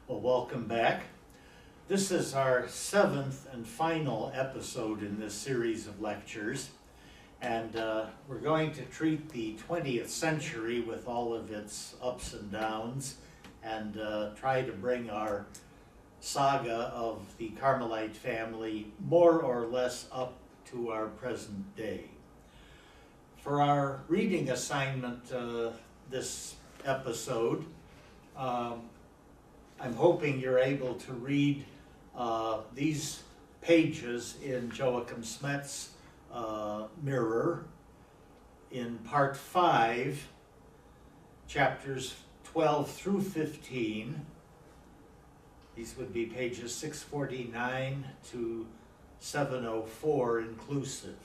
Well, welcome back. This is our 7th and final episode in this series of lectures, and we're going to treat the 20th century with all of its ups and downs and try to bring our saga of the Carmelite family more or less up to our present day. For our reading assignment this episode, I'm hoping you're able to read these pages in Joachim Smet's mirror in part 5, chapters 12 through 15. These would be pages 649 to 704 inclusive.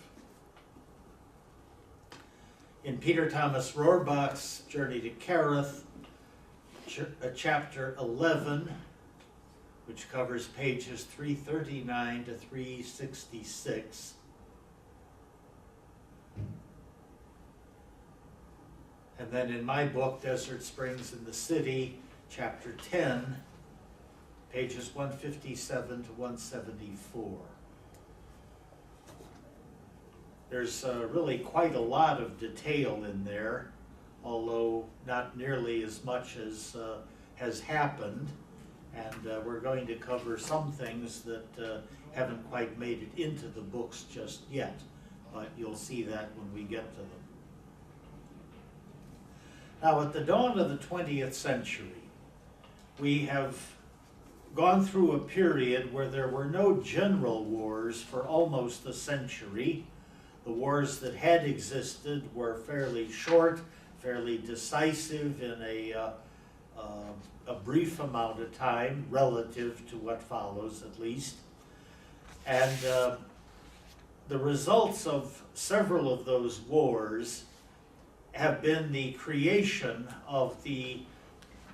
In Peter Thomas Rohrbach's Journey to Kerith, chapter 11, which covers pages 339 to 366. And then in my book, Desert Springs in the City, chapter 10, pages 157 to 174. There's really quite a lot of detail in there, although not nearly as much as has happened. And we're going to cover some things that haven't quite made it into the books just yet, but you'll see that when we get to them. Now, at the dawn of the 20th century, we have gone through a period where there were no general wars for almost a century. The wars that had existed were fairly short, fairly decisive in a brief amount of time, relative to what follows at least. And the results of several of those wars have been the creation of the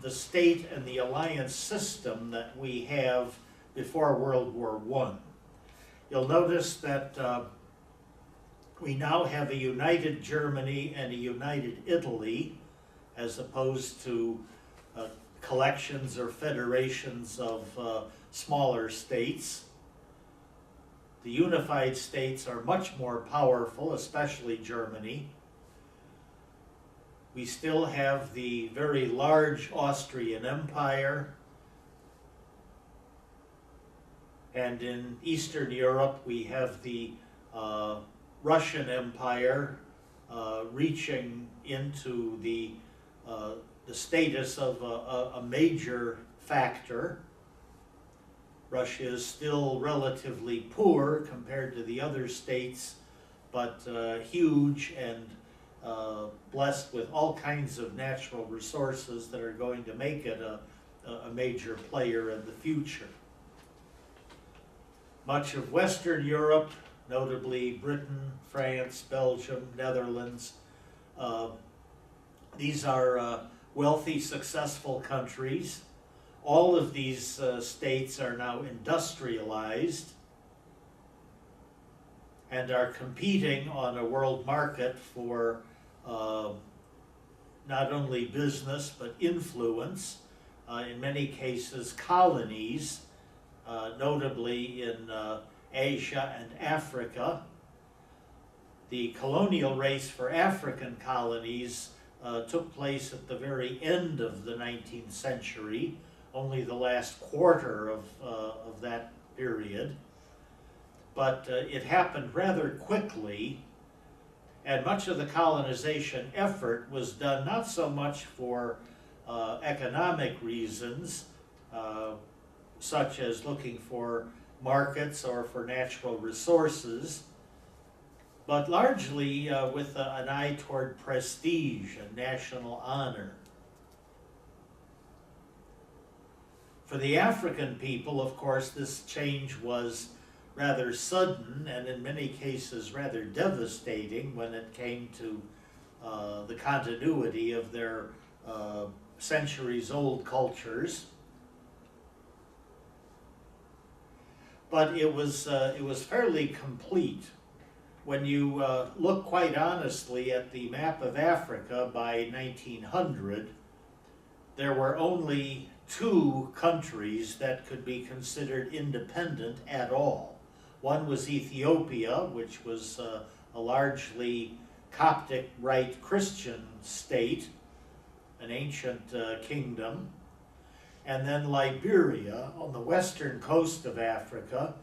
state and the alliance system that we have before World War I. You'll notice that we now have a united Germany and a united Italy, as opposed to collections or federations of smaller states. The unified states are much more powerful, especially Germany. We still have the very large Austrian Empire, and in Eastern Europe we have the Russian Empire reaching into the status of a major factor. Russia is still relatively poor compared to the other states, but huge and blessed with all kinds of natural resources that are going to make it a major player in the future. Much of Western Europe, notably Britain, France, Belgium, Netherlands, these are wealthy, successful countries. All of these states are now industrialized and are competing on a world market for not only business but influence, in many cases colonies, notably in Asia and Africa. The colonial race for African colonies took place at the very end of the 19th century, only the last quarter of that period. But it happened rather quickly, and much of the colonization effort was done not so much for economic reasons, such as looking for markets or for natural resources, but largely with an eye toward prestige and national honor. For the African people, of course, this change was rather sudden and in many cases rather devastating when it came to the continuity of their centuries-old cultures. But it was fairly complete. When you look quite honestly at the map of Africa by 1900, there were only two countries that could be considered independent at all. One was Ethiopia, which was a largely Coptic Rite Christian state, an ancient kingdom, and then Liberia on the western coast of Africa.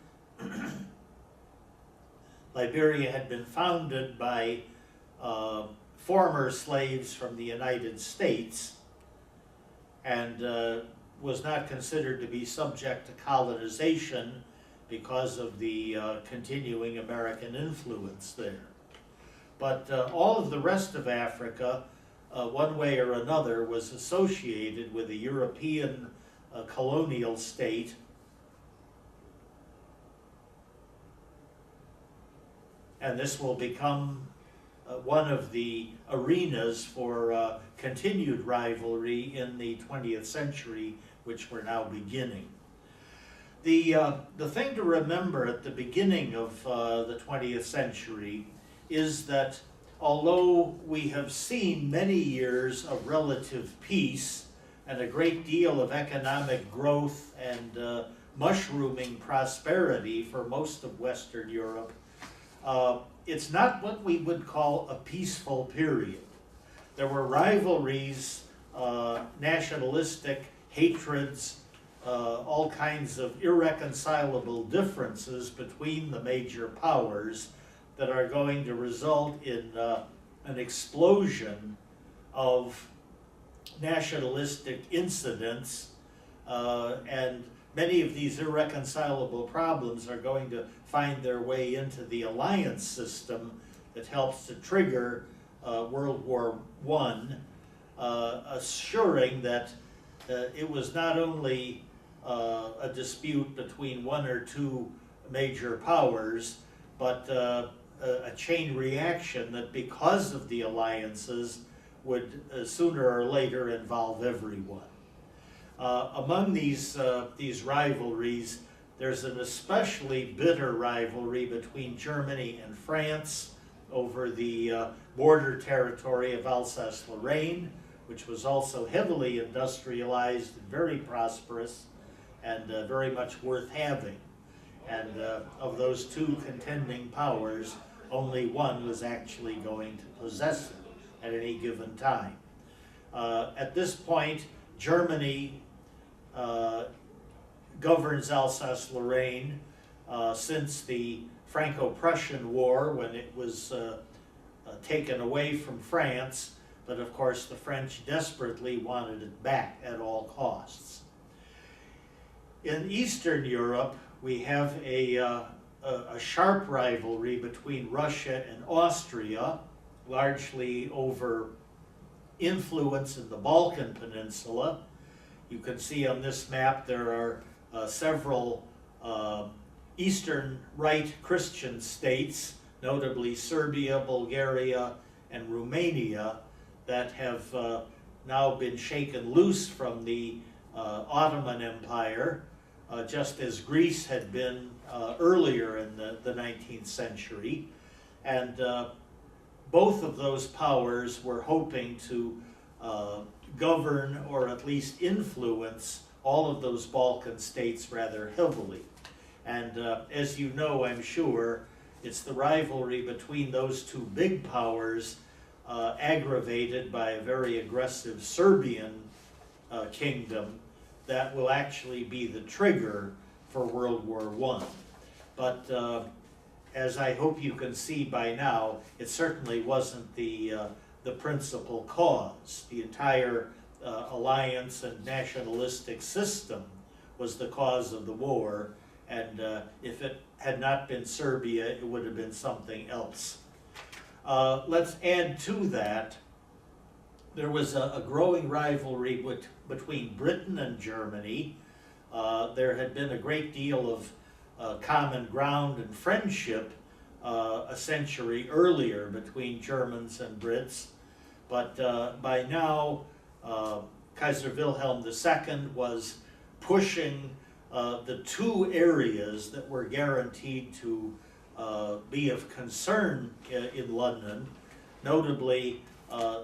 Liberia had been founded by former slaves from the United States and was not considered to be subject to colonization because of the continuing American influence there. But all of the rest of Africa, one way or another, was associated with a European colonial state. And this will become one of the arenas for continued rivalry in the 20th century, which we're now beginning. The thing to remember at the beginning of the 20th century is that although we have seen many years of relative peace and a great deal of economic growth and mushrooming prosperity for most of Western Europe, it's not what we would call a peaceful period. There were rivalries, nationalistic hatreds, all kinds of irreconcilable differences between the major powers that are going to result in an explosion of nationalistic incidents, and many of these irreconcilable problems are going to find their way into the alliance system that helps to trigger World War I, assuring that it was not only a dispute between one or two major powers, but a chain reaction that, because of the alliances, would sooner or later involve everyone. Among these rivalries, there's an especially bitter rivalry between Germany and France over the border territory of Alsace-Lorraine, which was also heavily industrialized and very prosperous and very much worth having. And of those two contending powers, only one was actually going to possess it at any given time. At this point, Germany governs Alsace-Lorraine since the Franco-Prussian War, when it was taken away from France, but of course the French desperately wanted it back at all costs. In Eastern Europe, we have a sharp rivalry between Russia and Austria, largely over influence in the Balkan Peninsula. You can see on this map there are several Eastern Rite Christian states, notably Serbia, Bulgaria, and Romania, that have now been shaken loose from the Ottoman Empire, just as Greece had been earlier in the 19th century. And both of those powers were hoping to govern or at least influence all of those Balkan states rather heavily. And as you know, I'm sure, it's the rivalry between those two big powers, aggravated by a very aggressive Serbian kingdom, that will actually be the trigger for World War I. But as I hope you can see by now, it certainly wasn't the principal cause. The entire alliance and nationalistic system was the cause of the war, and if it had not been Serbia, it would have been something else. Let's add to that, there was a growing rivalry between Britain and Germany. There had been a great deal of common ground and friendship a century earlier between Germans and Brits, but by now Kaiser Wilhelm II was pushing the two areas that were guaranteed to be of concern in London, notably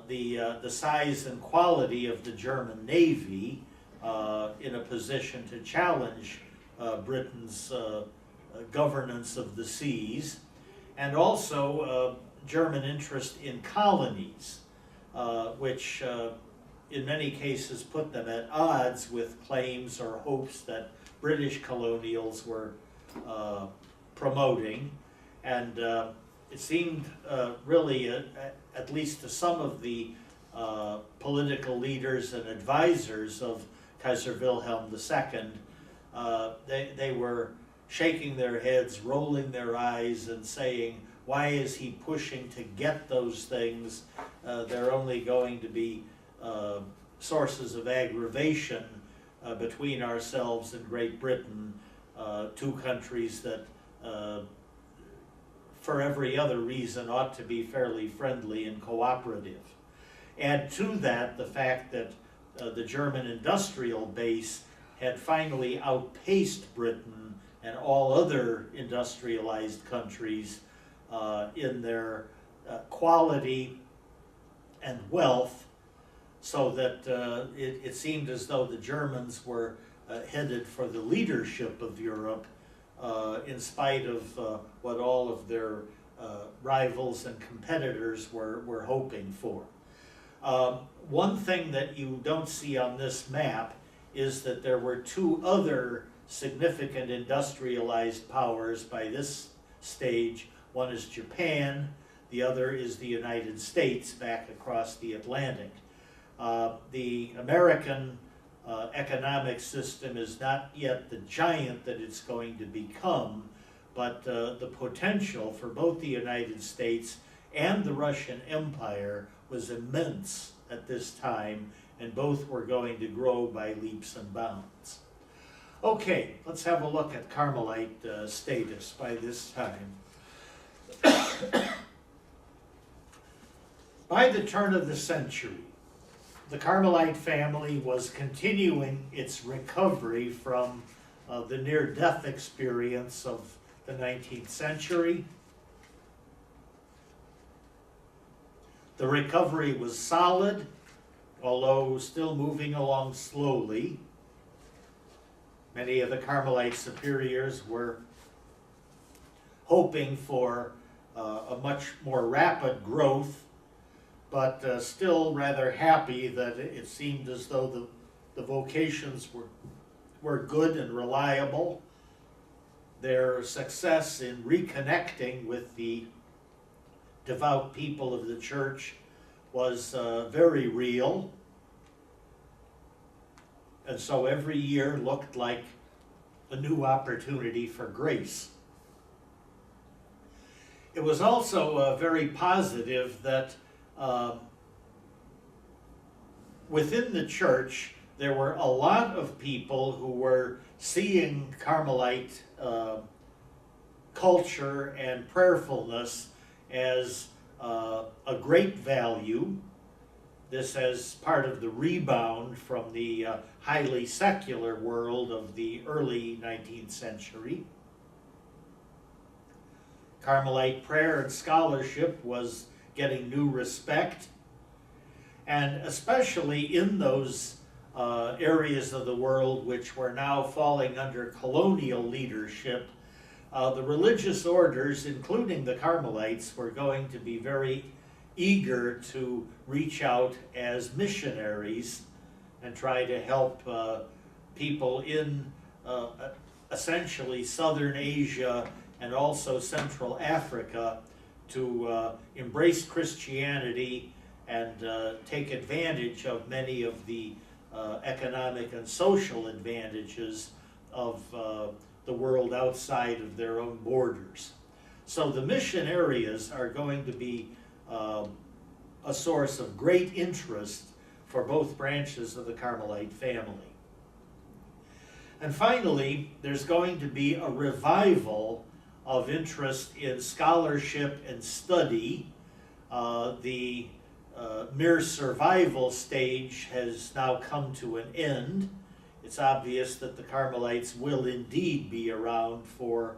the size and quality of the German Navy, in a position to challenge Britain's governance of the seas, and also German interest in colonies, which in many cases put them at odds with claims or hopes that British colonials were promoting. And it seemed really, at least to some of the political leaders and advisors of Kaiser Wilhelm II, they were shaking their heads, rolling their eyes, and saying, why is he pushing to get those things? They're only going to be sources of aggravation between ourselves and Great Britain, two countries that for every other reason ought to be fairly friendly and cooperative. Add to that the fact that the German industrial base had finally outpaced Britain and all other industrialized countries in their quality and wealth, so that it seemed as though the Germans were headed for the leadership of Europe, in spite of what all of their rivals and competitors were hoping for. One thing that you don't see on this map is that there were two other significant industrialized powers by this stage. One is Japan, the other is the United States back across the Atlantic. The American economic system is not yet the giant that it's going to become, but the potential for both the United States and the Russian Empire was immense at this time, and both were going to grow by leaps and bounds. Okay, let's have a look at Carmelite status by this time. By the turn of the century, the Carmelite family was continuing its recovery from the near-death experience of the 19th century. The recovery was solid, although still moving along slowly. Many of the Carmelite superiors were hoping for a much more rapid growth, but still rather happy that it seemed as though the vocations were good and reliable. Their success in reconnecting with the devout people of the church was very real. And so every year looked like a new opportunity for grace. It was also very positive that within the church there were a lot of people who were seeing Carmelite culture and prayerfulness as a great value. This as part of the rebound from the highly secular world of the early 19th century. Carmelite prayer and scholarship was getting new respect, and especially in those areas of the world which were now falling under colonial leadership, the religious orders, including the Carmelites, were going to be very eager to reach out as missionaries and try to help people in essentially Southern Asia and also Central Africa to embrace Christianity and take advantage of many of the economic and social advantages of the world outside of their own borders. So the mission areas are going to be a source of great interest for both branches of the Carmelite family. And finally, there's going to be a revival of interest in scholarship and study. The mere survival stage has now come to an end. It's obvious that the Carmelites will indeed be around for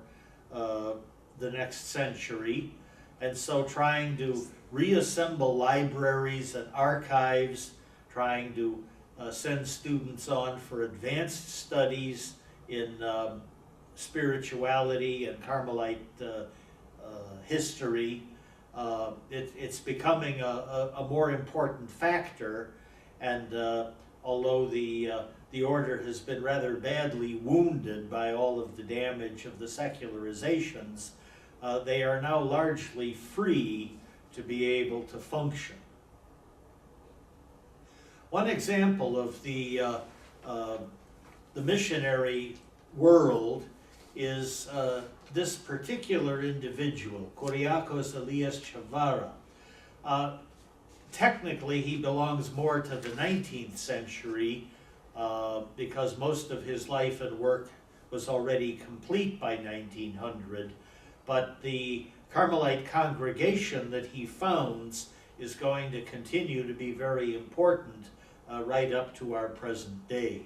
the next century, and so trying to reassemble libraries and archives, trying to send students on for advanced studies in spirituality and Carmelite history. It's becoming a more important factor, and although the order has been rather badly wounded by all of the damage of the secularizations, they are now largely free to be able to function. One example of the missionary world is this particular individual, Kyriakos Elias Chavara. Technically, he belongs more to the 19th century because most of his life and work was already complete by 1900. But the Carmelite congregation that he founds is going to continue to be very important right up to our present day.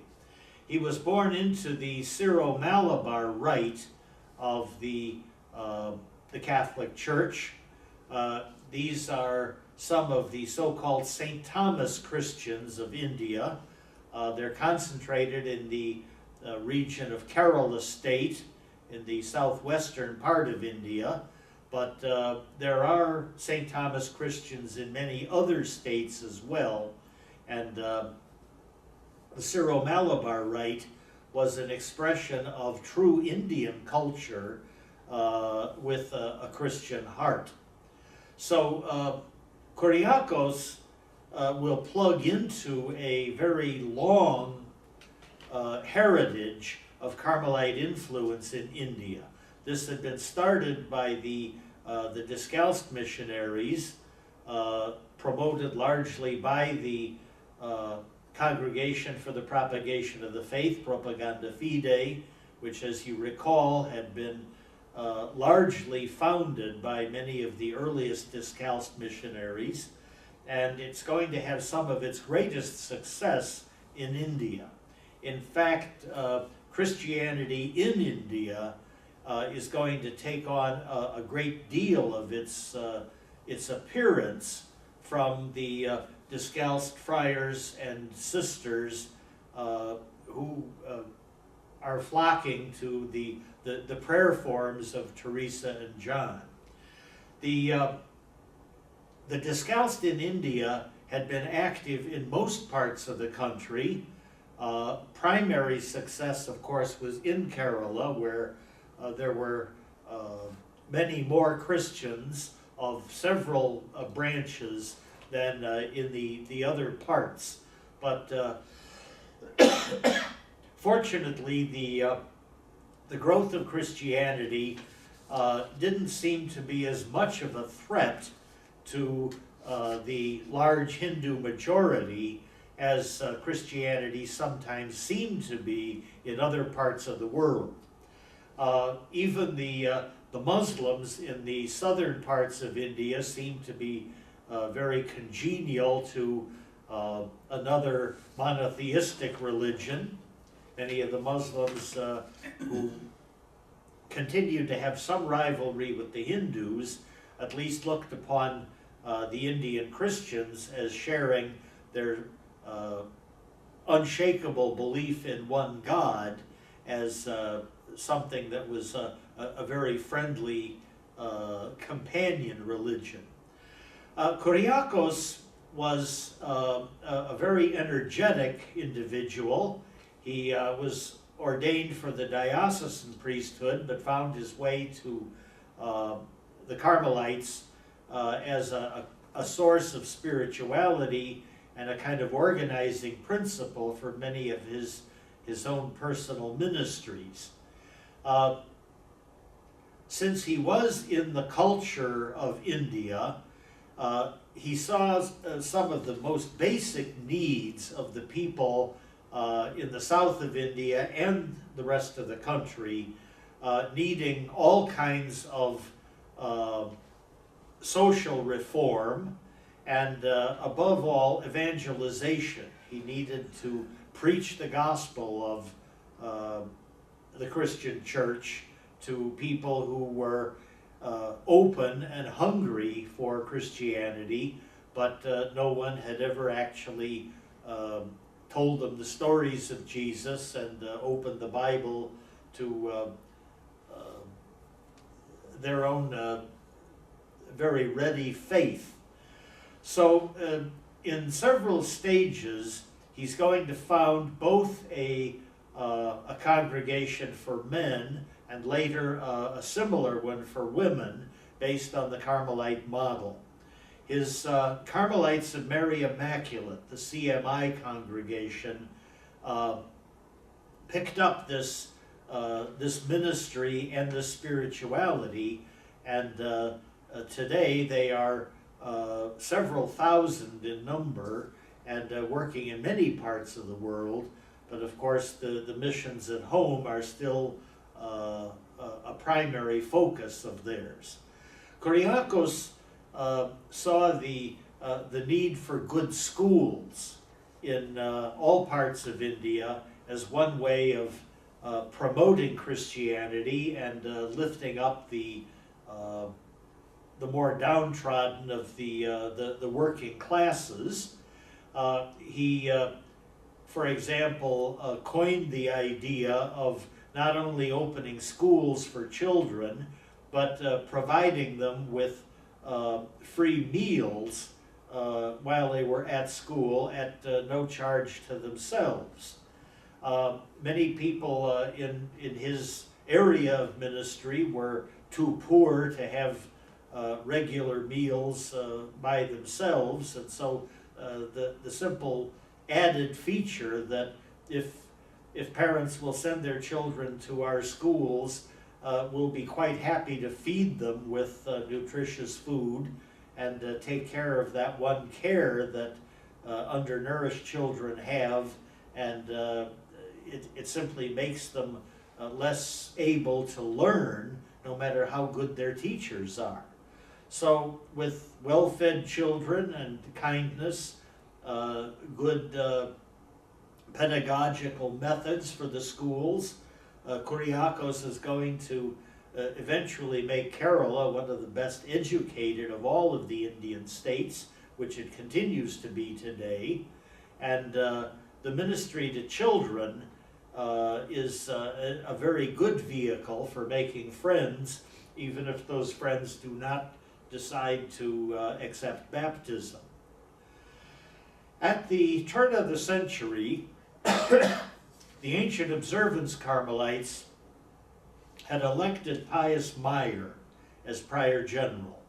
He was born into the Syro-Malabar rite of the Catholic Church. These are some of the so-called St. Thomas Christians of India. They're concentrated in the region of Kerala state in the southwestern part of India, but there are St. Thomas Christians in many other states as well, and the Syro-Malabar rite was an expression of true Indian culture with a Christian heart. So Kyriakos will plug into a very long heritage of Carmelite influence in India. This had been started by the Discalced missionaries, promoted largely by the Congregation for the Propagation of the Faith, Propaganda Fide, which, as you recall, had been largely founded by many of the earliest Discalced missionaries, and it's going to have some of its greatest success in India. In fact, Christianity in India is going to take on a great deal of its appearance from the Discalced friars and sisters who are flocking to the prayer forms of Teresa and John. The Discalced in India had been active in most parts of the country. Primary success, of course, was in Kerala, where there were many more Christians of several branches than in the other parts. But fortunately, the growth of Christianity didn't seem to be as much of a threat to the large Hindu majority as Christianity sometimes seemed to be in other parts of the world. Even the Muslims in the southern parts of India seem to be very congenial to another monotheistic religion. Many of the Muslims who continued to have some rivalry with the Hindus at least looked upon the Indian Christians as sharing their unshakable belief in one God as something that was a very friendly companion religion. Kyriakos was a very energetic individual. He was ordained for the diocesan priesthood, but found his way to the Carmelites as a source of spirituality and a kind of organizing principle for many of his own personal ministries. Since he was in the culture of India, he saw some of the most basic needs of the people in the south of India and the rest of the country, needing all kinds of social reform and, above all, evangelization. He needed to preach the gospel of the Christian church to people who were open and hungry for Christianity, but no one had ever actually told them the stories of Jesus and opened the Bible to their own very ready faith. So in several stages, he's going to found both a congregation for men and later a similar one for women based on the Carmelite model. His Carmelites of Mary Immaculate, the CMI congregation, picked up this ministry and this spirituality, and today they are several thousand in number and working in many parts of the world. But of course, the missions at home are still a primary focus of theirs. Kyriakos saw the need for good schools in all parts of India as one way of promoting Christianity and lifting up the more downtrodden of the working classes. He, for example, coined the idea of not only opening schools for children, but providing them with free meals while they were at school at no charge to themselves. Many people in his area of ministry were too poor to have regular meals by themselves, and so the simple added feature that if parents will send their children to our schools, we'll be quite happy to feed them with nutritious food and take care of that one care that undernourished children have, and it simply makes them less able to learn no matter how good their teachers are. So with well-fed children and kindness, good pedagogical methods for the schools, Kyriakos is going to eventually make Kerala one of the best educated of all of the Indian states, which it continues to be today. And the ministry to children is a very good vehicle for making friends, even if those friends do not decide to accept baptism. At the turn of the century, the ancient observance Carmelites had elected Pius Meyer as prior general.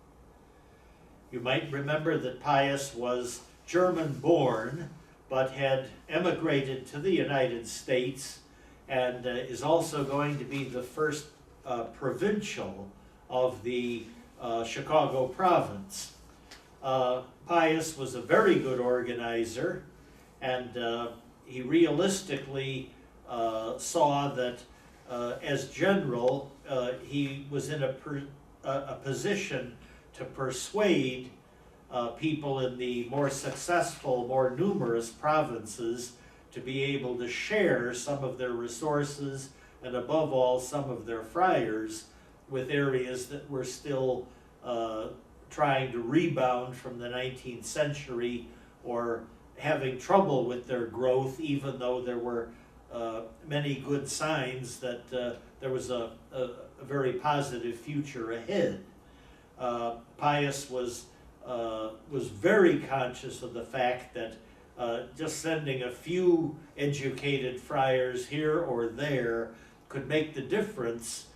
You might remember that Pius was German-born, but had emigrated to the United States and is also going to be the first provincial of the Chicago province. Pius was a very good organizer, and he realistically saw that as general, he was in a position to persuade people in the more successful, more numerous provinces to be able to share some of their resources and above all some of their friars with areas that were still trying to rebound from the 19th century or having trouble with their growth, even though there were many good signs that there was a very positive future ahead. Pius was very conscious of the fact that just sending a few educated friars here or there could make the difference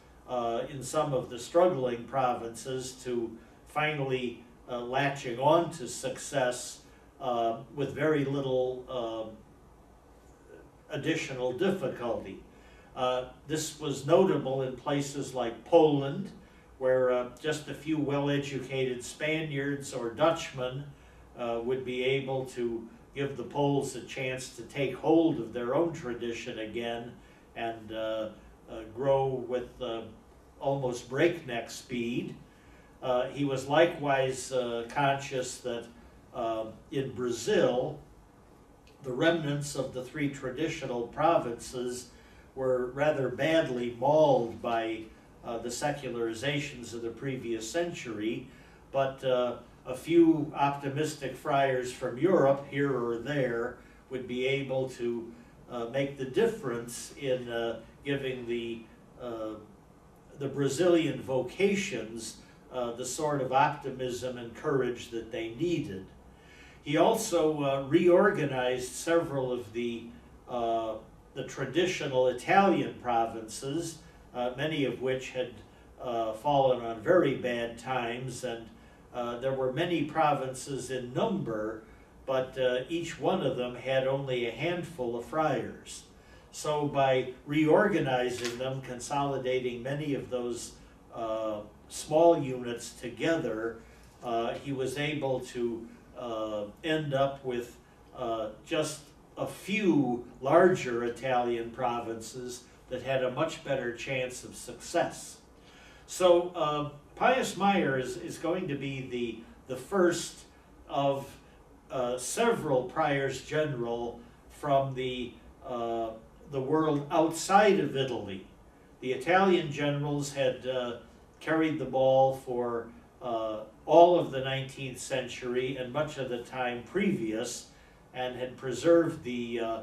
in some of the struggling provinces to finally latching on to success with very little additional difficulty. This was notable in places like Poland, where just a few well-educated Spaniards or Dutchmen would be able to give the Poles a chance to take hold of their own tradition again and grow with almost breakneck speed. He was likewise conscious that in Brazil, the remnants of the three traditional provinces were rather badly mauled by the secularizations of the previous century, but a few optimistic friars from Europe, here or there, would be able to make the difference in giving the Brazilian vocations the sort of optimism and courage that they needed. He also reorganized several of the traditional Italian provinces, many of which had fallen on very bad times, and there were many provinces in number, but each one of them had only a handful of friars. So by reorganizing them, consolidating many of those small units together, he was able to end up with just a few larger Italian provinces that had a much better chance of success. So Pius Meyer is going to be the first of several priors general from the world outside of Italy. The Italian generals had carried the ball for all of the 19th century and much of the time previous, and had preserved the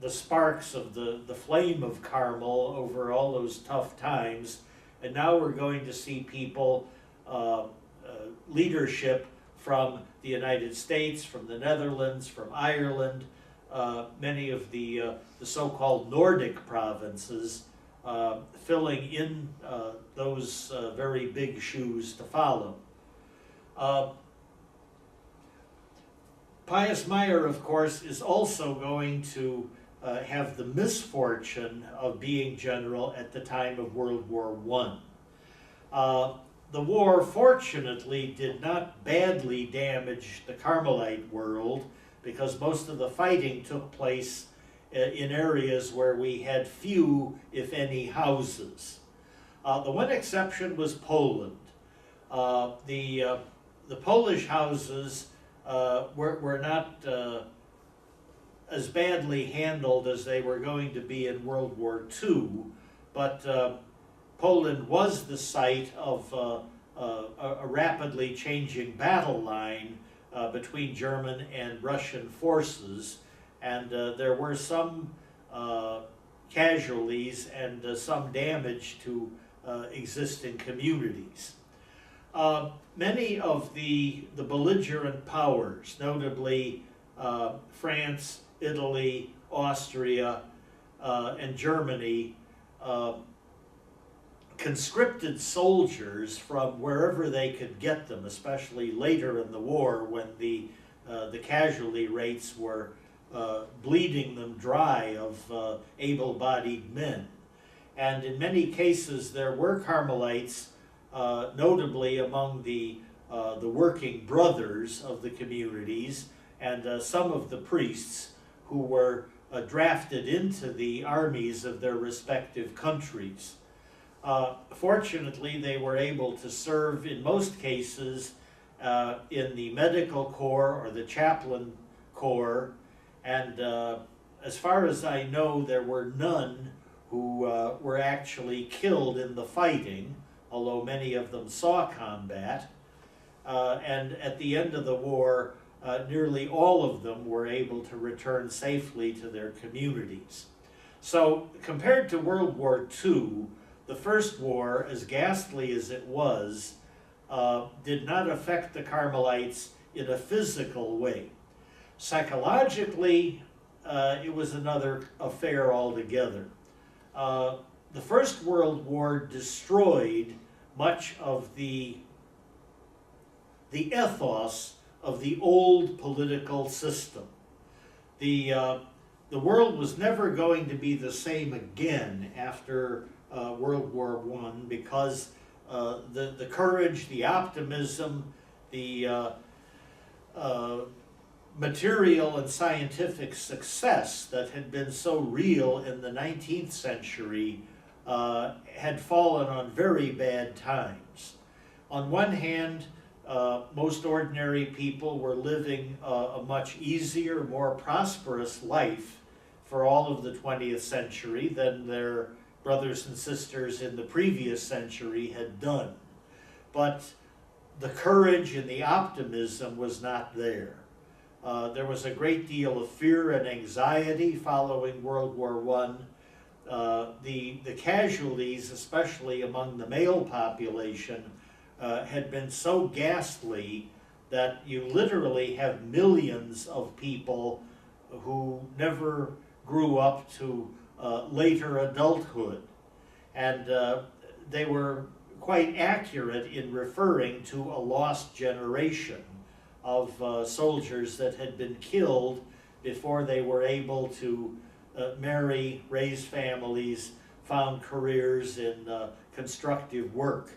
sparks of the flame of Carmel over all those tough times. And now we're going to see people, leadership from the United States, from the Netherlands, from Ireland, many of the so-called Nordic provinces, filling in those very big shoes to follow. Pius Meyer, of course, is also going to have the misfortune of being general at the time of World War I. The war, fortunately, did not badly damage the Carmelite world, because most of the fighting took place in areas where we had few, if any, houses. The one exception was Poland. The Polish houses were not as badly handled as they were going to be in World War II, but Poland was the site of a rapidly changing battle line between German and Russian forces, and there were some casualties and some damage to existing communities. Many of the belligerent powers, notably France, Italy, Austria, and Germany, conscripted soldiers from wherever they could get them, especially later in the war when the casualty rates were bleeding them dry of able-bodied men. And in many cases there were Carmelites, notably among the working brothers of the communities, and some of the priests who were drafted into the armies of their respective countries. Fortunately, they were able to serve, in most cases, in the medical corps or the chaplain corps, and as far as I know, there were none who were actually killed in the fighting, although many of them saw combat. And at the end of the war, nearly all of them were able to return safely to their communities. So, compared to World War II, the First War, as ghastly as it was, did not affect the Carmelites in a physical way. Psychologically, it was another affair altogether. The First World War destroyed much of the ethos of the old political system. The world was never going to be the same again after World War I, because the courage, the optimism, the material and scientific success that had been so real in the 19th century had fallen on very bad times. On one hand, most ordinary people were living a much easier, more prosperous life for all of the 20th century than their brothers and sisters in the previous century had done. But the courage and the optimism was not there. There was a great deal of fear and anxiety following World War I. The casualties, especially among the male population, had been so ghastly that you literally have millions of people who never grew up to later adulthood. And they were quite accurate in referring to a lost generation of soldiers that had been killed before they were able to marry, raise families, found careers in constructive work.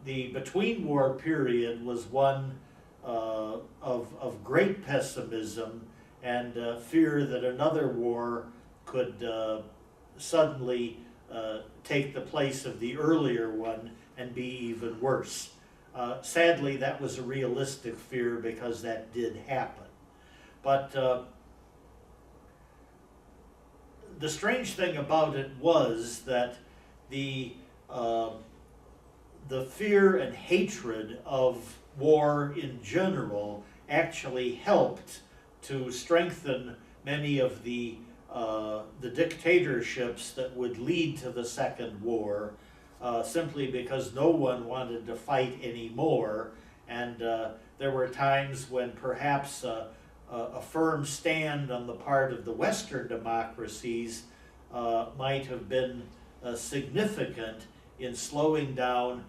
The between-war period was one of great pessimism and fear that another war could suddenly take the place of the earlier one and be even worse. Sadly, that was a realistic fear because that did happen. But the strange thing about it was that the fear and hatred of war in general actually helped to strengthen many of the dictatorships that would lead to the Second War, simply because no one wanted to fight anymore, and there were times when perhaps a firm stand on the part of the Western democracies might have been significant in slowing down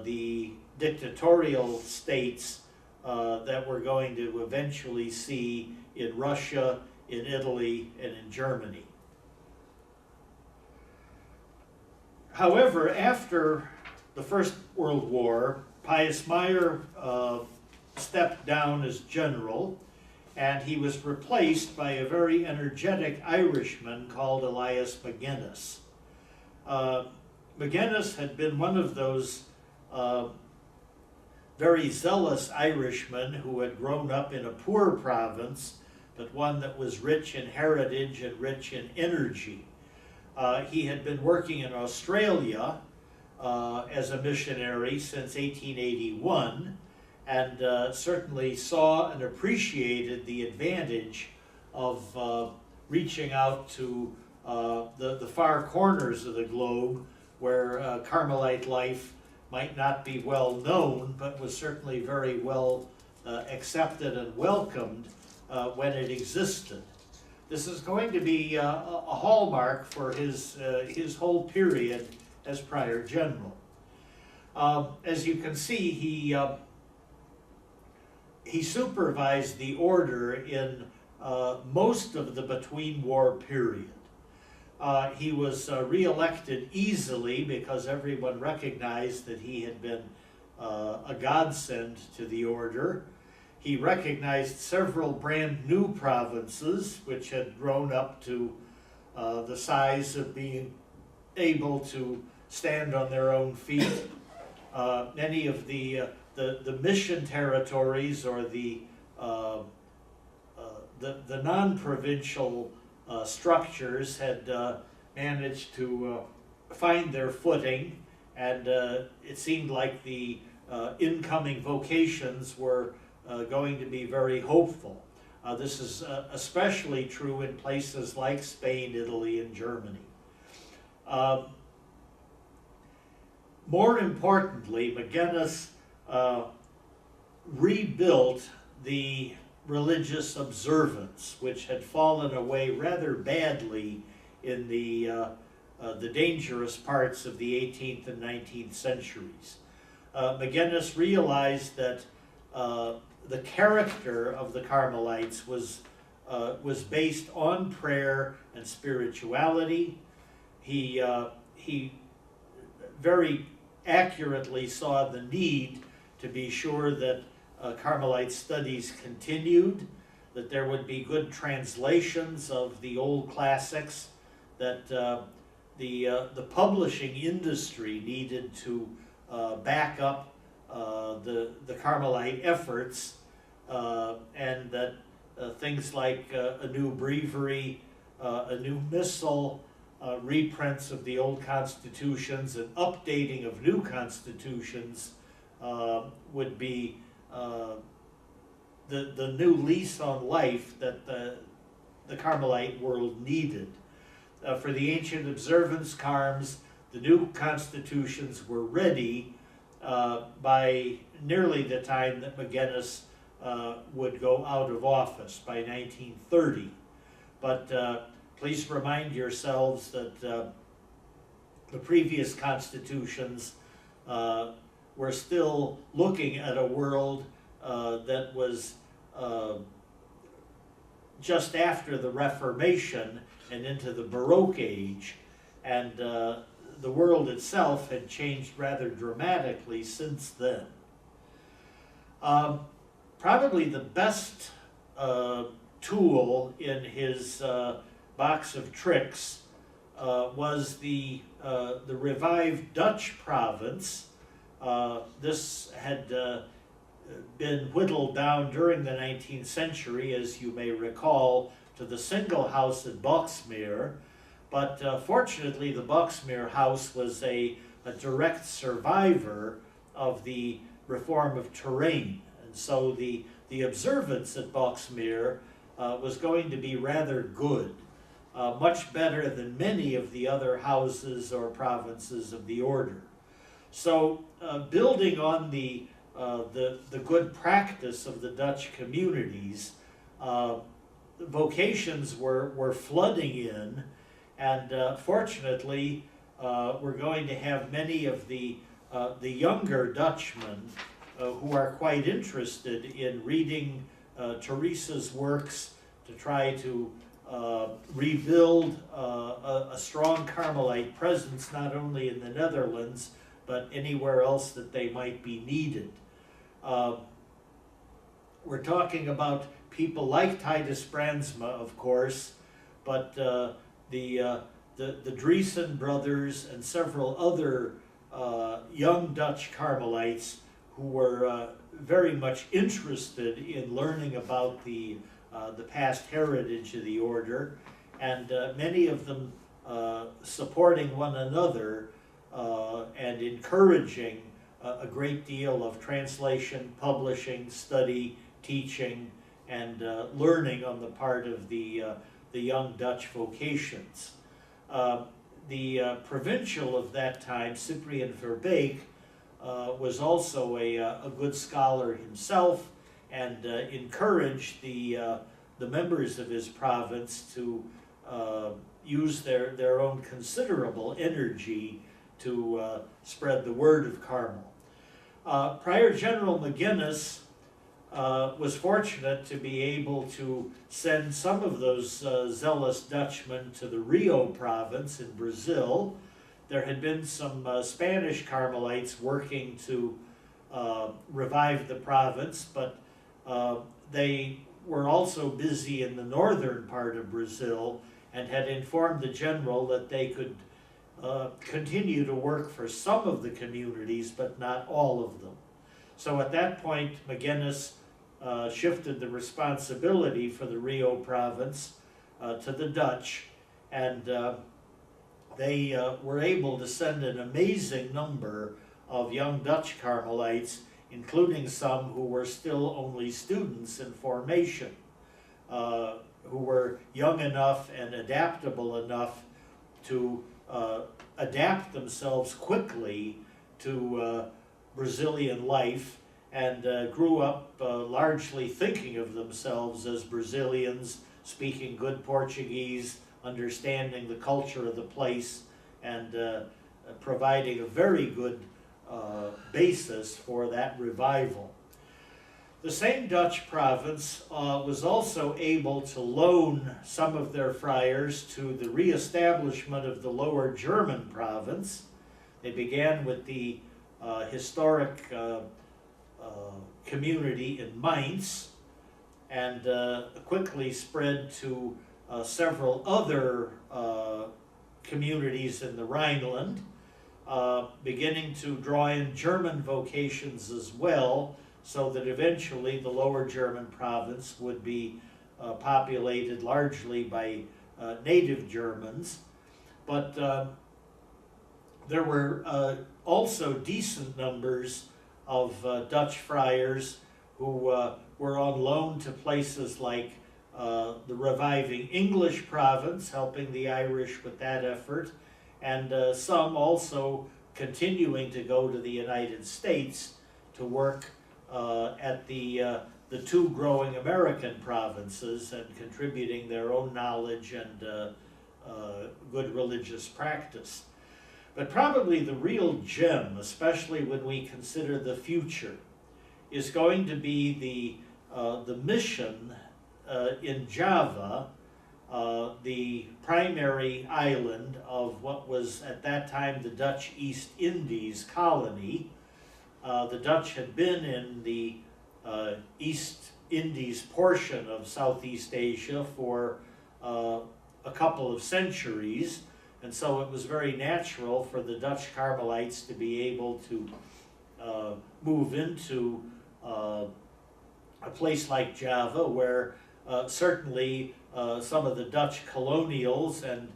the dictatorial states that we're going to eventually see in Russia, in Italy, and in Germany. However, after the First World War, Pius Meyer stepped down as general, and he was replaced by a very energetic Irishman called Elias Magennis. Magennis had been one of those very zealous Irishmen who had grown up in a poor province, but one that was rich in heritage and rich in energy. He had been working in Australia as a missionary since 1881, and certainly saw and appreciated the advantage of reaching out to the far corners of the globe where Carmelite life might not be well known, but was certainly very well accepted and welcomed when it existed. This is going to be a hallmark for his whole period as prior general. As you can see, he supervised the order in most of the between-war period. He was re-elected easily because everyone recognized that he had been a godsend to the order. He recognized several brand new provinces which had grown up to the size of being able to stand on their own feet. Many of the mission territories or the non-provincial structures had managed to find their footing, and it seemed like the incoming vocations were going to be very hopeful. This is especially true in places like Spain, Italy, and Germany. More importantly, Magennis rebuilt the religious observance, which had fallen away rather badly in the dangerous parts of the 18th and 19th centuries. Magennis realized that the character of the Carmelites was based on prayer and spirituality. He very accurately saw the need to be sure that Carmelite studies continued, that there would be good translations of the old classics, that the publishing industry needed to back up the Carmelite efforts, and that things like a new breviary, a new missal, reprints of the old constitutions, and updating of new constitutions would be the new lease on life that the Carmelite world needed. For the ancient observance Carms, the new constitutions were ready by nearly the time that McGuinness would go out of office, by 1930. But please remind yourselves that the previous constitutions were still looking at a world that was just after the Reformation and into the Baroque age, and the world itself had changed rather dramatically since then. Probably the best tool in his box of tricks was the revived Dutch province. This had been whittled down during the 19th century, as you may recall, to the single house at Boxmeer. But fortunately, the Boxmeer house was a direct survivor of the reform of terrain. And so the observance at Boxmeer was going to be rather good, much better than many of the other houses or provinces of the order. So building on the good practice of the Dutch communities, vocations were flooding in, and fortunately we're going to have many of the younger Dutchmen who are quite interested in reading Teresa's works to try to rebuild a strong Carmelite presence, not only in the Netherlands, but anywhere else that they might be needed. We're talking about people like Titus Brandsma, of course, but the Driessen brothers and several other young Dutch Carmelites who were very much interested in learning about the past heritage of the order, and many of them supporting one another and encouraging a great deal of translation, publishing, study, teaching, and learning on the part of the young Dutch vocations. The provincial of that time, Cyprian Verbeek, was also a good scholar himself, and encouraged the members of his province to use their own considerable energy to spread the word of Carmel. Prior General McGuinness was fortunate to be able to send some of those zealous Dutchmen to the Rio province in Brazil. There had been some Spanish Carmelites working to revive the province, but they were also busy in the northern part of Brazil and had informed the general that they could continue to work for some of the communities, but not all of them. So at that point, McGuinness shifted the responsibility for the Rio province to the Dutch, and they were able to send an amazing number of young Dutch Carmelites, including some who were still only students in formation, who were young enough and adaptable enough to adapt themselves quickly to Brazilian life, and grew up largely thinking of themselves as Brazilians, speaking good Portuguese, understanding the culture of the place, and providing a very good basis for that revival. The same Dutch province was also able to loan some of their friars to the reestablishment of the Lower German province. They began with the historic community in Mainz, and quickly spread to several other communities in the Rhineland, beginning to draw in German vocations as well, so that eventually the Lower German province would be populated largely by native Germans. But there were also decent numbers of Dutch friars who were on loan to places like the reviving English province, helping the Irish with that effort, and some also continuing to go to the United States to work at the two growing American provinces and contributing their own knowledge and good religious practice. But probably the real gem, especially when we consider the future, is going to be the mission in Java, the primary island of what was at that time the Dutch East Indies colony. The Dutch had been in the East Indies portion of Southeast Asia for a couple of centuries, and so it was very natural for the Dutch Carmelites to be able to move into a place like Java, where certainly some of the Dutch colonials and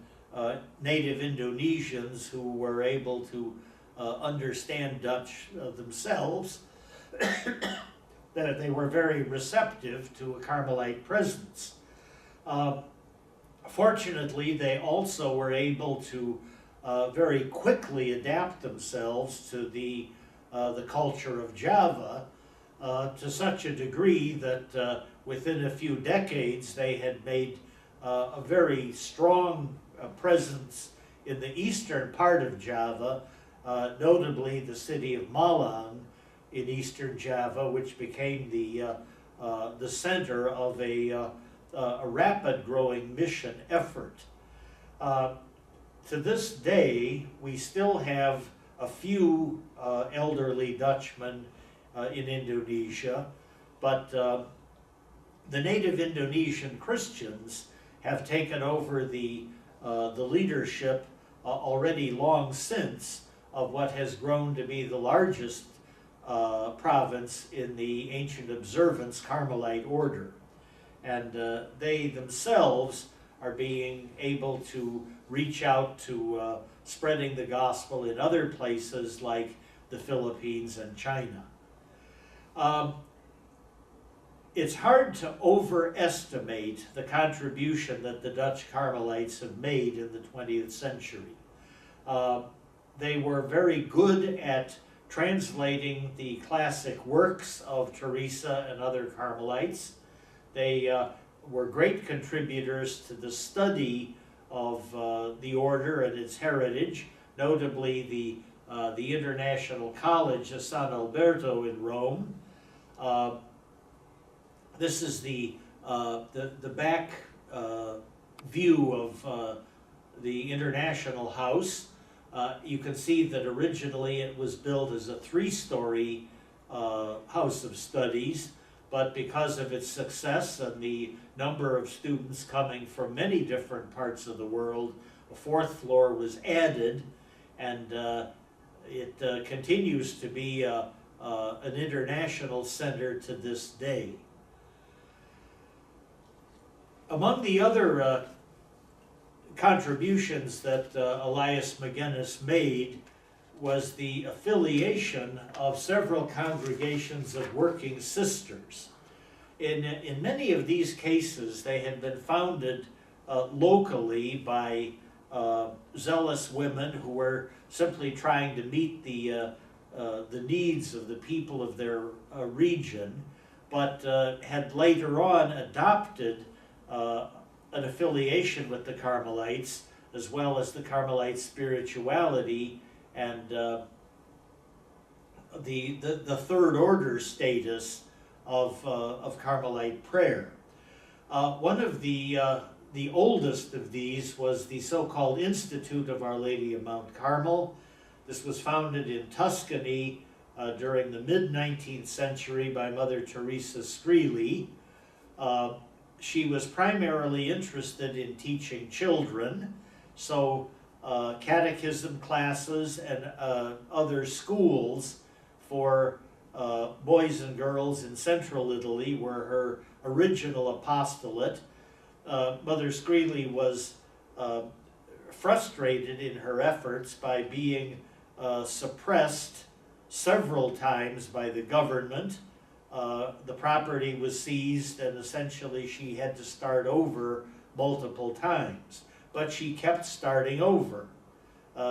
native Indonesians who were able to understand Dutch themselves, that they were very receptive to a Carmelite presence. Fortunately, they also were able to very quickly adapt themselves to the culture of Java to such a degree that within a few decades they had made a very strong presence in the eastern part of Java, notably the city of Malang in eastern Java, which became the center of a rapid growing mission effort. To this day, we still have a few elderly Dutchmen in Indonesia, but the native Indonesian Christians have taken over the leadership already long since of what has grown to be the largest province in the ancient observance Carmelite order. And they themselves are being able to reach out to spreading the gospel in other places like the Philippines and China. It's hard to overestimate the contribution that the Dutch Carmelites have made in the 20th century. They were very good at translating the classic works of Teresa and other Carmelites. They were great contributors to the study of the order and its heritage, notably the International College of San Alberto in Rome. This is the back view of the International House. You can see that originally it was built as a three-story house of studies, but because of its success and the number of students coming from many different parts of the world, a fourth floor was added, and it continues to be an international center to this day. Among the other contributions that Elias Magennis made was the affiliation of several congregations of working sisters. In many of these cases, they had been founded locally by zealous women who were simply trying to meet the needs of the people of their region, but had later on adopted an affiliation with the Carmelites, as well as the Carmelite spirituality and the third order status of Carmelite prayer. One of the oldest of these was the so-called Institute of Our Lady of Mount Carmel. This was founded in Tuscany during the mid-19th century by Mother Teresa Screely. She was primarily interested in teaching children, so catechism classes and other schools for boys and girls in central Italy were her original apostolate. Mother Screely was frustrated in her efforts by being suppressed several times by the government the property was seized, and essentially she had to start over multiple times. But she kept starting over.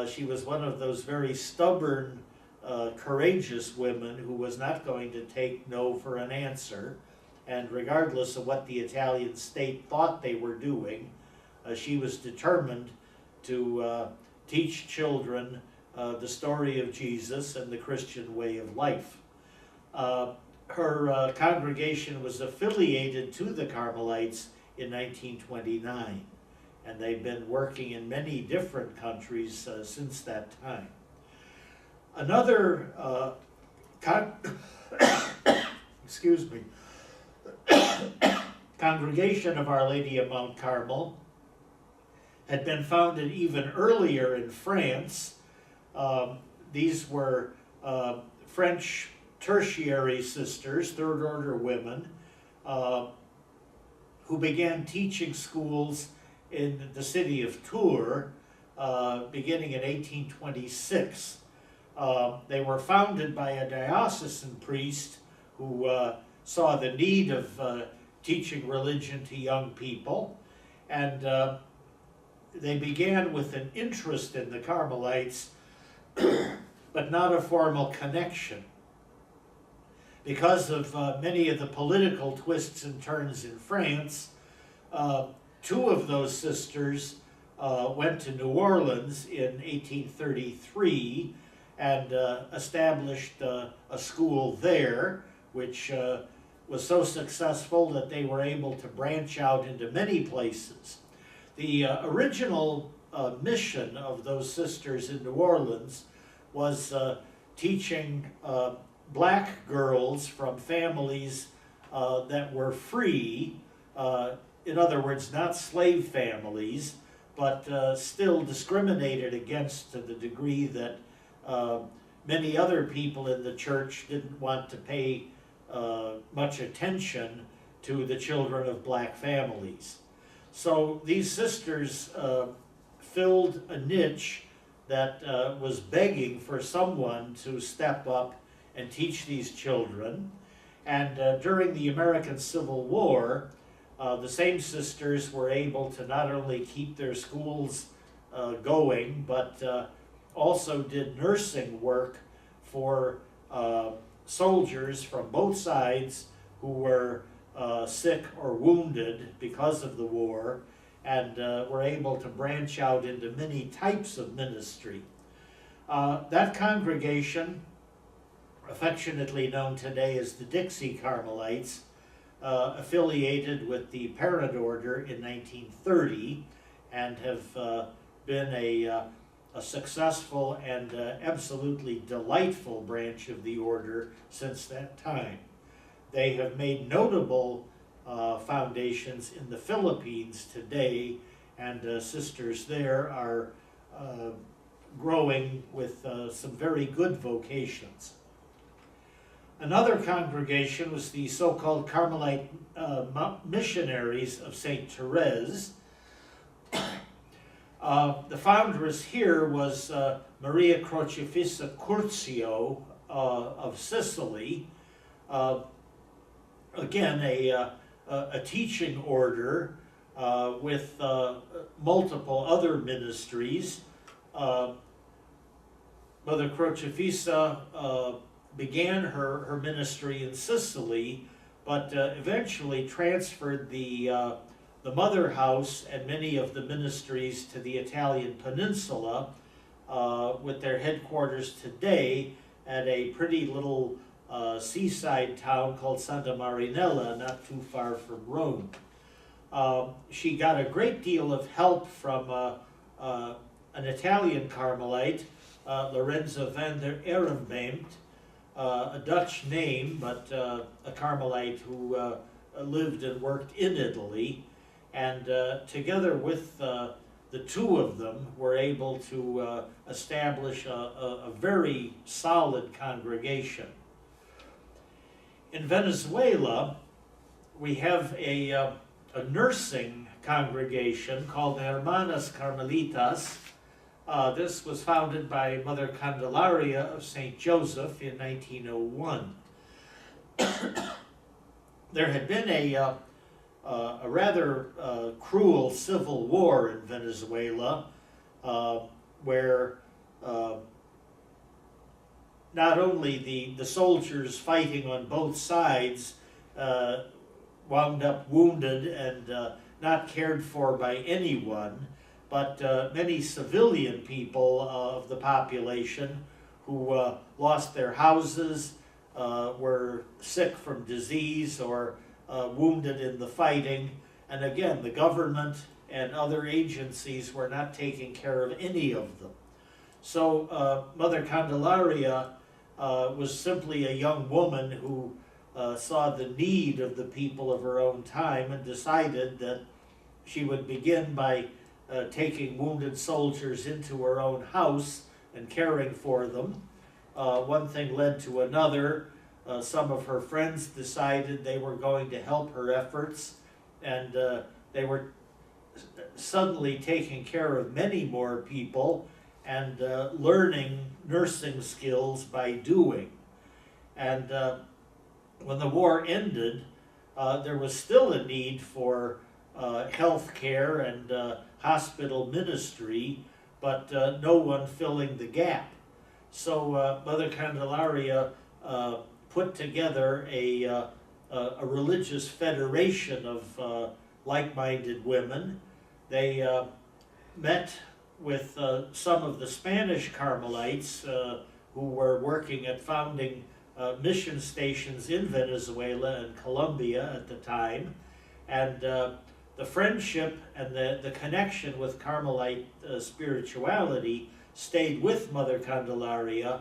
She was one of those very stubborn, courageous women who was not going to take no for an answer. And regardless of what the Italian state thought they were doing, she was determined to teach children the story of Jesus and the Christian way of life. Her congregation was affiliated to the Carmelites in 1929, and they've been working in many different countries since that time. Another excuse me, congregation of Our Lady of Mount Carmel had been founded even earlier in France. These were French tertiary sisters, third order women, who began teaching schools in the city of Tours beginning in 1826. They were founded by a diocesan priest who saw the need of teaching religion to young people, and they began with an interest in the Carmelites, but not a formal connection. Because of many of the political twists and turns in France, two of those sisters went to New Orleans in 1833 and established a school there, which was so successful that they were able to branch out into many places. The original mission of those sisters in New Orleans was teaching black girls from families that were free, in other words, not slave families, but still discriminated against to the degree that many other people in the church didn't want to pay much attention to the children of black families. So these sisters filled a niche that was begging for someone to step up and teach these children. And during the American Civil War, the same sisters were able to not only keep their schools going, but also did nursing work for soldiers from both sides who were sick or wounded because of the war, and were able to branch out into many types of ministry. That congregation, affectionately known today as the Dixie Carmelites, affiliated with the parent order in 1930 and have been a successful and absolutely delightful branch of the order since that time. They have made notable foundations in the Philippines today, and sisters there are growing with some very good vocations. Another congregation was the so-called Carmelite missionaries of St. Therese. The foundress here was Maria Crocifissa Curzio of Sicily. Again, a teaching order with multiple other ministries. Mother Crocifissa began her ministry in Sicily, but eventually transferred the mother house and many of the ministries to the Italian peninsula, with their headquarters today at a pretty little seaside town called Santa Marinella, not too far from Rome. She got a great deal of help from an Italian Carmelite, Lorenzo van der Ehrenbeemt, a Dutch name, but a Carmelite who lived and worked in Italy, and together with the two of them were able to establish a very solid congregation. In Venezuela, we have a nursing congregation called the Hermanas Carmelitas. This was founded by Mother Candelaria of St. Joseph in 1901. there had been a rather cruel civil war in Venezuela, where not only the soldiers fighting on both sides wound up wounded and not cared for by anyone, but many civilian people of the population who lost their houses, were sick from disease or wounded in the fighting. And again, the government and other agencies were not taking care of any of them. So Mother Candelaria was simply a young woman who saw the need of the people of her own time and decided that she would begin by taking wounded soldiers into her own house and caring for them. One thing led to another. Some of her friends decided they were going to help her efforts, and they were suddenly taking care of many more people and learning nursing skills by doing. And when the war ended, there was still a need for health care and hospital ministry, but no one filling the gap. So Mother Candelaria put together a religious federation of like-minded women. They met with some of the Spanish Carmelites who were working at founding mission stations in Venezuela and Colombia at the time. And the friendship and the connection with Carmelite spirituality stayed with Mother Candelaria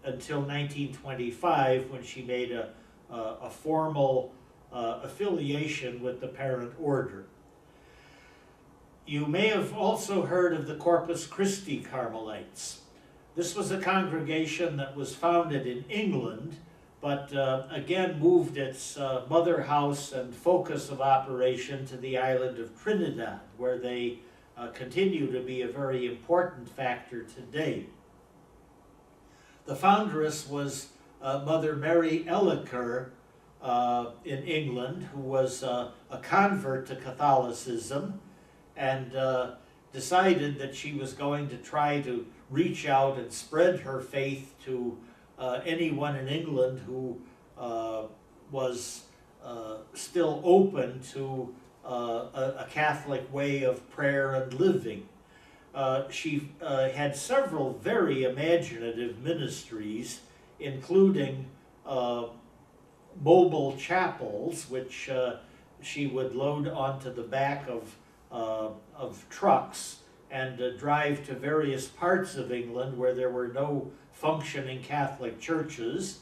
until 1925, when she made a formal affiliation with the parent order. You may have also heard of the Corpus Christi Carmelites. This was a congregation that was founded in England, but again moved its mother house and focus of operation to the island of Trinidad, where they continue to be a very important factor today. The foundress was Mother Mary Elliker in England, who was a convert to Catholicism, and decided that she was going to try to reach out and spread her faith to anyone in England who was still open to a Catholic way of prayer and living. She had several very imaginative ministries, including mobile chapels, which she would load onto the back of trucks and drive to various parts of England where there were no functioning Catholic churches,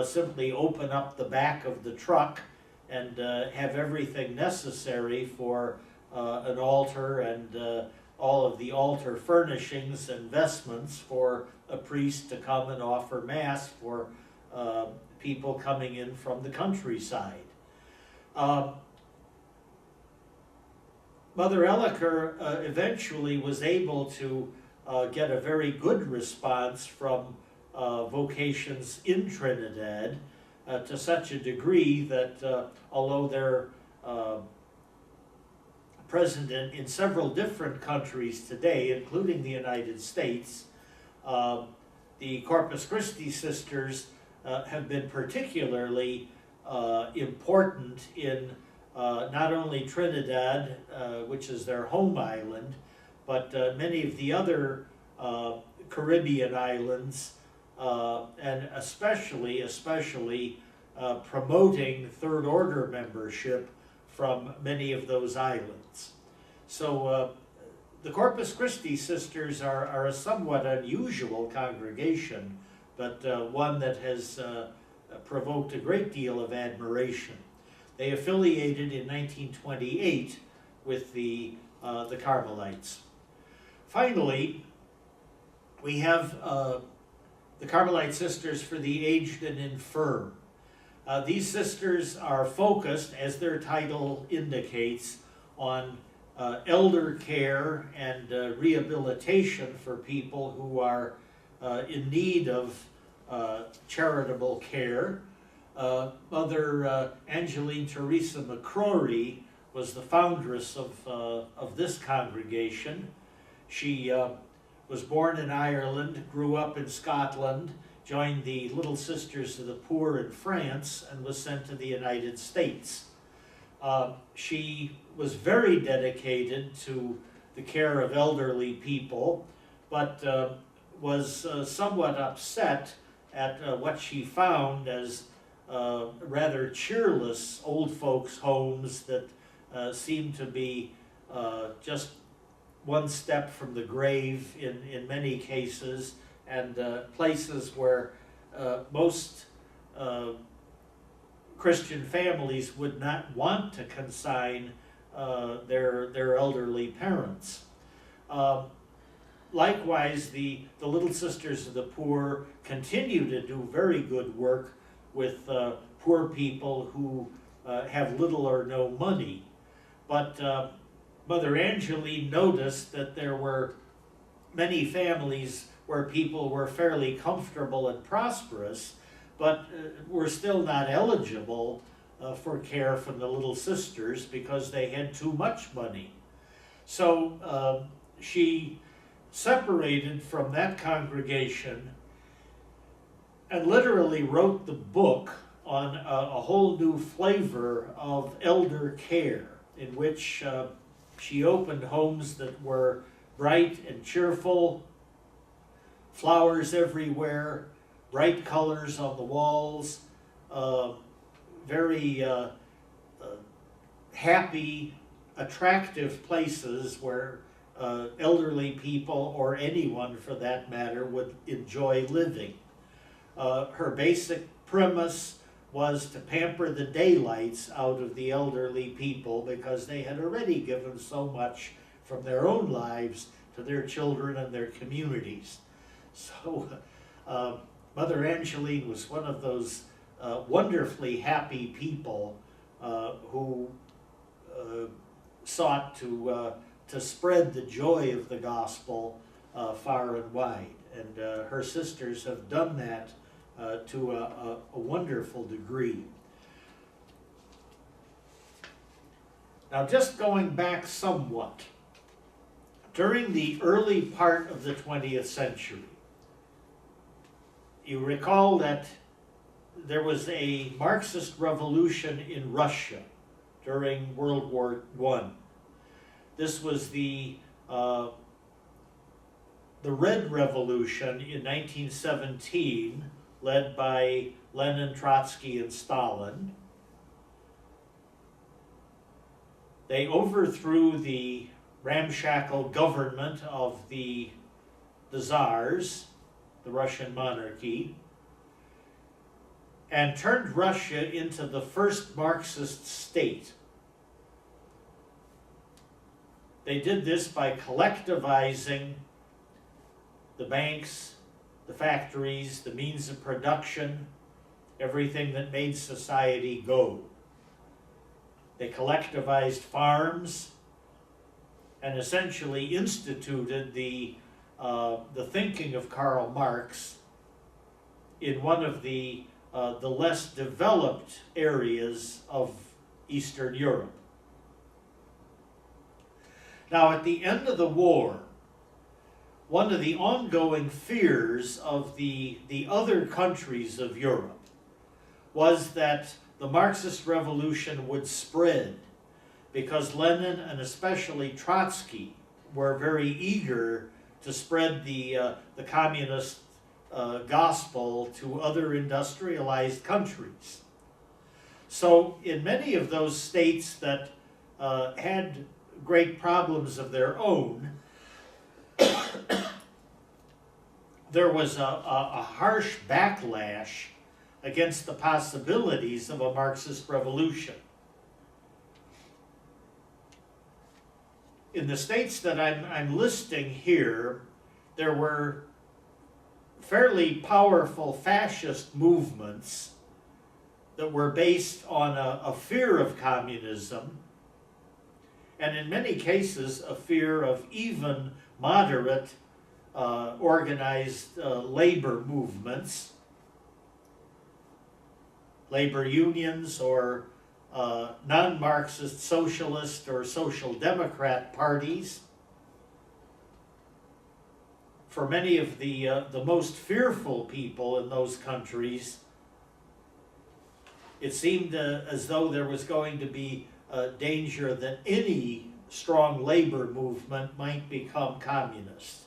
simply open up the back of the truck and have everything necessary for an altar and all of the altar furnishings and vestments for a priest to come and offer Mass for people coming in from the countryside. Mother Elliker eventually was able to get a very good response from vocations in Trinidad, to such a degree that although they're present in several different countries today, including the United States, the Corpus Christi sisters have been particularly important in not only Trinidad, which is their home island, but many of the other Caribbean islands, and especially promoting Third Order membership from many of those islands. So the Corpus Christi sisters are a somewhat unusual congregation, but one that has provoked a great deal of admiration. They affiliated in 1928 with the Carmelites. Finally, we have the Carmelite Sisters for the Aged and Infirm. These sisters are focused, as their title indicates, on elder care and rehabilitation for people who are in need of charitable care. Mother Angeline Teresa McCrory was the foundress of this congregation. She was born in Ireland, grew up in Scotland, joined the Little Sisters of the Poor in France, and was sent to the United States. She was very dedicated to the care of elderly people, but was somewhat upset at what she found as rather cheerless old folks' homes that seemed to be just one step from the grave in many cases, and places where most Christian families would not want to consign their elderly parents. Likewise, the Little Sisters of the Poor continue to do very good work with poor people who have little or no money. But Mother Angeline noticed that there were many families where people were fairly comfortable and prosperous, but were still not eligible for care from the Little Sisters because they had too much money. So she separated from that congregation and literally wrote the book on a whole new flavor of elder care, in which she opened homes that were bright and cheerful, flowers everywhere, bright colors on the walls, very happy, attractive places where elderly people, or anyone for that matter, would enjoy living. Her basic premise was to pamper the daylights out of the elderly people because they had already given so much from their own lives to their children and their communities. So Mother Angeline was one of those wonderfully happy people who sought to spread the joy of the gospel far and wide. And her sisters have done that to a wonderful degree. Now, just going back somewhat, during the early part of the 20th century, you recall that there was a Marxist revolution in Russia during World War I. This was the Red Revolution in 1917, led by Lenin, Trotsky, and Stalin. They overthrew the ramshackle government of the Tsars, the Russian monarchy, and turned Russia into the first Marxist state. They did this by collectivizing the banks, the factories, the means of production, everything that made society go. They collectivized farms and essentially instituted the thinking of Karl Marx in one of the less developed areas of Eastern Europe. Now, at the end of the war, one of the ongoing fears of the other countries of Europe was that the Marxist revolution would spread, because Lenin and especially Trotsky were very eager to spread the communist gospel to other industrialized countries. So in many of those states that had great problems of their own, there was a harsh backlash against the possibilities of a Marxist revolution. In the states that I'm listing here, there were fairly powerful fascist movements that were based on a fear of communism, and in many cases a fear of even moderate organized labor movements. labor unions or non-Marxist socialist or social democrat parties. For many of the most fearful people in those countries, it seemed as though there was going to be a danger that any strong labor movement might become communist.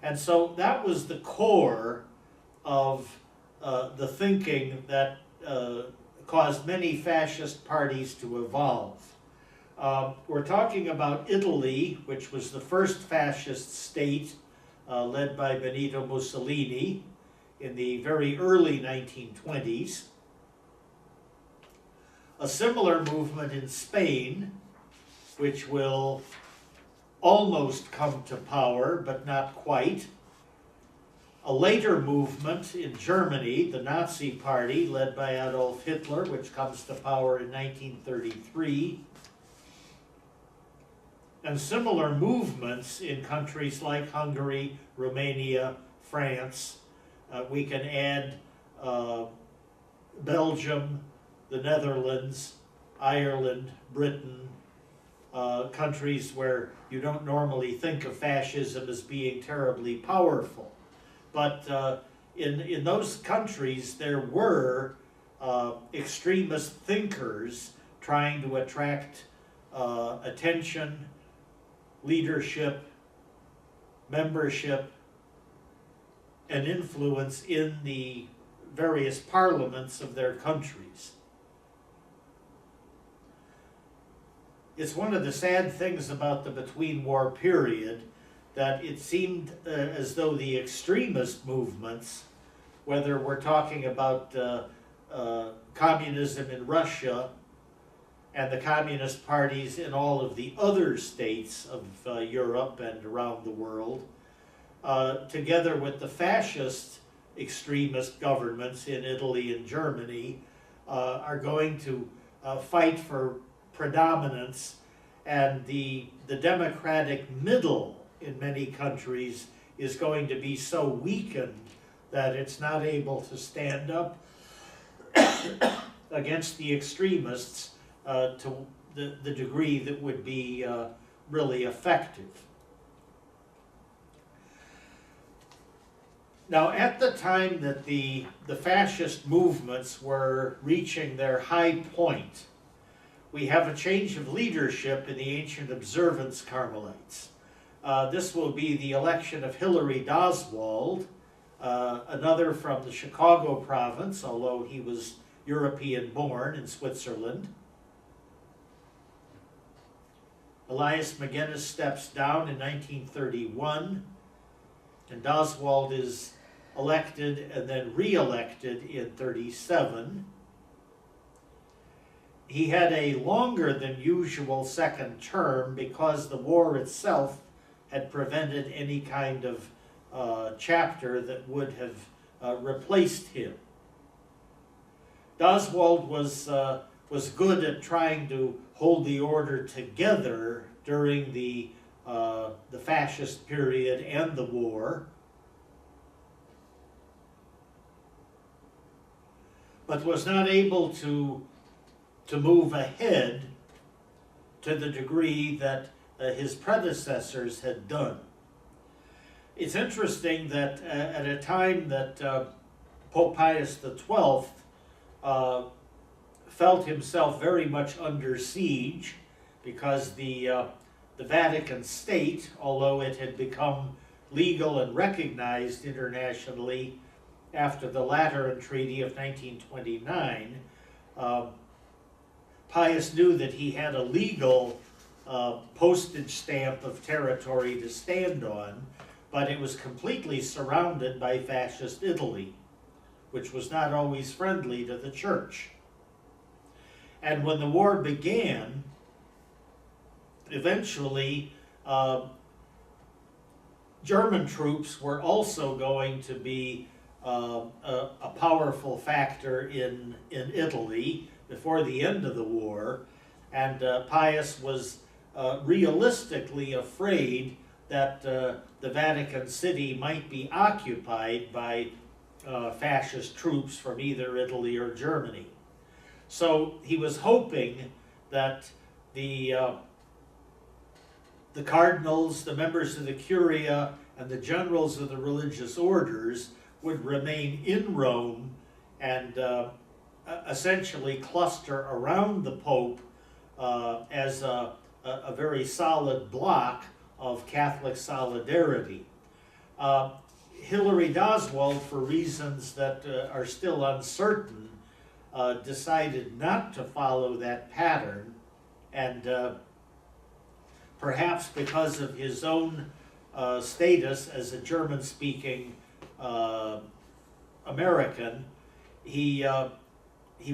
And so that was the core of the thinking that caused many fascist parties to evolve. We're talking about Italy, which was the first fascist state led by Benito Mussolini in the very early 1920s. A similar movement in Spain, which will almost come to power, but not quite. A later movement in Germany, the Nazi Party, led by Adolf Hitler, which comes to power in 1933. And similar movements in countries like Hungary, Romania, France. We can add Belgium, the Netherlands, Ireland, Britain, countries where you don't normally think of fascism as being terribly powerful. But in those countries, there were extremist thinkers trying to attract attention, leadership, membership, and influence in the various parliaments of their countries. It's one of the sad things about the between-war period that it seemed as though the extremist movements, whether we're talking about communism in Russia and the communist parties in all of the other states of Europe and around the world, together with the fascist extremist governments in Italy and Germany, are going to fight for predominance, and the democratic middle in many countries is going to be so weakened that it's not able to stand up against the extremists to the degree that would be really effective. Now, at the time that the fascist movements were reaching their high point, we have a change of leadership in the ancient observance Carmelites. This will be the election of Hilary Oswald, another from the Chicago province, although he was European-born in Switzerland. Elias McGinnis steps down in 1931, and Oswald is elected and then re-elected in 1937. He had a longer than usual second term because the war itself had prevented any kind of chapter that would have replaced him. Oswald was good at trying to hold the order together during the fascist period and the war, but was not able to move ahead to the degree that his predecessors had done. It's interesting that at a time that Pope Pius XII felt himself very much under siege because the Vatican State, although it had become legal and recognized internationally after the Lateran Treaty of 1929, Pius knew that he had a legal postage stamp of territory to stand on, but it was completely surrounded by fascist Italy, which was not always friendly to the church. And when the war began, eventually German troops were also going to be a powerful factor in Italy before the end of the war, and Pius was realistically afraid that the Vatican City might be occupied by fascist troops from either Italy or Germany. So he was hoping that the cardinals, the members of the curia, and the generals of the religious orders would remain in Rome and essentially cluster around the Pope as a very solid block of Catholic solidarity. Hilary d'Oswald, for reasons that are still uncertain, decided not to follow that pattern, and perhaps because of his own status as a German-speaking American, he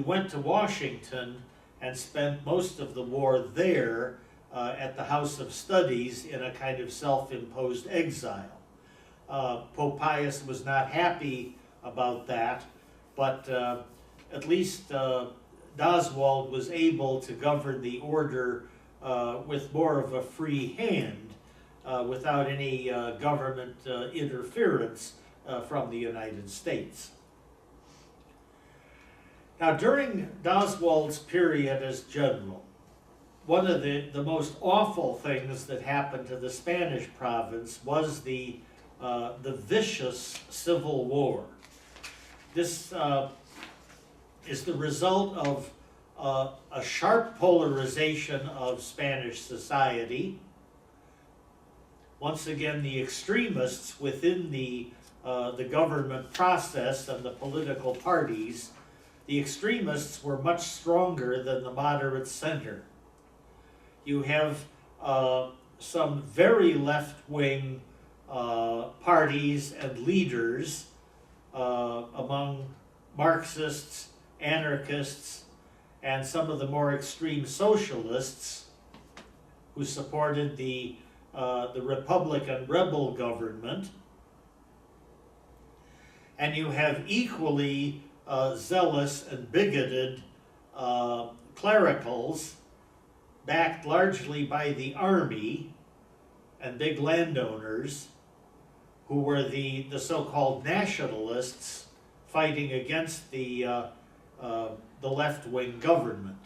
went to Washington and spent most of the war there at the House of Studies in a kind of self-imposed exile. Pope Pius was not happy about that, but at least d'Oswald was able to govern the order with more of a free hand, without any government interference from the United States. Now, during d'Oswald's period as general, one of the most awful things that happened to the Spanish province was the vicious civil war. This is the result of a sharp polarization of Spanish society. Once again, the extremists within the government process and the political parties, the extremists were much stronger than the moderate center. You have some very left-wing parties and leaders among Marxists, anarchists, and some of the more extreme socialists who supported the Republican rebel government. And you have equally zealous and bigoted clericals, backed largely by the army and big landowners, who were the so-called nationalists fighting against the left-wing government.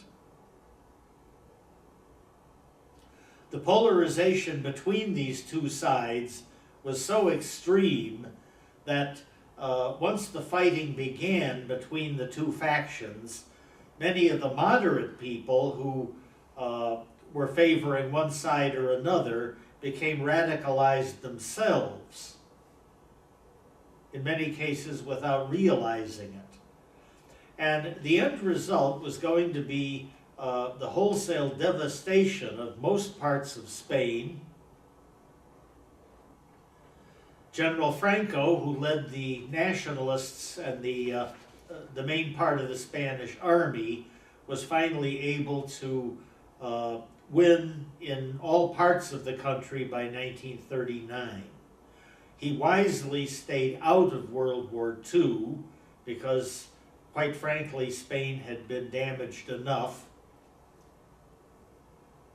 The polarization between these two sides was so extreme that once the fighting began between the two factions, many of the moderate people who were favoring one side or another became radicalized themselves, in many cases without realizing it. And the end result was going to be the wholesale devastation of most parts of Spain. General Franco, who led the nationalists and the main part of the Spanish army, was finally able to win in all parts of the country by 1939. He wisely stayed out of World War II because, quite frankly, Spain had been damaged enough,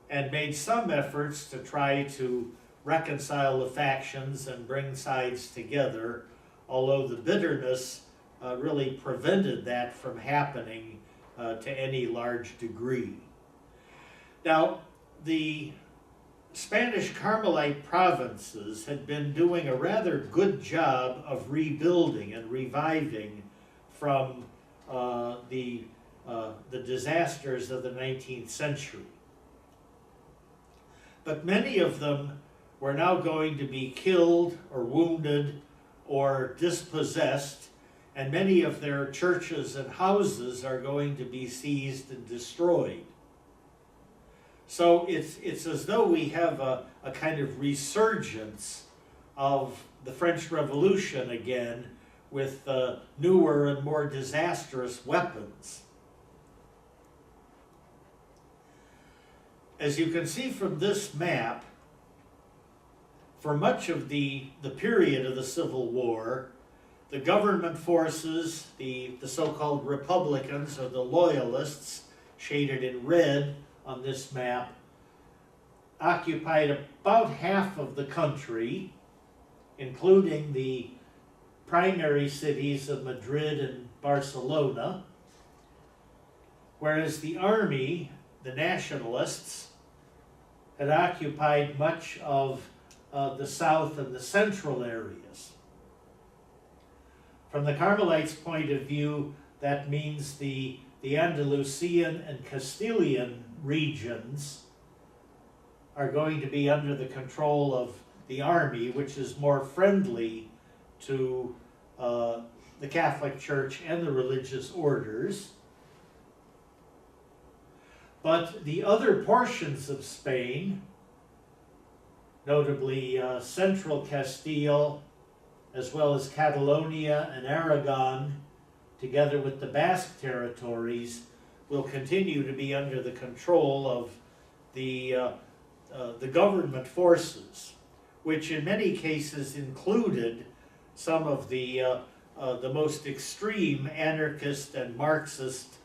and made some efforts to try to reconcile the factions and bring sides together, although the bitterness really prevented that from happening to any large degree. Now, the Spanish Carmelite provinces had been doing a rather good job of rebuilding and reviving from the disasters of the 19th century. But many of them were now going to be killed or wounded or dispossessed, and many of their churches and houses are going to be seized and destroyed. So it's as though we have a kind of resurgence of the French Revolution again, with newer and more disastrous weapons. As you can see from this map, for much of the period of the Civil War, the government forces, the so-called Republicans or the Loyalists, shaded in red on this map, occupied about half of the country, including the primary cities of Madrid and Barcelona, whereas the army, the nationalists, had occupied much of the south and the central areas. From the Carmelites' point of view, that means the Andalusian and Castilian regions are going to be under the control of the army, which is more friendly to the Catholic Church and the religious orders. But the other portions of Spain, notably central Castile, as well as Catalonia and Aragon, together with the Basque territories, will continue to be under the control of the government forces, which in many cases included some of the most extreme anarchist and Marxist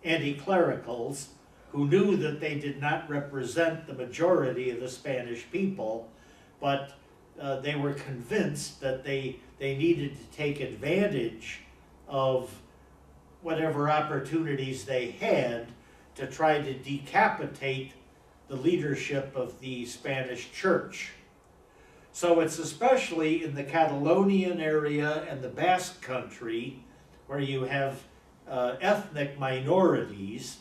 anti-clericals who knew that they did not represent the majority of the Spanish people, but they were convinced that they needed to take advantage of whatever opportunities they had to try to decapitate the leadership of the Spanish Church. So it's especially in the Catalonian area and the Basque country where you have ethnic minorities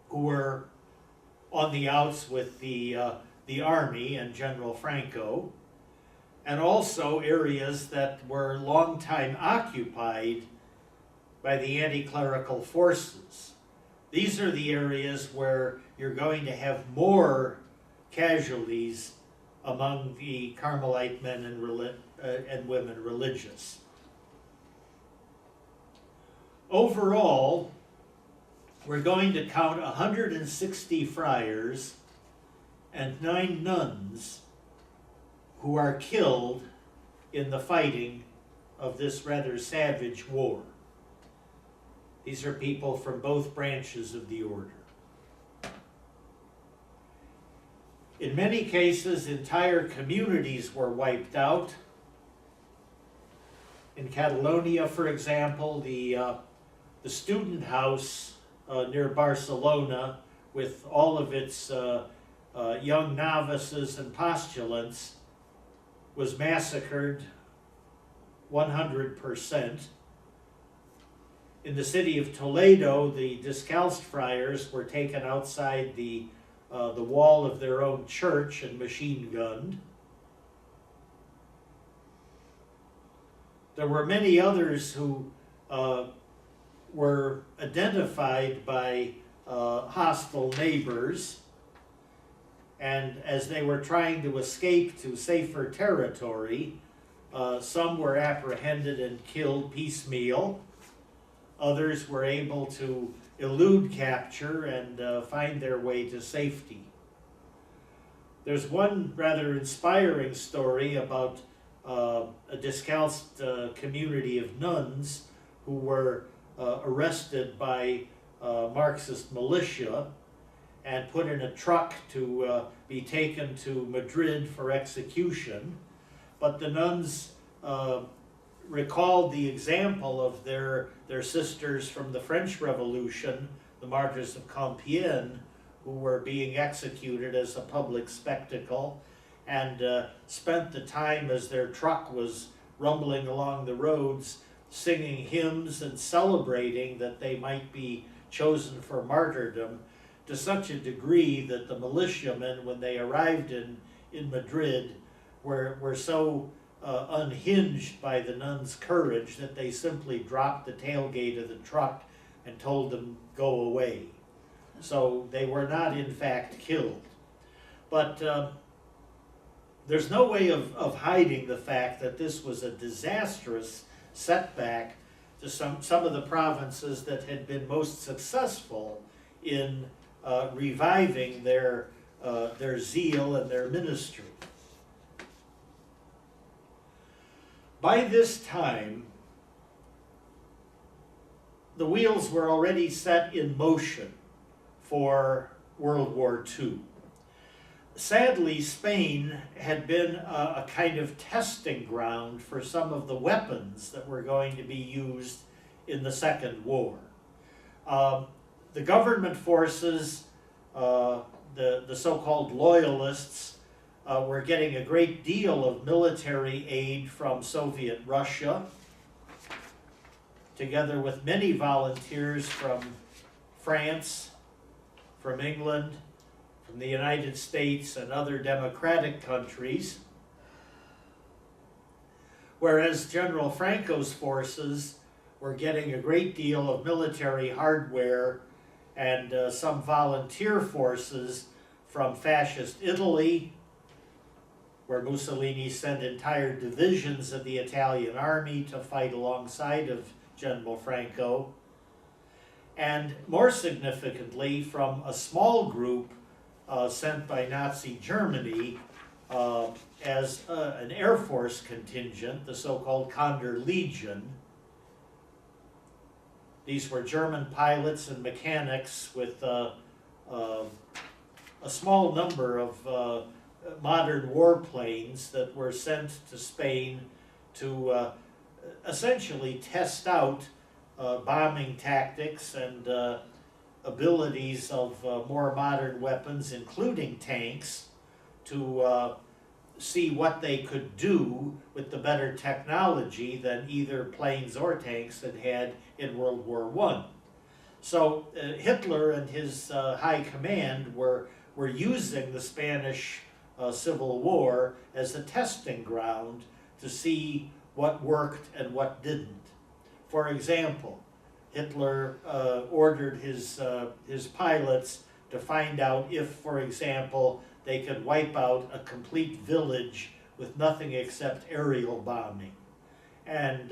who were on the outs with the army and General Franco, and also areas that were long time occupied by the anti-clerical forces. These are the areas where you're going to have more casualties among the Carmelite men and women religious. Overall, we're going to count 160 friars and 9 nuns who are killed in the fighting of this rather savage war. These are people from both branches of the order. In many cases, entire communities were wiped out. In Catalonia, for example, the student house near Barcelona, with all of its young novices and postulants, was massacred 100%. In the city of Toledo, the Discalced friars were taken outside the wall of their own church and machine-gunned. There were many others who were identified by hostile neighbors, and as they were trying to escape to safer territory, some were apprehended and killed piecemeal. Others were able to elude capture and find their way to safety. There's one rather inspiring story about a Discalced community of nuns who were arrested by Marxist militia and put in a truck to be taken to Madrid for execution. But the nuns recalled the example of their sisters from the French Revolution, the martyrs of Compiègne, who were being executed as a public spectacle, and spent the time as their truck was rumbling along the roads, singing hymns and celebrating that they might be chosen for martyrdom, to such a degree that the militiamen, when they arrived in Madrid, were so unhinged by the nuns' courage that they simply dropped the tailgate of the truck and told them, "Go away." So they were not in fact killed. But there's no way of hiding the fact that this was a disastrous setback to some of the provinces that had been most successful in reviving their zeal and their ministry. By this time, the wheels were already set in motion for World War II. Sadly, Spain had been a kind of testing ground for some of the weapons that were going to be used in the Second War. The government forces, the so-called loyalists, were getting a great deal of military aid from Soviet Russia, together with many volunteers from France, from England, from the United States and other democratic countries, whereas General Franco's forces were getting a great deal of military hardware and some volunteer forces from fascist Italy, where Mussolini sent entire divisions of the Italian army to fight alongside of General Franco, and more significantly from a small group sent by Nazi Germany as an Air Force contingent, the so-called Condor Legion. These were German pilots and mechanics with a small number of modern warplanes that were sent to Spain to essentially test out bombing tactics and abilities of more modern weapons, including tanks, to see what they could do with the better technology than either planes or tanks had had in World War I. So Hitler and his high command were using the Spanish Civil War as a testing ground to see what worked and what didn't. For example, Hitler ordered his pilots to find out if, for example, they could wipe out a complete village with nothing except aerial bombing. And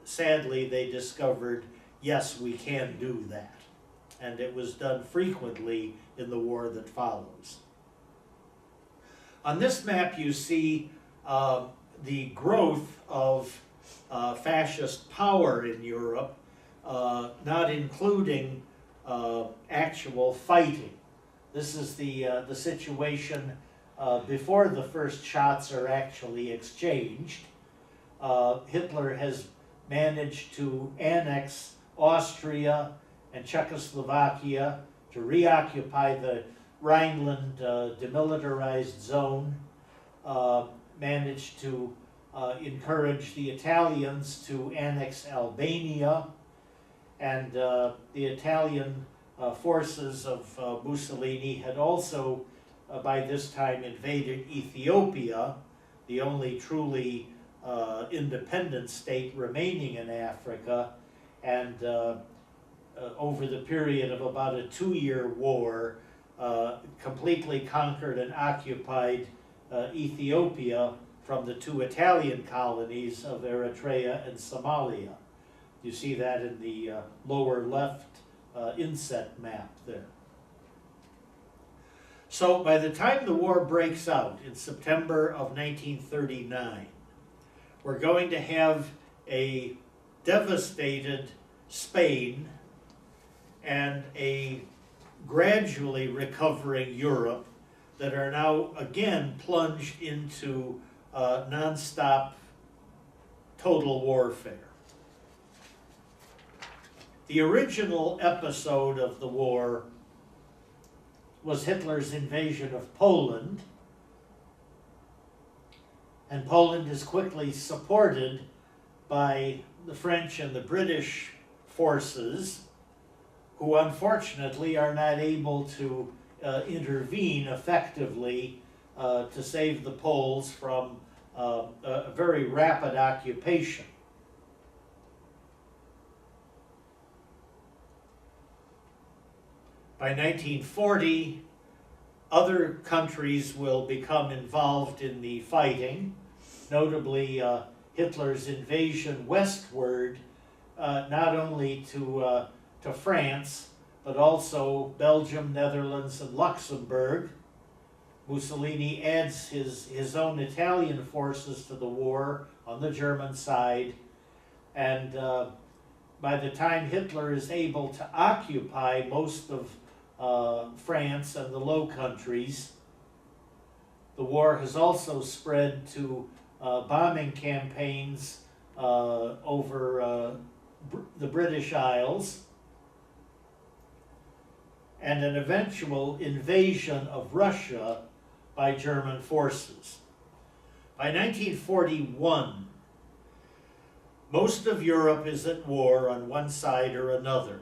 sadly, they discovered, yes, we can do that. And it was done frequently in the war that follows. On this map, you see the growth of fascist power in Europe, not including actual fighting. This is the situation before the first shots are actually exchanged. Hitler has managed to annex Austria and Czechoslovakia, to reoccupy the Rhineland demilitarized zone, managed to encourage the Italians to annex Albania, and the Italian forces of Mussolini had also by this time invaded Ethiopia, the only truly independent state remaining in Africa, and over the period of about a 2-year war, completely conquered and occupied Ethiopia from the 2 Italian colonies of Eritrea and Somalia. You see that in the lower left inset map there. So by the time the war breaks out in September of 1939, we're going to have a devastated Spain and a gradually recovering Europe that are now again plunged into non-stop total warfare. The original episode of the war was Hitler's invasion of Poland, and Poland is quickly supported by the French and the British forces, who unfortunately are not able to intervene effectively to save the Poles from a very rapid occupation. By 1940, other countries will become involved in the fighting, notably Hitler's invasion westward, not only to France, but also Belgium, Netherlands, and Luxembourg. Mussolini adds his own Italian forces to the war on the German side, and by the time Hitler is able to occupy most of France and the Low Countries, The war has also spread to bombing campaigns over the British Isles, and an eventual invasion of Russia by German forces. By 1941, most of Europe is at war on one side or another.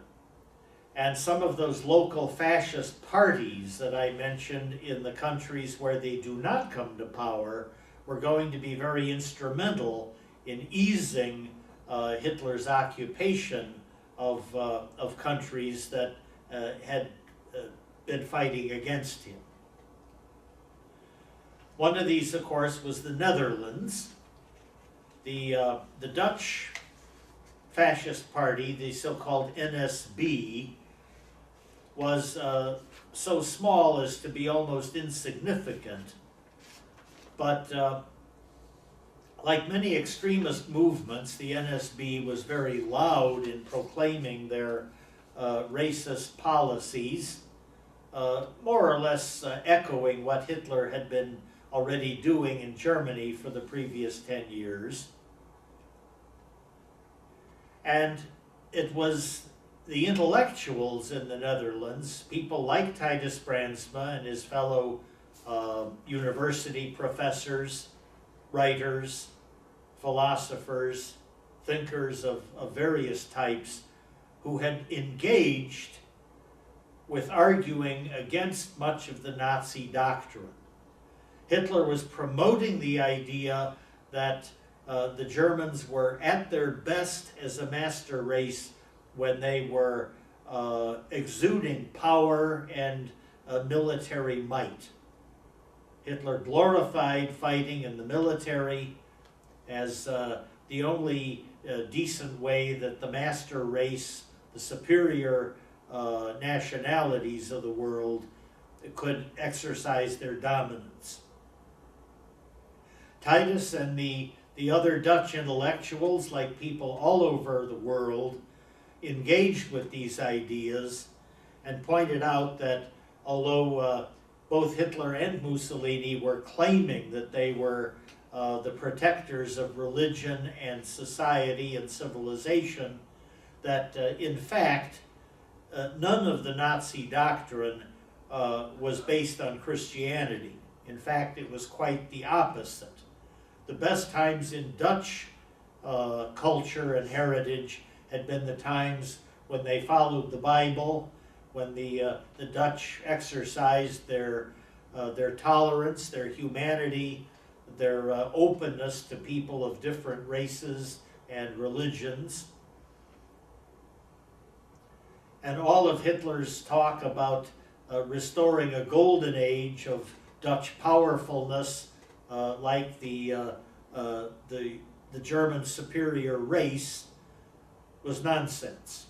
And some of those local fascist parties that I mentioned in the countries where they do not come to power were going to be very instrumental in easing Hitler's occupation of countries that had been fighting against him. One of these, of course, was the Netherlands. The Dutch fascist party, the so-called NSB, was so small as to be almost insignificant. But like many extremist movements, the NSB was very loud in proclaiming their racist policies, more or less echoing what Hitler had been already doing in Germany for the previous 10 years. And it was the intellectuals in the Netherlands, people like Titus Brandsma and his fellow university professors, writers, philosophers, thinkers of various types, who had engaged with arguing against much of the Nazi doctrine. Hitler was promoting the idea that the Germans were at their best as a master race when they were exuding power and military might. Hitler glorified fighting in the military as the only decent way that the master race, the superior nationalities of the world, could exercise their dominance. Titus and the other Dutch intellectuals, like people all over the world, engaged with these ideas and pointed out that although both Hitler and Mussolini were claiming that they were the protectors of religion and society and civilization, that in fact none of the Nazi doctrine was based on Christianity. In fact, it was quite the opposite. The best times in Dutch culture and heritage had been the times when they followed the Bible, when the Dutch exercised their tolerance, their humanity, their openness to people of different races and religions. And all of Hitler's talk about restoring a golden age of Dutch powerfulness, like the German superior race, was nonsense.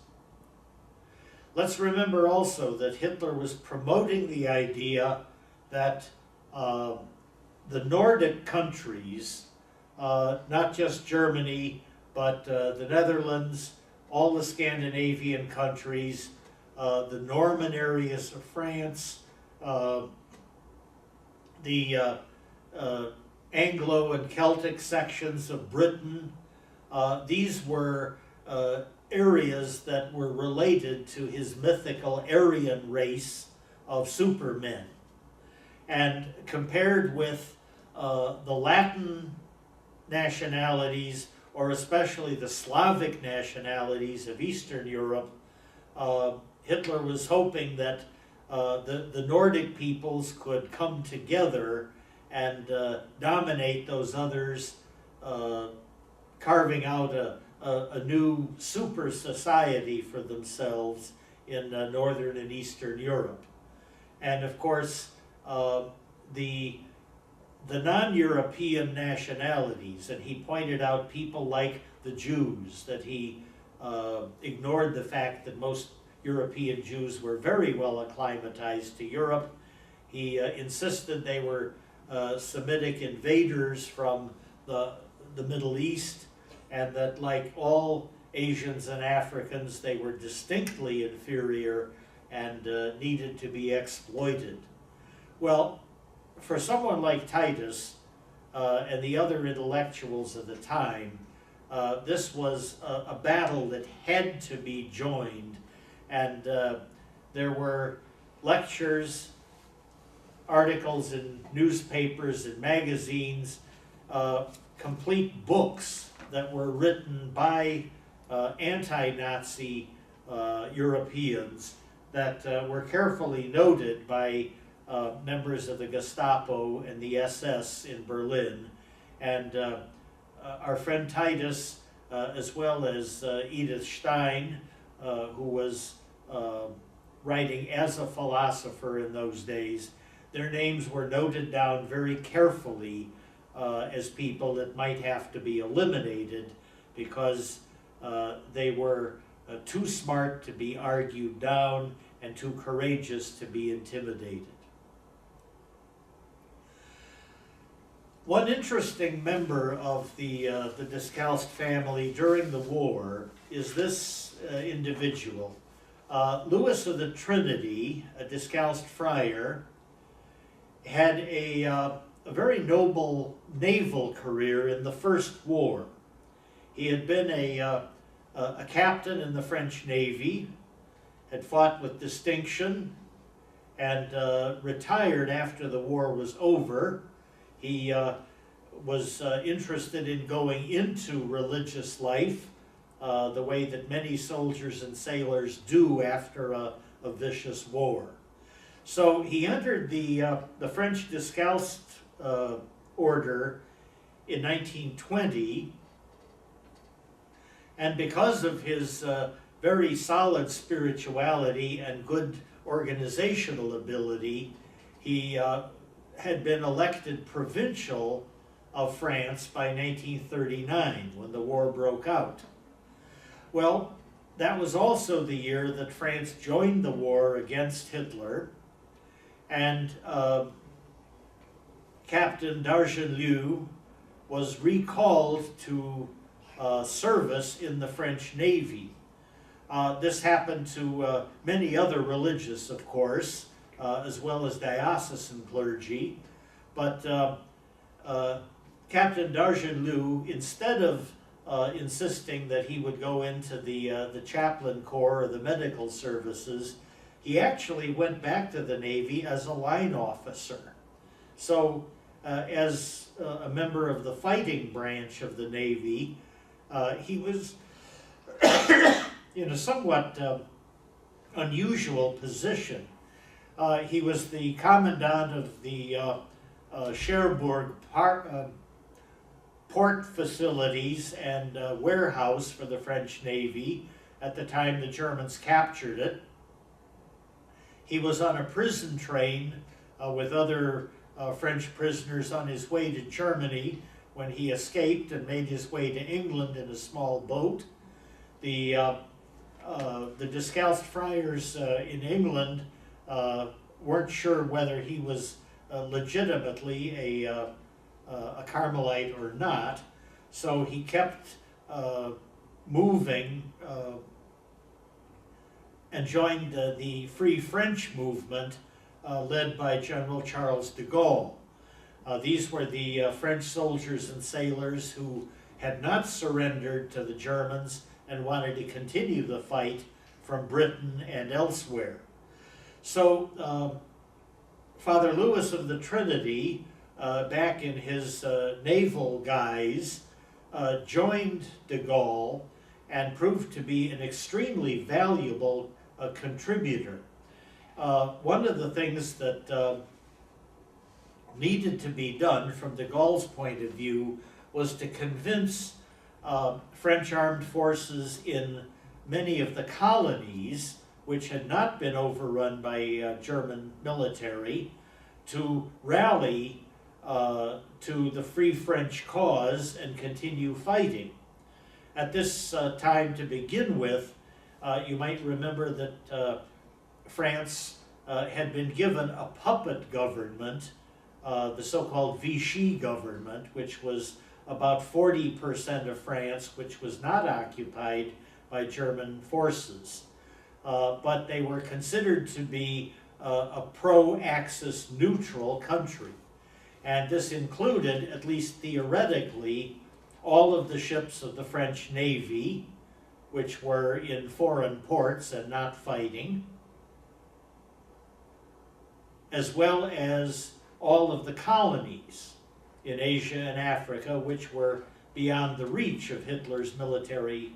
Let's remember also that Hitler was promoting the idea that the Nordic countries, not just Germany, but the Netherlands, all the Scandinavian countries, the Norman areas of France, the Anglo and Celtic sections of Britain, these were areas that were related to his mythical Aryan race of supermen. And compared with the Latin nationalities, or especially the Slavic nationalities of Eastern Europe, Hitler was hoping that the Nordic peoples could come together and dominate those others, carving out a new super society for themselves in Northern and Eastern Europe. And of course, the non-European nationalities, and he pointed out people like the Jews, that he ignored the fact that most European Jews were very well acclimatized to Europe. He insisted they were Semitic invaders from the Middle East, and that like all Asians and Africans, they were distinctly inferior and needed to be exploited. Well, for someone like Titus and the other intellectuals of the time, this was a battle that had to be joined, and there were lectures, articles in newspapers and magazines, complete books that were written by anti-Nazi Europeans that were carefully noted by members of the Gestapo and the SS in Berlin. And our friend Titus, as well as Edith Stein, who was writing as a philosopher in those days, their names were noted down very carefully as people that might have to be eliminated because they were too smart to be argued down and too courageous to be intimidated. One interesting member of the Descalced family during the war is this individual. Louis of the Trinity, a Descalced friar, had a very noble naval career in the First War. He had been a captain in the French Navy, had fought with distinction, and retired after the war was over. He was interested in going into religious life the way that many soldiers and sailors do after a vicious war. So he entered the French Descalced order in 1920, and because of his very solid spirituality and good organizational ability, he had been elected provincial of France by 1939 when the war broke out. Well, that was also the year that France joined the war against Hitler, and Captain d'Argenlieu was recalled to service in the French Navy. This happened to many other religious, of course, as well as diocesan clergy, but Captain d'Argenlieu, instead of insisting that he would go into the chaplain corps or the medical services, he actually went back to the Navy as a line officer. So as a member of the fighting branch of the Navy, he was in a somewhat unusual position. He was the commandant of the Cherbourg port facilities and warehouse for the French Navy at the time the Germans captured it. He was on a prison train with other French prisoners on his way to Germany when he escaped and made his way to England in a small boat. The Descalced friars in England weren't sure whether he was legitimately a Carmelite or not, so he kept moving and joined the Free French movement led by General Charles de Gaulle. These were the French soldiers and sailors who had not surrendered to the Germans and wanted to continue the fight from Britain and elsewhere. So Father Louis of the Trinity, back in his naval guise, joined de Gaulle and proved to be an extremely valuable contributor. One of the things that needed to be done from de Gaulle's point of view was to convince French armed forces in many of the colonies, which had not been overrun by German military, to rally to the Free French cause and continue fighting. At this time, to begin with, you might remember that France had been given a puppet government, the so-called Vichy government, which was about 40% of France, which was not occupied by German forces. But they were considered to be a pro-Axis neutral country. And this included, at least theoretically, all of the ships of the French Navy, which were in foreign ports and not fighting, as well as all of the colonies in Asia and Africa, which were beyond the reach of Hitler's military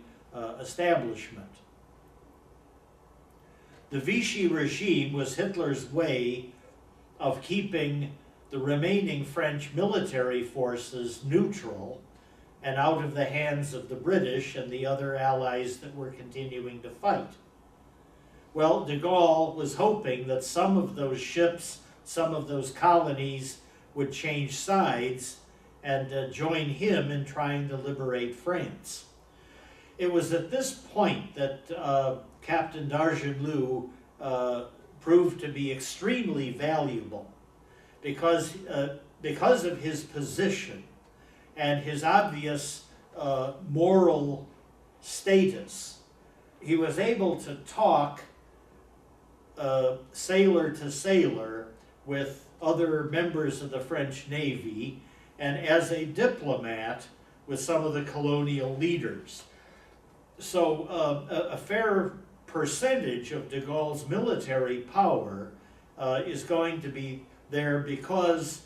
establishment. The Vichy regime was Hitler's way of keeping the remaining French military forces neutral and out of the hands of the British and the other allies that were continuing to fight. Well, de Gaulle was hoping that some of those ships, some of those colonies would change sides and join him in trying to liberate France. It was at this point that Captain d'Argenlou proved to be extremely valuable because of his position and his obvious moral status. He was able to talk sailor to sailor with other members of the French Navy, and as a diplomat with some of the colonial leaders. So a fair percentage of de Gaulle's military power is going to be there because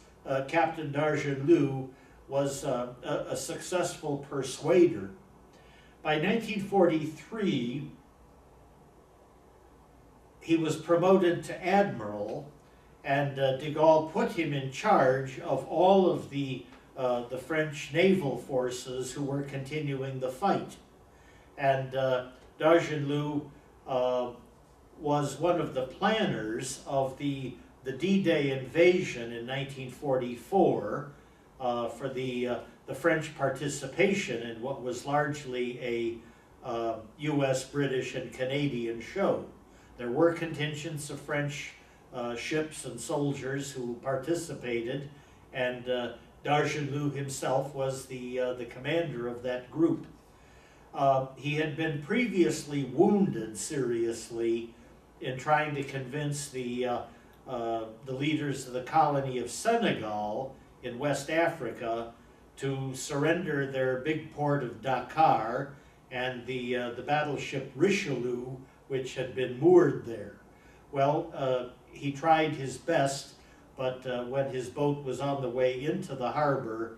Captain d'Argenlou was a successful persuader. By 1943, he was promoted to admiral, and de Gaulle put him in charge of all of the French naval forces who were continuing the fight. And d'Argenlou was one of the planners of the D-Day invasion in 1944 for the French participation in what was largely a U.S., British, and Canadian show. There were contingents of French ships and soldiers who participated, and d'Argenlou himself was the commander of that group. He had been previously wounded seriously in trying to convince the leaders of the colony of Senegal in West Africa to surrender their big port of Dakar and the battleship Richelieu, which had been moored there. Well, he tried his best, but when his boat was on the way into the harbor,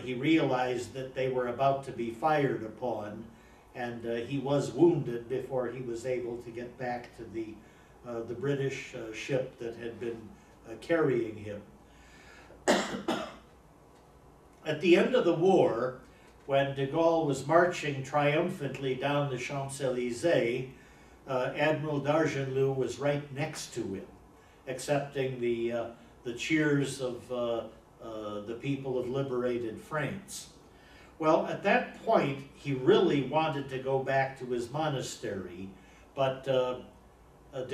he realized that they were about to be fired upon, and he was wounded before he was able to get back to the British ship that had been carrying him. At the end of the war, when de Gaulle was marching triumphantly down the Champs-Élysées, Admiral d'Argenlou was right next to him, accepting the cheers of the people of liberated France. Well, at that point, he really wanted to go back to his monastery, but de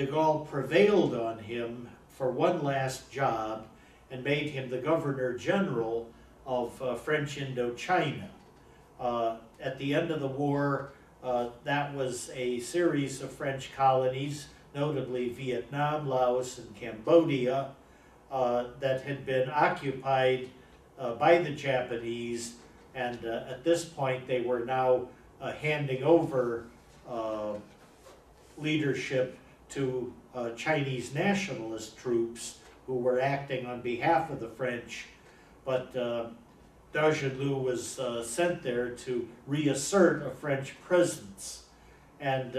Gaulle prevailed on him for one last job and made him the Governor General of French Indochina. At the end of the war, that was a series of French colonies, notably Vietnam, Laos, and Cambodia, that had been occupied by the Japanese, and at this point they were now handing over leadership to Chinese nationalist troops who were acting on behalf of the French, but d'Argenlou was sent there to reassert a French presence. And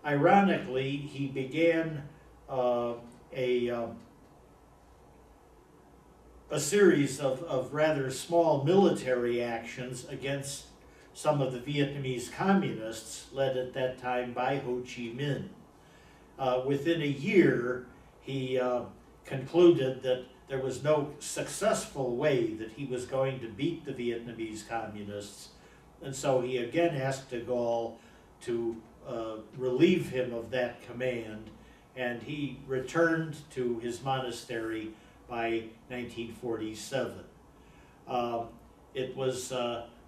ironically, he began a series of rather small military actions against some of the Vietnamese communists, led at that time by Ho Chi Minh. Within a year, he concluded that there was no successful way that he was going to beat the Vietnamese communists, and so he again asked de Gaulle to relieve him of that command, and he returned to his monastery by 1947. It was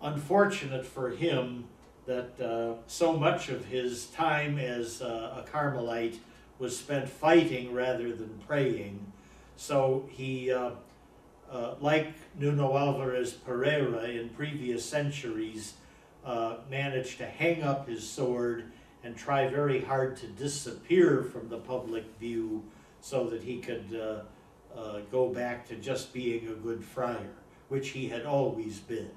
unfortunate for him that so much of his time as a Carmelite was spent fighting rather than praying. So he like Nuno Alvarez Pereira in previous centuries, managed to hang up his sword and try very hard to disappear from the public view so that he could go back to just being a good friar, which he had always been.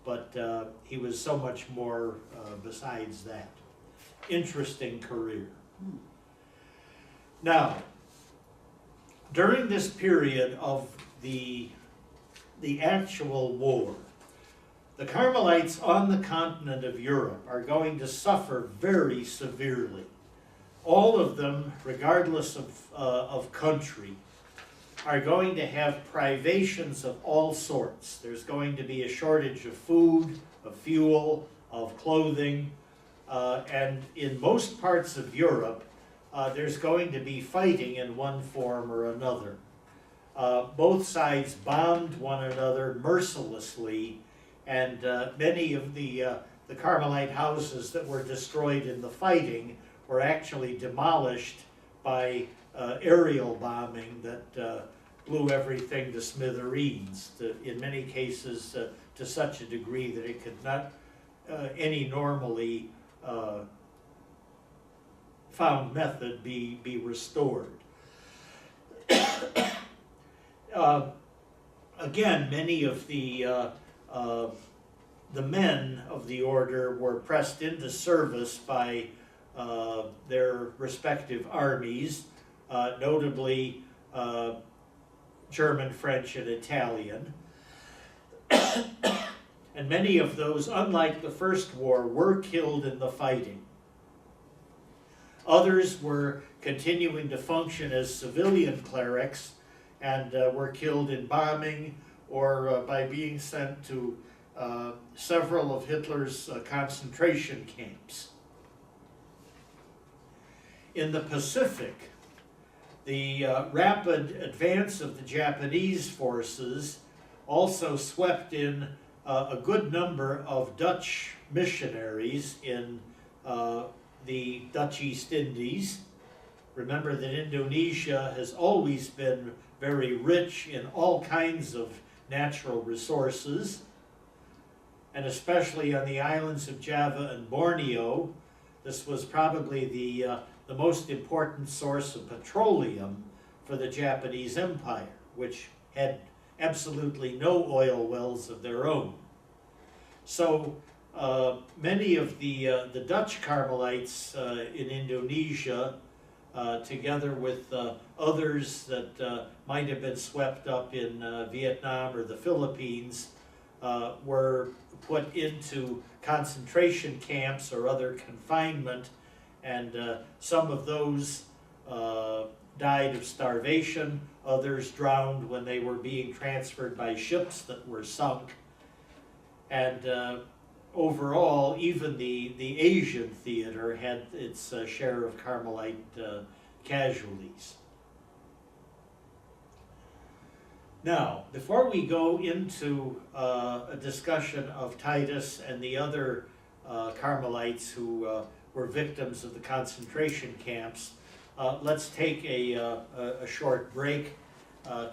But he was so much more besides that. Interesting career. Now, during this period of the actual war, the Carmelites on the continent of Europe are going to suffer very severely. All of them, regardless of country, are going to have privations of all sorts. There's going to be a shortage of food, of fuel, of clothing, and in most parts of Europe, there's going to be fighting in one form or another. Both sides bombed one another mercilessly, and many of the Carmelite houses that were destroyed in the fighting were actually demolished by aerial bombing that blew everything to smithereens, in many cases to such a degree that it could not any normally found method be restored. Again, many of the men of the order were pressed into service by their respective armies, notably German, French, and Italian. And many of those, unlike the First War, were killed in the fighting. Others were continuing to function as civilian clerics and were killed in bombing or by being sent to several of Hitler's concentration camps. In the Pacific, the rapid advance of the Japanese forces also swept in a good number of Dutch missionaries in the Dutch East Indies. Remember that Indonesia has always been very rich in all kinds of natural resources, and especially on the islands of Java and Borneo, this was probably the most important source of petroleum for the Japanese Empire, which had absolutely no oil wells of their own. So many of the Dutch Carmelites in Indonesia, together with others that might have been swept up in Vietnam or the Philippines, were put into concentration camps or other confinement, and some of those died of starvation, others drowned when they were being transferred by ships that were sunk, and overall, even the Asian theater had its share of Carmelite casualties. Now, before we go into a discussion of Titus and the other Carmelites who were victims of the concentration camps, let's take a short break,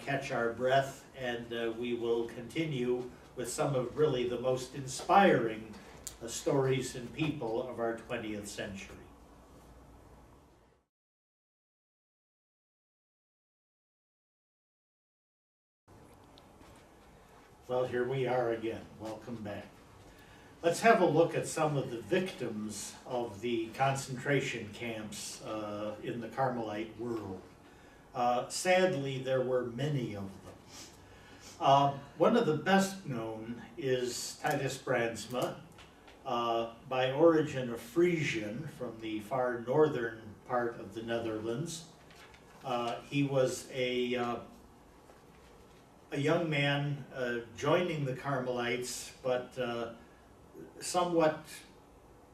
catch our breath, and we will continue with some of really the most inspiring stories and people of our 20th century. Well, here we are again. Welcome back. Let's have a look at some of the victims of the concentration camps in the Carmelite world. Sadly, there were many of them. One of the best known is Titus Brandsma, by origin a Frisian from the far northern part of the Netherlands. He was a young man joining the Carmelites, but somewhat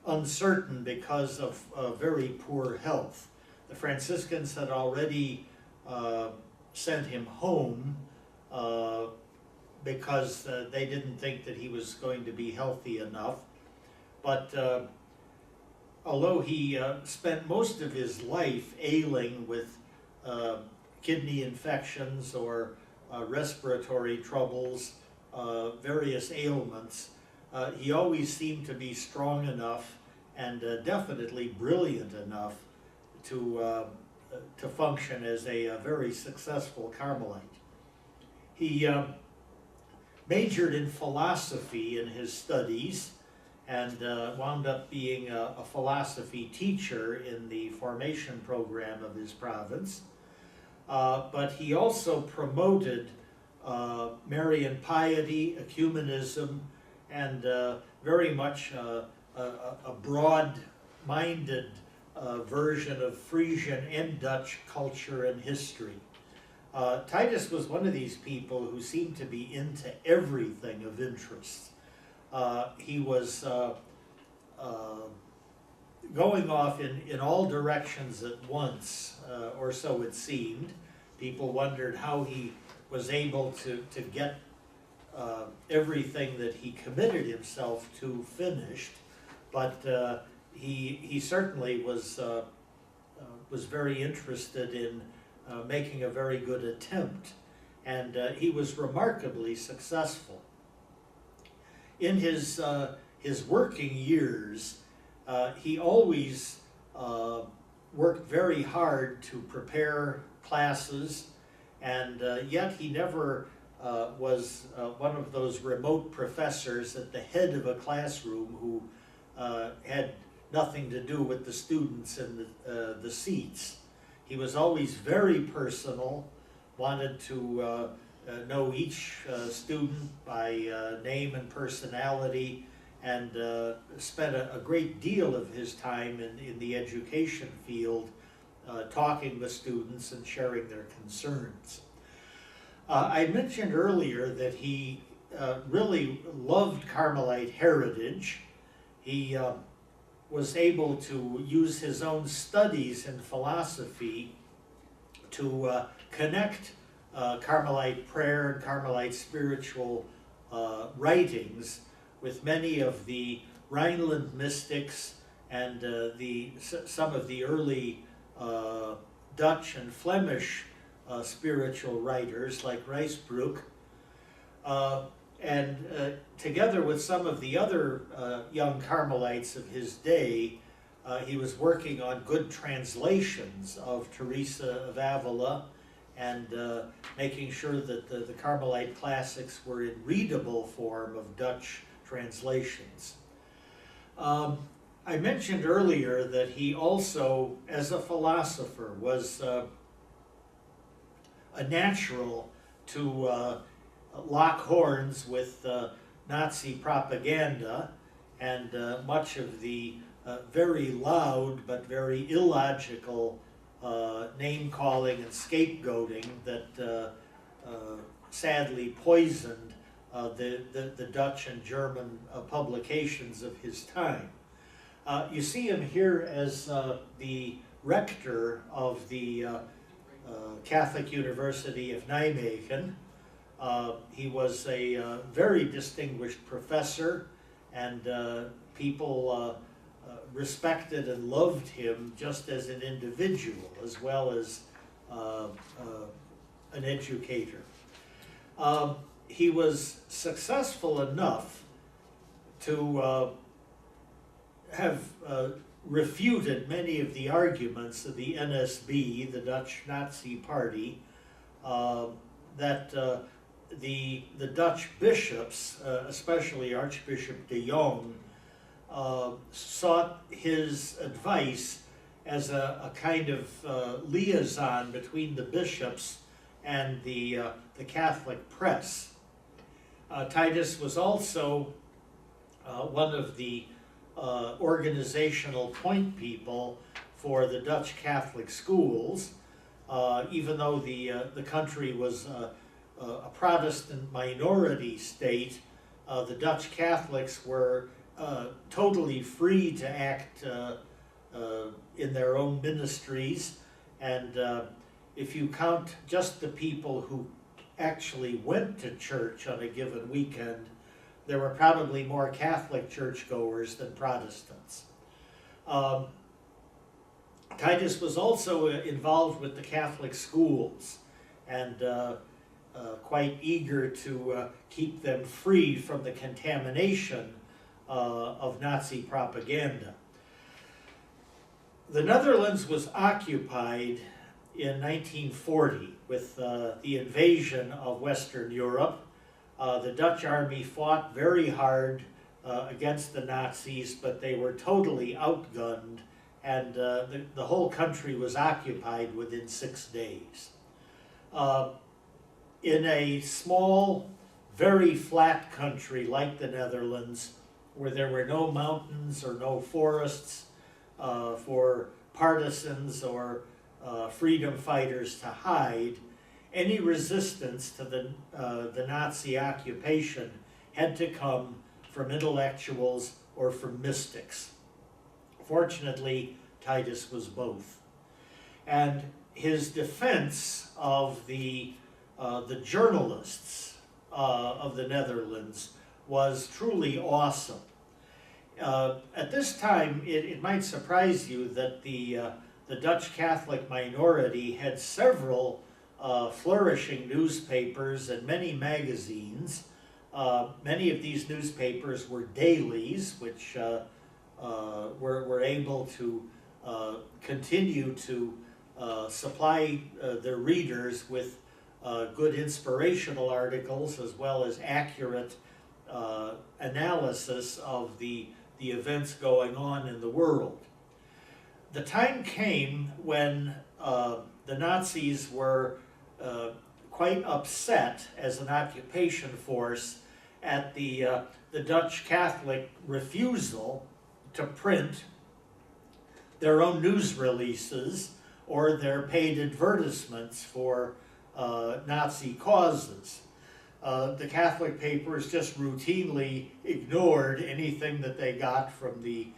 uncertain because of very poor health. The Franciscans had already sent him home because they didn't think that he was going to be healthy enough. But although he spent most of his life ailing with kidney infections or respiratory troubles, various ailments, he always seemed to be strong enough and definitely brilliant enough to function as a very successful Carmelite. He majored in philosophy in his studies and wound up being a philosophy teacher in the formation program of his province. But he also promoted Marian piety, ecumenism, and very much a broad-minded version of Frisian and Dutch culture and history. Titus was one of these people who seemed to be into everything of interest. He was going off in all directions at once, or so it seemed. People wondered how he was able to get everything that he committed himself to finished, but he certainly was very interested in making a very good attempt, and he was remarkably successful. In his working years, he always worked very hard to prepare classes, and yet he never was one of those remote professors at the head of a classroom who had nothing to do with the students and the seats. He was always very personal, wanted to know each student by name and personality, and spent a great deal of his time in the education field talking with students and sharing their concerns. I mentioned earlier that he really loved Carmelite heritage. He was able to use his own studies in philosophy to connect Carmelite prayer and Carmelite spiritual writings with many of the Rhineland mystics and some of the early Dutch and Flemish spiritual writers like Ruysbroek, and together with some of the other young Carmelites of his day, he was working on good translations of Teresa of Avila and making sure that the Carmelite classics were in readable form of Dutch translations. I mentioned earlier that he also, as a philosopher, was a natural to lock horns with Nazi propaganda and much of the very loud but very illogical name-calling and scapegoating that sadly poisoned the Dutch and German publications of his time. You see him here as the rector of the Catholic University of Nijmegen. He was a very distinguished professor, and people respected and loved him just as an individual as well as an educator. He was successful enough to have refuted many of the arguments of the NSB, the Dutch Nazi Party, that the Dutch bishops, especially Archbishop de Jong, sought his advice as a kind of liaison between the bishops and the Catholic press. Titus was also one of the organizational point people for the Dutch Catholic schools, even though the country was a Protestant minority state. The Dutch Catholics were totally free to act in their own ministries, and if you count just the people who actually went to church on a given weekend, there were probably more Catholic churchgoers than Protestants. Titus was also involved with the Catholic schools, and quite eager to keep them free from the contamination of Nazi propaganda. The Netherlands was occupied in 1940 with the invasion of Western Europe. The Dutch army fought very hard against the Nazis, but they were totally outgunned, and the whole country was occupied within 6 days. In a small, very flat country like the Netherlands, where there were no mountains or no forests for partisans or freedom fighters to hide, any resistance to the Nazi occupation had to come from intellectuals or from mystics. Fortunately, Titus was both. And his defense of the journalists of the Netherlands was truly awesome. At this time, it might surprise you that the Dutch Catholic minority had several flourishing newspapers and many magazines. Many of these newspapers were dailies, which were able to continue to supply their readers with good inspirational articles as well as accurate analysis of the events going on in the world. The time came when the Nazis were quite upset as an occupation force at the Dutch Catholic refusal to print their own news releases or their paid advertisements for Nazi causes. The Catholic papers just routinely ignored anything that they got from the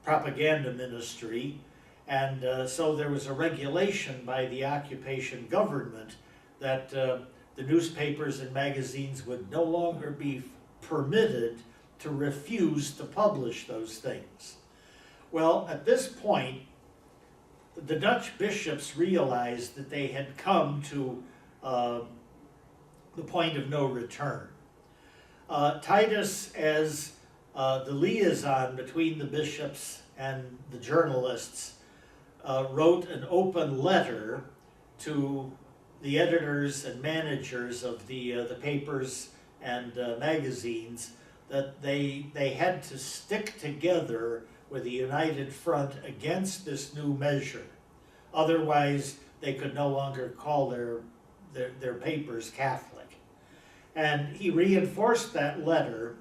propaganda ministry, and so there was a regulation by the occupation government that the newspapers and magazines would no longer be permitted to refuse to publish those things. Well, at this point, the Dutch bishops realized that they had come to the point of no return. Titus, as the liaison between the bishops and the journalists, wrote an open letter to the editors and managers of the papers and magazines that they had to stick together with a united front against this new measure. Otherwise, they could no longer call their papers Catholic. And he reinforced that letter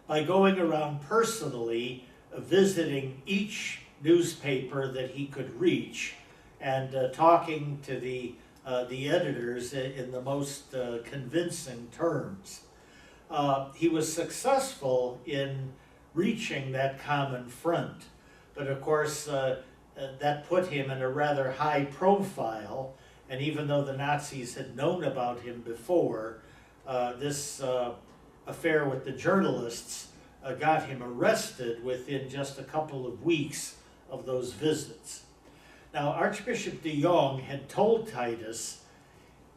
by going around personally visiting each newspaper that he could reach and talking to the editors in the most convincing terms. He was successful in reaching that common front, but of course that put him in a rather high profile, and even though the Nazis had known about him before, this affair with the journalists got him arrested within just a couple of weeks of those visits. Now, Archbishop de Jong had told Titus,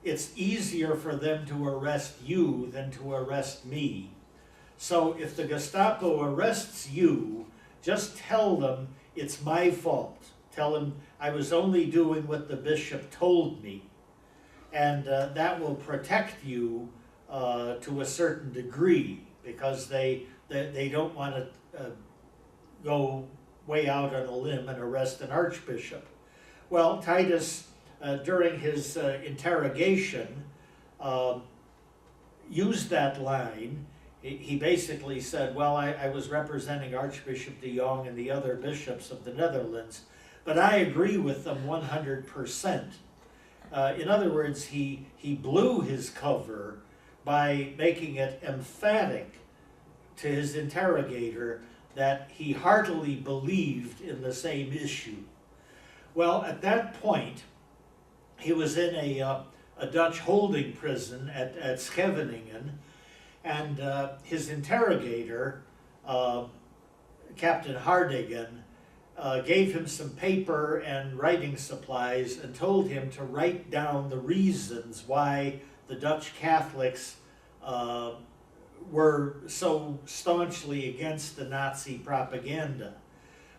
it's easier for them to arrest you than to arrest me. So if the Gestapo arrests you, just tell them it's my fault. Tell them I was only doing what the bishop told me. And that will protect you to a certain degree, because they don't want to go way out on a limb and arrest an archbishop. Well, Titus, during his interrogation, used that line. He basically said, well, I was representing Archbishop de Jong and the other bishops of the Netherlands, but I agree with them 100%. In other words, he blew his cover by making it emphatic to his interrogator that he heartily believed in the same issue. Well, at that point, he was in a Dutch holding prison at Scheveningen, and his interrogator, Captain Hardigan, gave him some paper and writing supplies and told him to write down the reasons why the Dutch Catholics were so staunchly against the Nazi propaganda.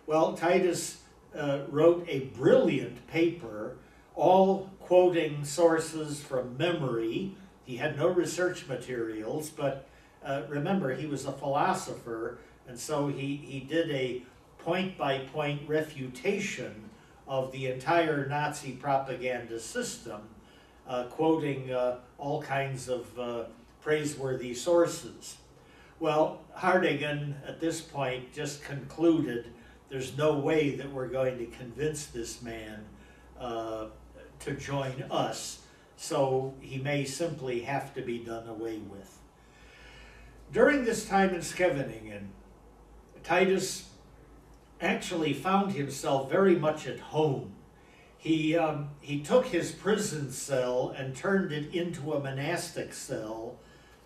Well, Titus wrote a brilliant paper, all quoting sources from memory. He had no research materials, but remember, he was a philosopher, and so he did a point-by-point refutation of the entire Nazi propaganda system, quoting all kinds of praiseworthy sources. Well, Hardigan at this point just concluded there's no way that we're going to convince this man to join us, so he may simply have to be done away with. During this time in Scheveningen, Titus actually found himself very much at home. He took his prison cell and turned it into a monastic cell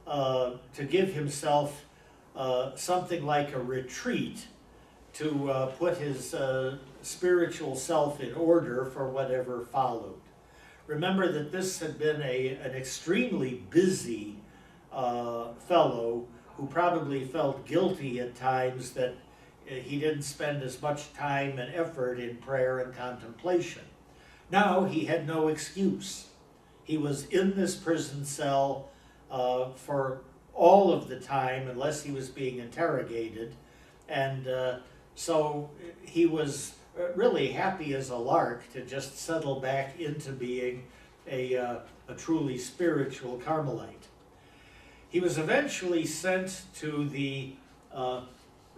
to give himself something like a retreat to put his spiritual self in order for whatever followed. Remember that this had been an extremely busy fellow who probably felt guilty at times that he didn't spend as much time and effort in prayer and contemplation. Now he had no excuse. He was in this prison cell for all of the time, unless he was being interrogated, and so he was really happy as a lark to just settle back into being a truly spiritual Carmelite. He was eventually sent to the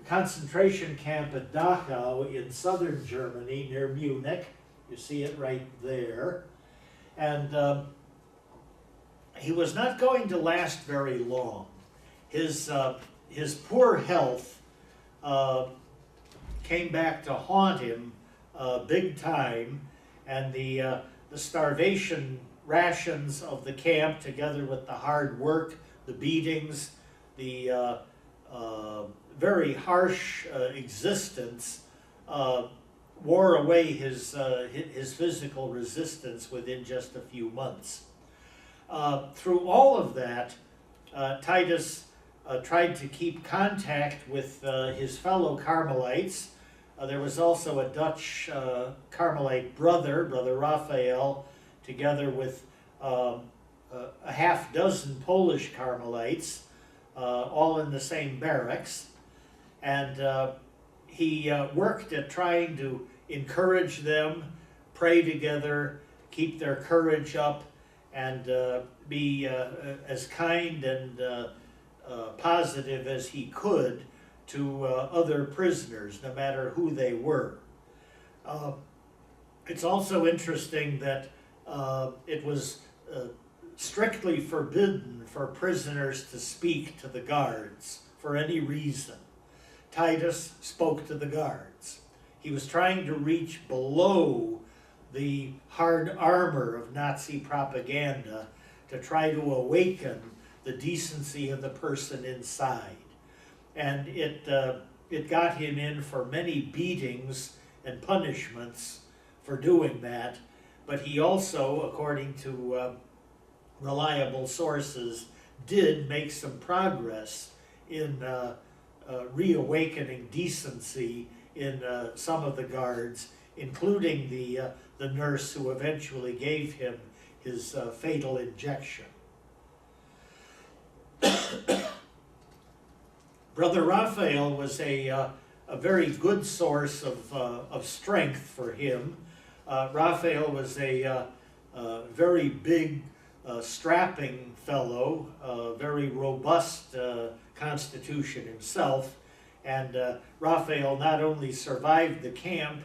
concentration camp at Dachau in southern Germany near Munich. You see it right there. And he was not going to last very long. His poor health came back to haunt him big time, and the starvation rations of the camp, together with the hard work, the beatings, the very harsh existence, wore away his physical resistance within just a few months. Through all of that, Titus tried to keep contact with his fellow Carmelites. There was also a Dutch Carmelite brother, Brother Raphael, together with a half dozen Polish Carmelites, all in the same barracks. And he worked at trying to encourage them, pray together, keep their courage up, and be as kind and positive as he could to other prisoners, no matter who they were. It's also interesting that it was strictly forbidden for prisoners to speak to the guards for any reason. Titus spoke to the guards. He was trying to reach below the hard armor of Nazi propaganda to try to awaken the decency of the person inside. And it got him in for many beatings and punishments for doing that, but he also, according to reliable sources, did make some progress in reawakening decency in some of the guards, including the nurse who eventually gave him his fatal injection. Brother Raphael was a very good source of strength for him. Raphael was a very big, strapping fellow, very robust constitution himself, and Raphael not only survived the camp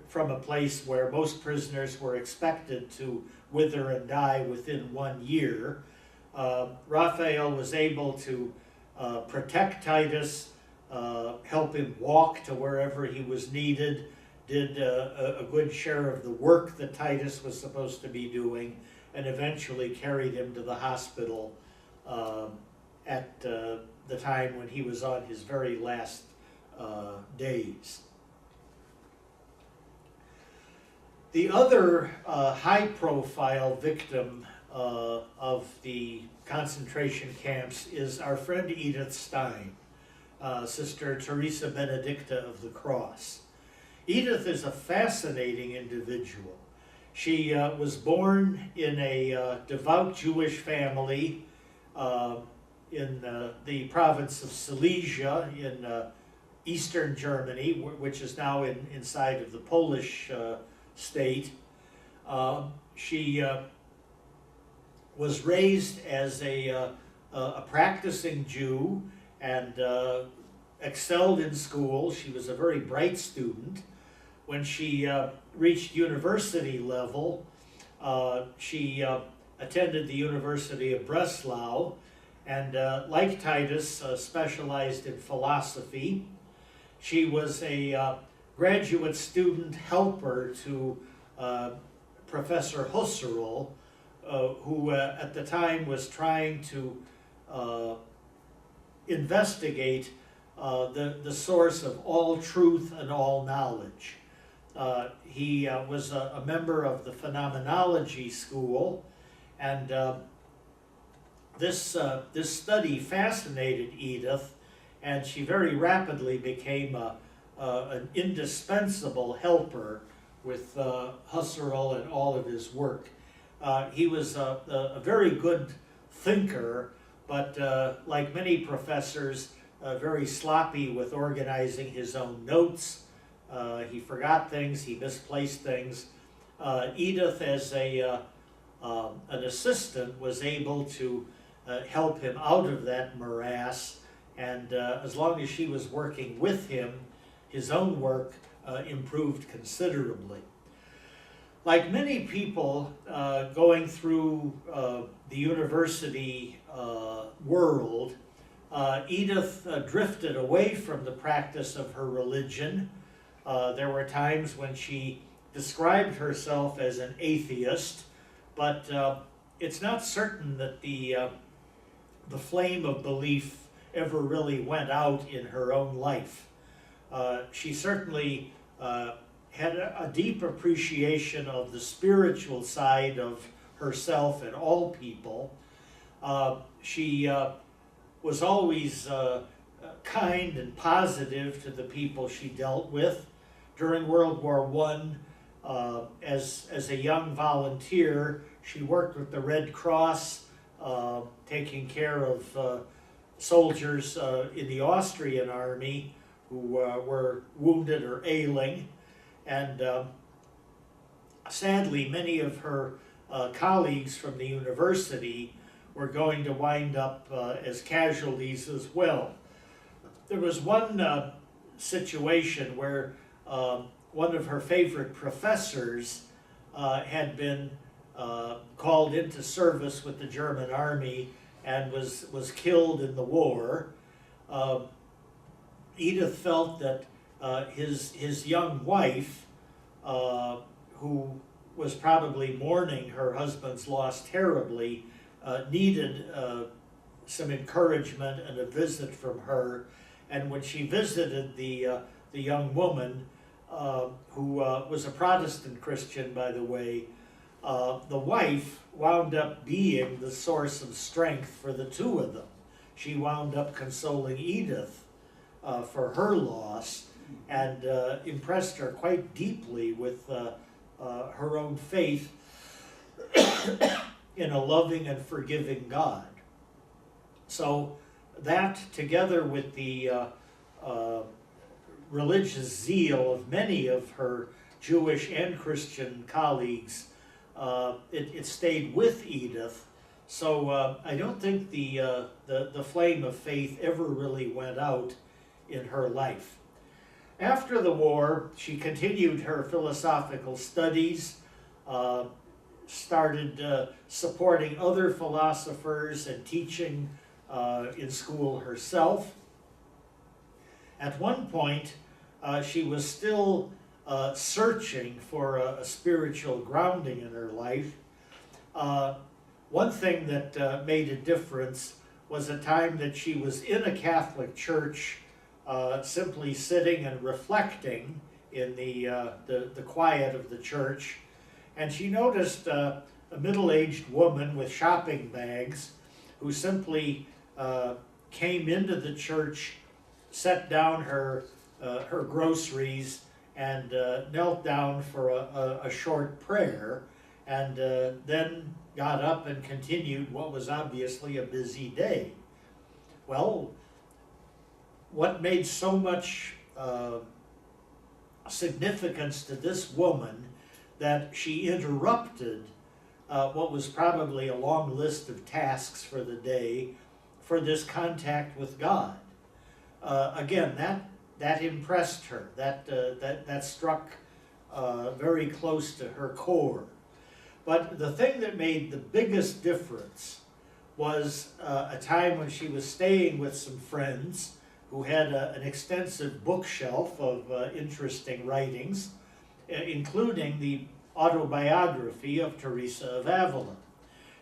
from a place where most prisoners were expected to wither and die within 1 year, Raphael was able to protect Titus, help him walk to wherever he was needed, did a good share of the work that Titus was supposed to be doing, and eventually carried him to the hospital at the time when he was on his very last days. The other high-profile victim of the concentration camps is our friend Edith Stein, Sister Teresa Benedicta of the Cross. Edith is a fascinating individual. She was born in a devout Jewish family in the province of Silesia in eastern Germany, which is now inside of the Polish state. She was raised as a practicing Jew and excelled in school. She was a very bright student. When she reached university level, she attended the University of Breslau and, like Titus, specialized in philosophy. She was a graduate student helper to Professor Husserl, who at the time was trying to investigate the source of all truth and all knowledge. He was a member of the phenomenology school, and this study fascinated Edith, and she very rapidly became an indispensable helper with Husserl and all of his work. He was a very good thinker, but like many professors, very sloppy with organizing his own notes. He forgot things, he misplaced things. Edith, as an assistant, was able to help him out of that morass, and as long as she was working with him, his own work improved considerably. Like many people going through the university world, Edith drifted away from the practice of her religion. There were times when she described herself as an atheist, but it's not certain that the flame of belief ever really went out in her own life. She certainly had a deep appreciation of the spiritual side of herself and all people. She was always kind and positive to the people she dealt with. During World War I, as a young volunteer, she worked with the Red Cross, taking care of soldiers in the Austrian army who were wounded or ailing. And sadly, many of her colleagues from the university were going to wind up as casualties as well. There was one situation where one of her favorite professors had been called into service with the German army and was killed in the war. Edith felt that his young wife, who was probably mourning her husband's loss terribly, needed some encouragement and a visit from her. And when she visited the young woman, who was a Protestant Christian, by the way, the wife wound up being the source of strength for the two of them. She wound up consoling Edith for her loss, and impressed her quite deeply with her own faith in a loving and forgiving God. So that, together with the religious zeal of many of her Jewish and Christian colleagues, it stayed with Edith. So I don't think the flame of faith ever really went out in her life. After the war, she continued her philosophical studies, started supporting other philosophers and teaching in school herself. At one point, she was still searching for a spiritual grounding in her life. One thing that made a difference was a time that she was in a Catholic church, simply sitting and reflecting in the quiet of the church, and she noticed a middle-aged woman with shopping bags who simply came into the church, set down her groceries, and knelt down for a short prayer, and then got up and continued what was obviously a busy day. Well, what made so much significance to this woman that she interrupted what was probably a long list of tasks for the day for this contact with God. Again, that impressed her. That struck very close to her core. But the thing that made the biggest difference was a time when she was staying with some friends who had an extensive bookshelf of interesting writings, including the autobiography of Teresa of Avila.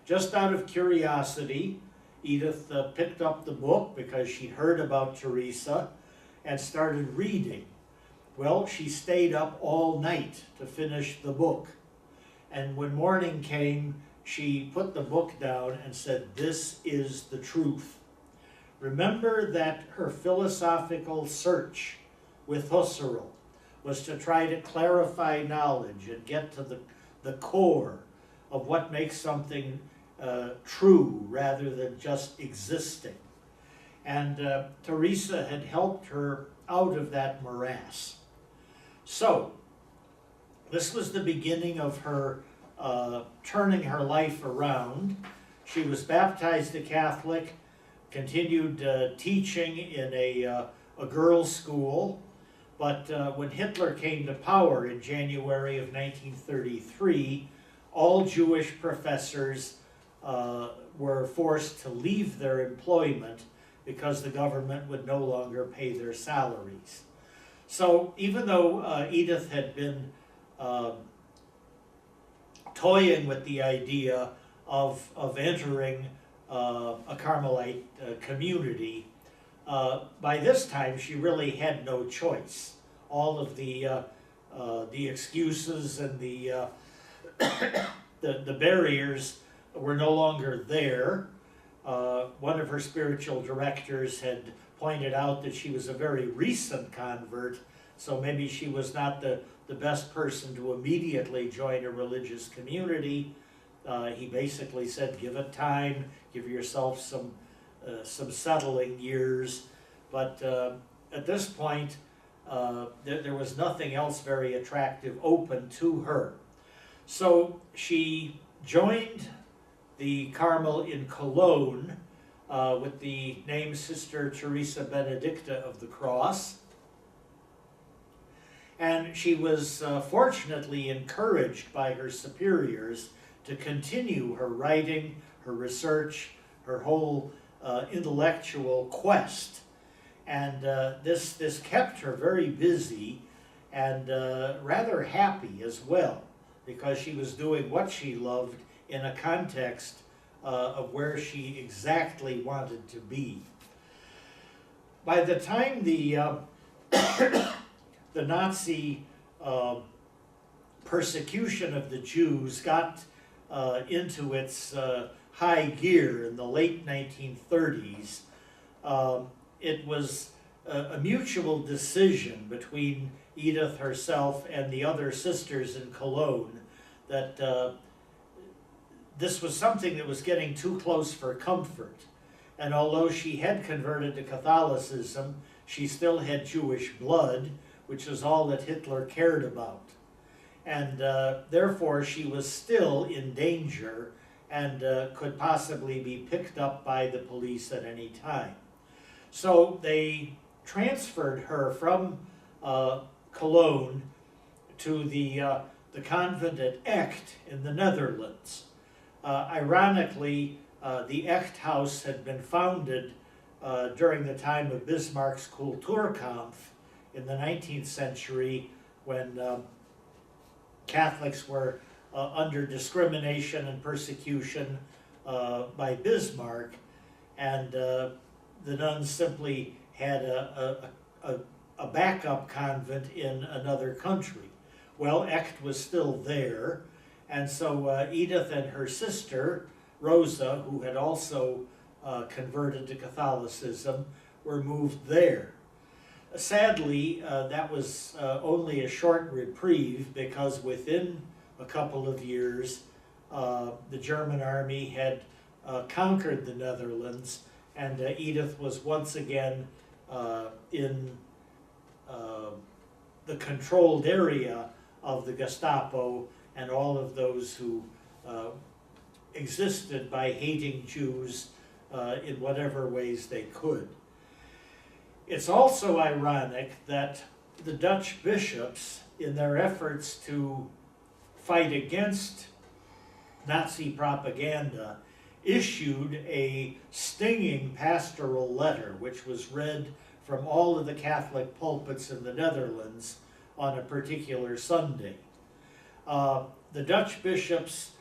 Just out of curiosity, Edith picked up the book because she'd heard about Teresa and started reading. Well, she stayed up all night to finish the book. And when morning came, she put the book down and said, "This is the truth." Remember that her philosophical search with Husserl was to try to clarify knowledge and get to the core of what makes something true rather than just existing. And Teresa had helped her out of that morass. So, this was the beginning of her turning her life around. She was baptized a Catholic, continued teaching in a girls' school, but when Hitler came to power in January of 1933, all Jewish professors were forced to leave their employment because the government would no longer pay their salaries. So even though Edith had been toying with the idea of entering a Carmelite community, by this time she really had no choice. All of the excuses and the barriers were no longer there. One of her spiritual directors had pointed out that she was a very recent convert, so maybe she was not the best person to immediately join a religious community. He basically said, give it time, give yourself some settling years. But at this point, there was nothing else very attractive open to her. So she joined the Carmel in Cologne with the name Sister Teresa Benedicta of the Cross. And she was fortunately encouraged by her superiors to continue her writing, her research, her whole intellectual quest. And this kept her very busy and rather happy as well, because she was doing what she loved in a context of where she exactly wanted to be. By the time the Nazi persecution of the Jews got into its high gear in the late 1930s, it was a mutual decision between Edith herself and the other sisters in Cologne that this was something that was getting too close for comfort. And although she had converted to Catholicism, she still had Jewish blood, which was all that Hitler cared about. And therefore she was still in danger and could possibly be picked up by the police at any time. So they transferred her from Cologne to the convent at Echt in the Netherlands. Ironically, the Echt House had been founded during the time of Bismarck's Kulturkampf in the 19th century, when Catholics were under discrimination and persecution by Bismarck, and the nuns simply had a a backup convent in another country. Well, Echt was still there, and so Edith and her sister, Rosa, who had also converted to Catholicism, were moved there. Sadly, that was only a short reprieve, because within a couple of years, the German army had conquered the Netherlands, and Edith was once again in the controlled area of the Gestapo and all of those who existed by hating Jews in whatever ways they could. It's also ironic that the Dutch bishops, in their efforts to fight against Nazi propaganda, issued a stinging pastoral letter, which was read from all of the Catholic pulpits in the Netherlands on a particular Sunday. The Dutch bishops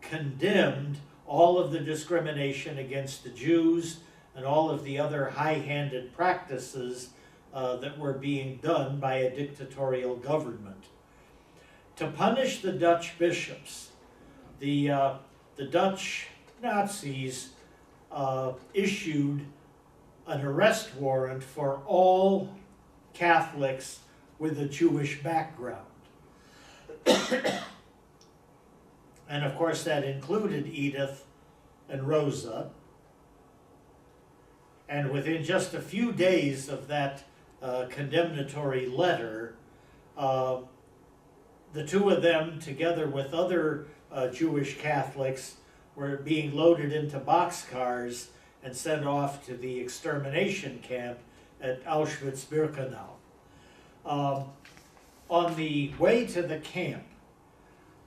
condemned all of the discrimination against the Jews and all of the other high-handed practices that were being done by a dictatorial government. To punish the Dutch bishops, the Dutch Nazis issued an arrest warrant for all Catholics with a Jewish background. And of course that included Edith and Rosa. And within just a few days of that condemnatory letter, the two of them, together with other Jewish Catholics, were being loaded into boxcars and sent off to the extermination camp at Auschwitz-Birkenau. On the way to the camp,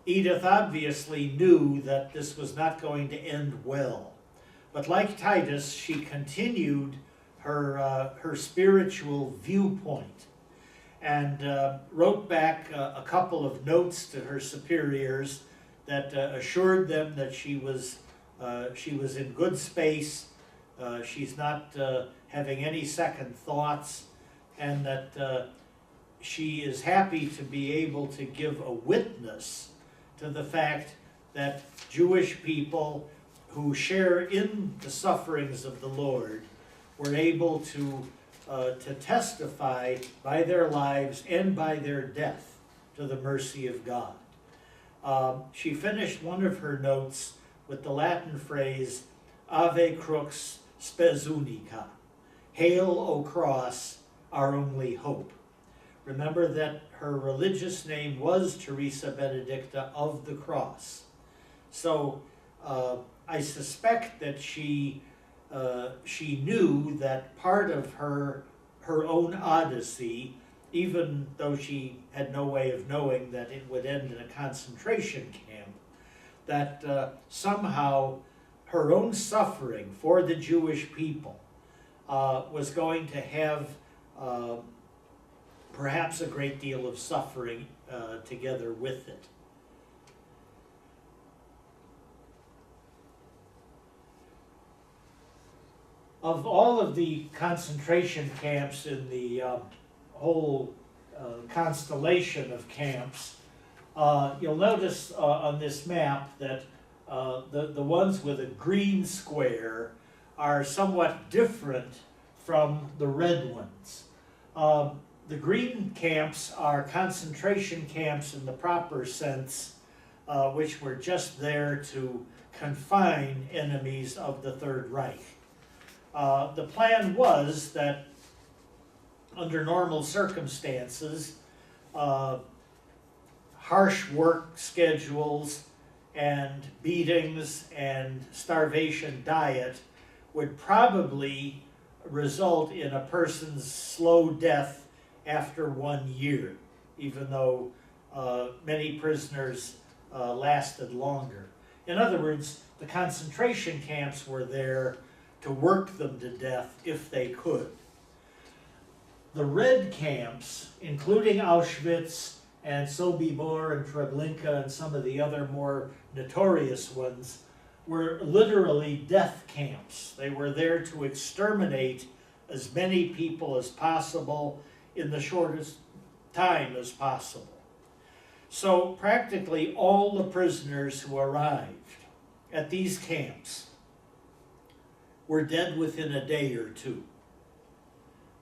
Edith obviously knew that this was not going to end well. But like Titus, she continued her spiritual viewpoint and wrote back a couple of notes to her superiors that assured them that she was in good space, she's not having any second thoughts, and that she is happy to be able to give a witness to the fact that Jewish people who share in the sufferings of the Lord were able to testify by their lives and by their death to the mercy of God. She finished one of her notes with the Latin phrase, Ave Crux Spes Unica, Hail, O Cross, our only hope. Remember that her religious name was Teresa Benedicta of the Cross. So I suspect that she knew that part of her own odyssey, even though she had no way of knowing that it would end in a concentration camp, that somehow her own suffering for the Jewish people was going to have perhaps a great deal of suffering together with it. Of all of the concentration camps in the whole constellation of camps, you'll notice on this map that the ones with a green square are somewhat different from the red ones. The green camps are concentration camps in the proper sense, which were just there to confine enemies of the Third Reich. The plan was that under normal circumstances, harsh work schedules and beatings and starvation diet would probably result in a person's slow death after 1 year, even though many prisoners lasted longer. In other words, the concentration camps were there to work them to death if they could. The red camps, including Auschwitz and Sobibor and Treblinka and some of the other more notorious ones, were literally death camps. They were there to exterminate as many people as possible in the shortest time as possible. So practically all the prisoners who arrived at these camps were dead within a day or two.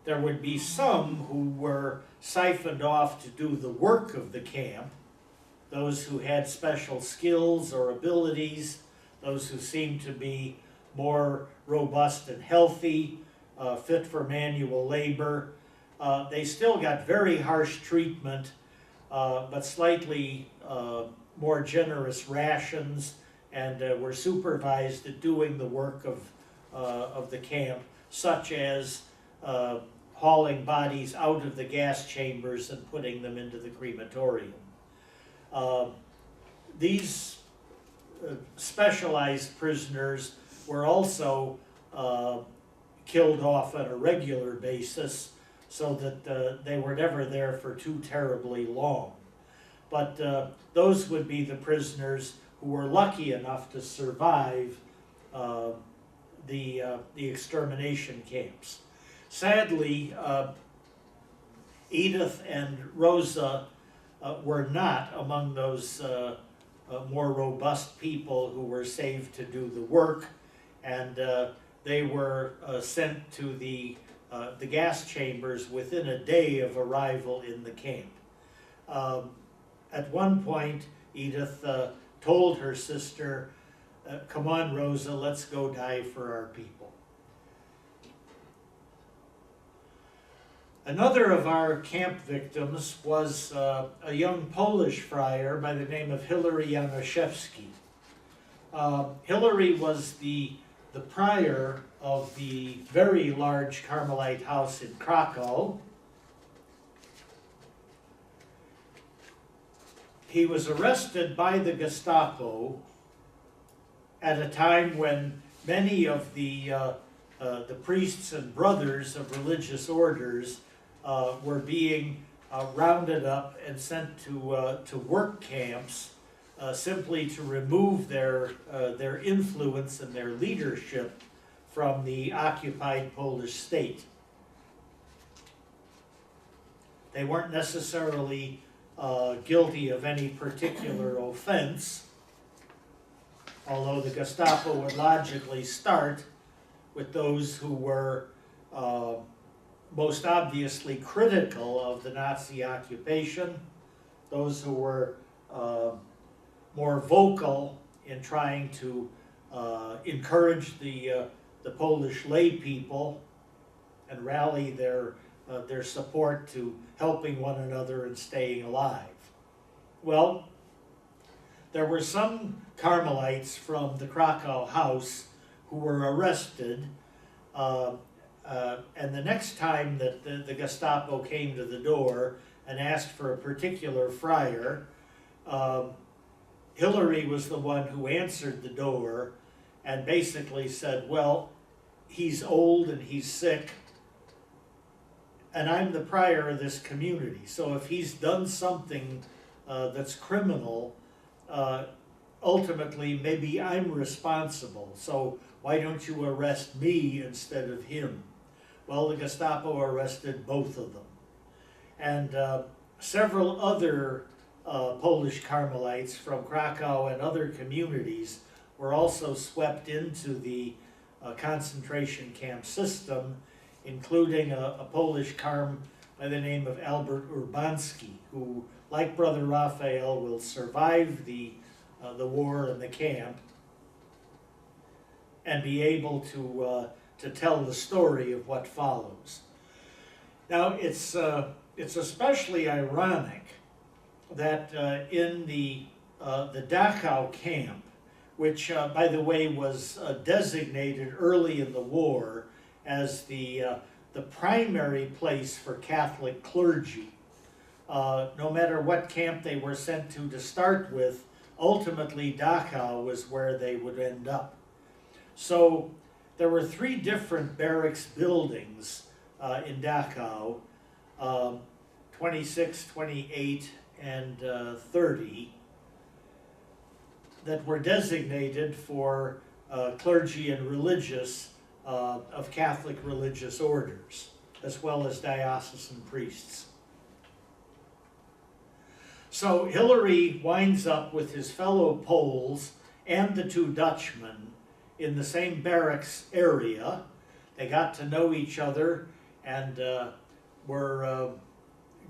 There would be some who were siphoned off to do the work of the camp, those who had special skills or abilities, those who seemed to be more robust and healthy, fit for manual labor. They still got very harsh treatment, but slightly more generous rations, and were supervised at doing the work of the camp, such as hauling bodies out of the gas chambers and putting them into the crematorium. These specialized prisoners were also killed off on a regular basis, so that they were never there for too terribly long. But those would be the prisoners who were lucky enough to survive the extermination camps. Sadly, Edith and Rosa were not among those more robust people who were saved to do the work, and they were sent to the gas chambers within a day of arrival in the camp. At one point, Edith told her sister, "Come on, Rosa, let's go die for our people." Another of our camp victims was a young Polish friar by the name of Hilary Januszewski. Hilary was the prior of the very large Carmelite house in Krakow. He was arrested by the Gestapo at a time when many of the priests and brothers of religious orders were being rounded up and sent to work camps simply to remove their influence and their leadership from the occupied Polish state. They weren't necessarily guilty of any particular offense, although the Gestapo would logically start with those who were most obviously critical of the Nazi occupation, those who were more vocal in trying to encourage the Polish lay people and rally their support to helping one another and staying alive. Well, there were some Carmelites from the Krakow house who were arrested, and the next time that the Gestapo came to the door and asked for a particular friar, Hilary was the one who answered the door and basically said, "Well, he's old and he's sick, and I'm the prior of this community, so if he's done something that's criminal, ultimately maybe I'm responsible, so why don't you arrest me instead of him?" Well, the Gestapo arrested both of them. And several other Polish Carmelites from Krakow and other communities were also swept into the concentration camp system, including a Polish Carm by the name of Albert Urbanski, who, like Brother Raphael, will survive the war in the camp and be able to tell the story of what follows. Now, it's especially ironic that in the Dachau camp, which, by the way, was designated early in the war as the primary place for Catholic clergy, no matter what camp they were sent to start with, ultimately Dachau was where they would end up. So there were 3 different barracks buildings in Dachau, 26, 28, and 30, that were designated for clergy and religious of Catholic religious orders, as well as diocesan priests. So Hilary winds up with his fellow Poles and the two Dutchmen in the same barracks area. They got to know each other and were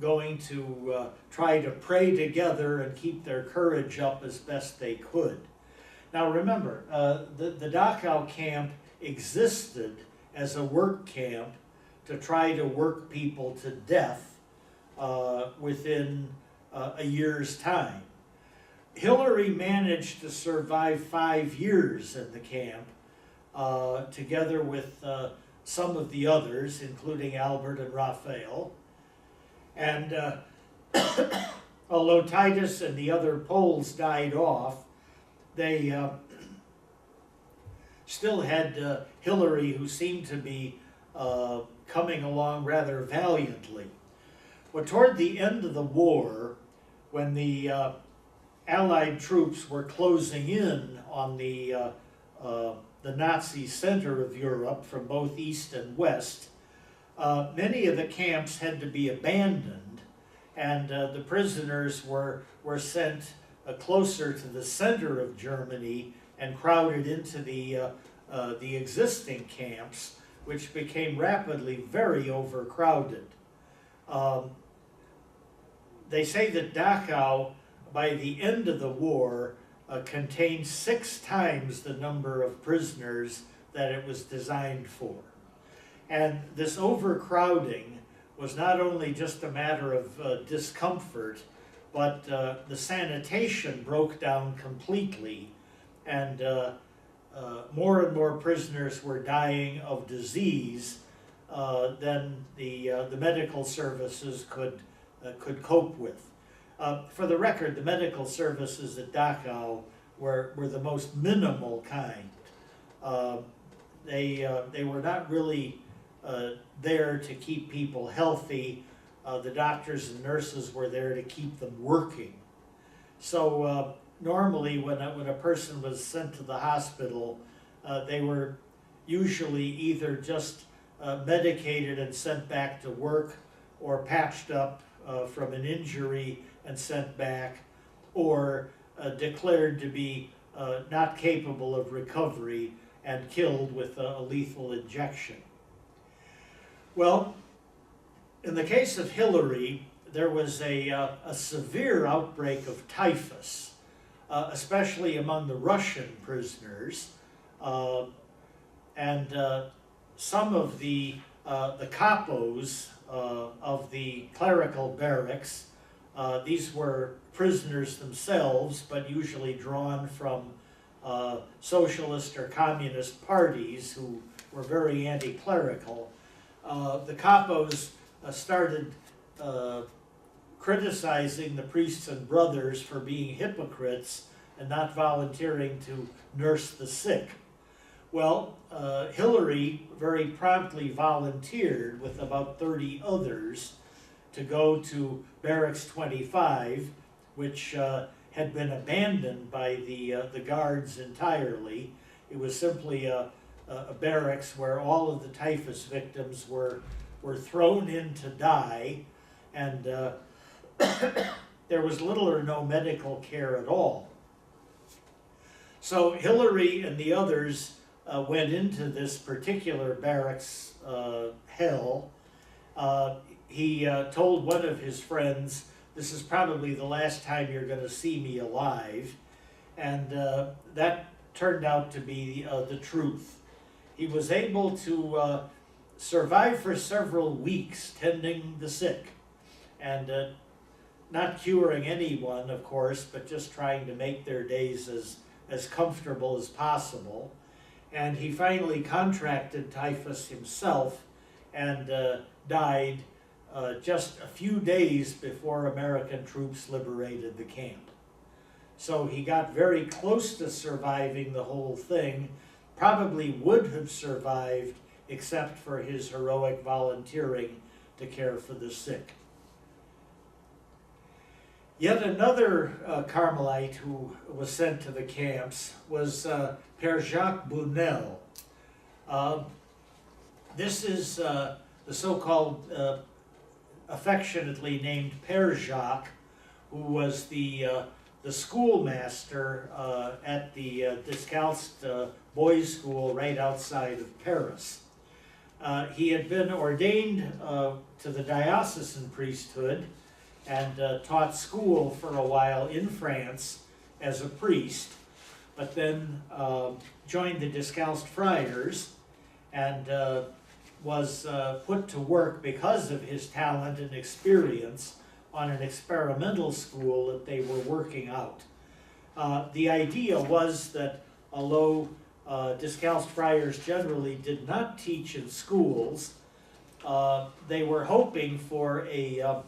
going to try to pray together and keep their courage up as best they could. Now remember, the Dachau camp existed as a work camp to try to work people to death within a year's time. Hilary managed to survive 5 years in the camp, together with some of the others, including Albert and Raphael. And although Titus and the other Poles died off, they still had Hilary, who seemed to be coming along rather valiantly. Well, toward the end of the war, when the Allied troops were closing in on the Nazi center of Europe from both east and west, many of the camps had to be abandoned, and the prisoners were sent closer to the center of Germany and crowded into the existing camps, which became rapidly very overcrowded. They say that Dachau, by the end of the war, contained 6 times the number of prisoners that it was designed for. And this overcrowding was not only just a matter of discomfort, but the sanitation broke down completely, and more and more prisoners were dying of disease than the medical services could cope with. For the record, the medical services at Dachau were the most minimal kind. They were not really there to keep people healthy. The doctors and nurses were there to keep them working. So normally when a person was sent to the hospital, they were usually either just medicated and sent back to work, or patched up from an injury and sent back, or declared to be not capable of recovery and killed with a lethal injection. Well, in the case of Hilary, there was a severe outbreak of typhus, especially among the Russian prisoners, and some of the capos of the clerical barracks, these were prisoners themselves, but usually drawn from socialist or communist parties who were very anti-clerical. The capos started criticizing the priests and brothers for being hypocrites and not volunteering to nurse the sick. Well, Hilary very promptly volunteered with about 30 others to go to Barracks 25, which had been abandoned by the guards entirely. It was simply a barracks where all of the typhus victims were thrown in to die, and there was little or no medical care at all. So Hilary and the others went into this particular barracks hell. He told one of his friends, "This is probably the last time you're going to see me alive," and that turned out to be the truth. He was able to survive for several weeks tending the sick, and not curing anyone, of course, but just trying to make their days as comfortable as possible. And he finally contracted typhus himself and died just a few days before American troops liberated the camp. So he got very close to surviving the whole thing, probably would have survived except for his heroic volunteering to care for the sick. Yet another Carmelite who was sent to the camps was Père Jacques Bunel. This is the so-called affectionately named Père Jacques, who was the schoolmaster at the Discalced boys' school right outside of Paris. He had been ordained to the diocesan priesthood and taught school for a while in France as a priest, but then joined the Discalced friars and was put to work because of his talent and experience on an experimental school that they were working out. The idea was that although Discalced friars generally did not teach in schools, they were hoping for a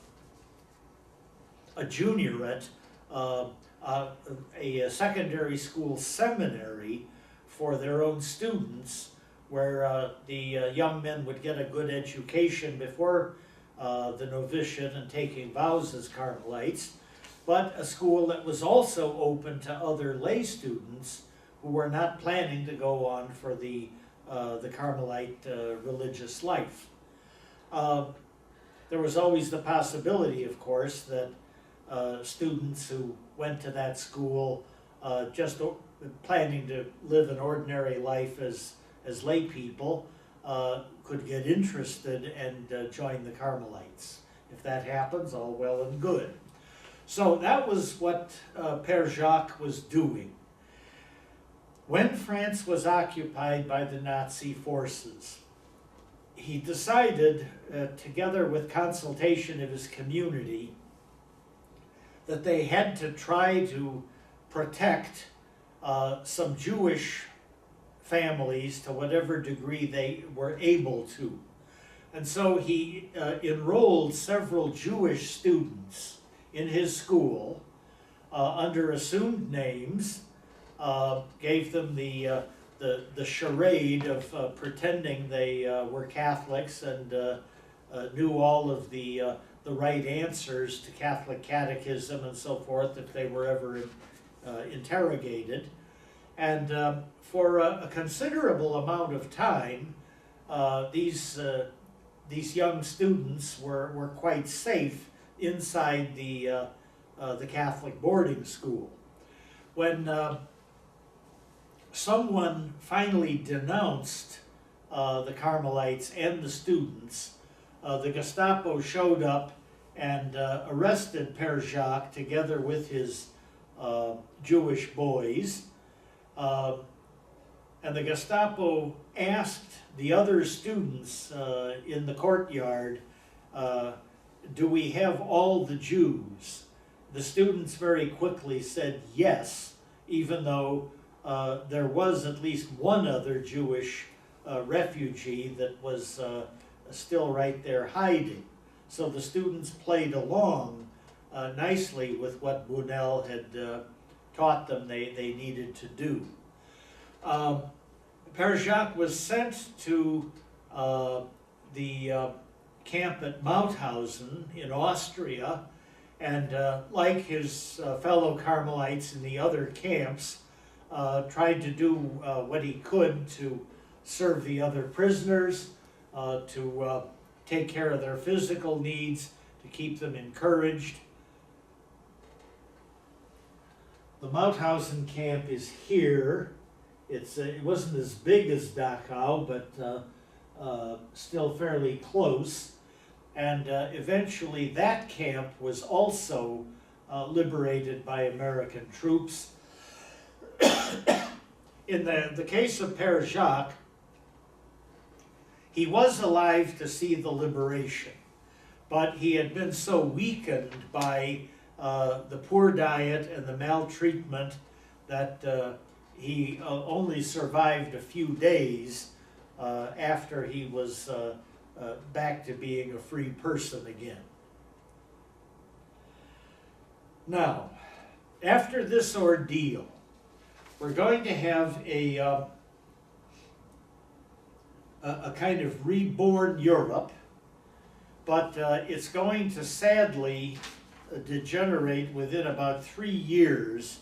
juniorate, a secondary school seminary for their own students, where the young men would get a good education before the novitiate and taking vows as Carmelites, but a school that was also open to other lay students who were not planning to go on for the Carmelite religious life. There was always the possibility, of course, that students who went to that school just planning to live an ordinary life as lay people could get interested and join the Carmelites. If that happens, all well and good. So that was what Père Jacques was doing. When France was occupied by the Nazi forces, he decided, together with consultation of his community, that they had to try to protect some Jewish families to whatever degree they were able to. And so he enrolled several Jewish students in his school under assumed names, gave them the charade of pretending they were Catholics and knew all of the right answers to Catholic catechism and so forth if they were ever interrogated. And for a considerable amount of time, these young students were quite safe inside the Catholic boarding school. When someone finally denounced the Carmelites and the students, the Gestapo showed up and arrested Père Jacques together with his Jewish boys. And the Gestapo asked the other students in the courtyard, do we have all the Jews? The students very quickly said yes, even though there was at least one other Jewish refugee that was still right there hiding. So the students played along nicely with what Bunel had taught them they needed to do. Père Jacques was sent to the camp at Mauthausen in Austria, and like his fellow Carmelites in the other camps, tried to do what he could to serve the other prisoners, to take care of their physical needs, to keep them encouraged. The Mauthausen camp is here. It wasn't as big as Dachau, but still fairly close. And eventually that camp was also liberated by American troops. In the case of Père Jacques, he was alive to see the liberation, but he had been so weakened by the poor diet and the maltreatment that he only survived a few days after he was back to being a free person again. Now, after this ordeal, we're going to have a kind of reborn Europe, but it's going to sadly degenerate within about 3 years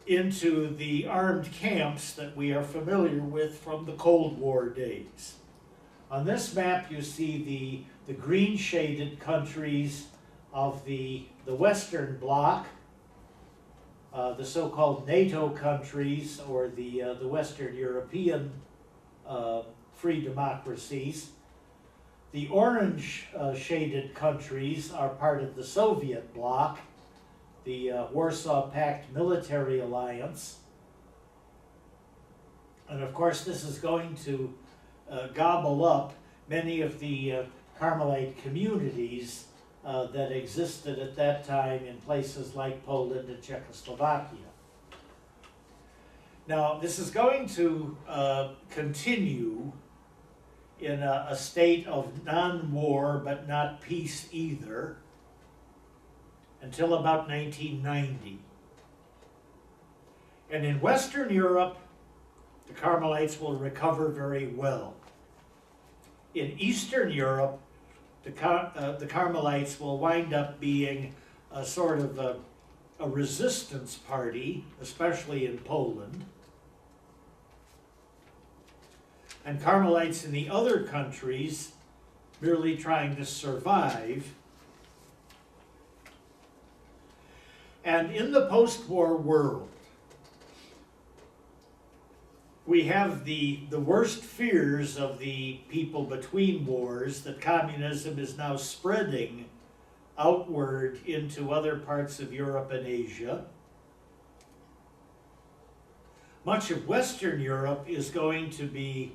into the armed camps that we are familiar with from the Cold War days. On this map you see the green shaded countries of the Western Bloc, the so-called NATO countries, or the Western European free democracies. The orange shaded countries are part of the Soviet bloc, the Warsaw Pact military alliance. And of course this is going to gobble up many of the Carmelite communities that existed at that time in places like Poland and Czechoslovakia. Now, this is going to continue in a state of non-war but not peace either until about 1990. And in Western Europe, the Carmelites will recover very well. In Eastern Europe, the Carmelites will wind up being a sort of a resistance party, especially in Poland. And Carmelites in the other countries merely trying to survive. And in the post-war world, we have the worst fears of the people between wars that communism is now spreading outward into other parts of Europe and Asia. Much of Western Europe is going to be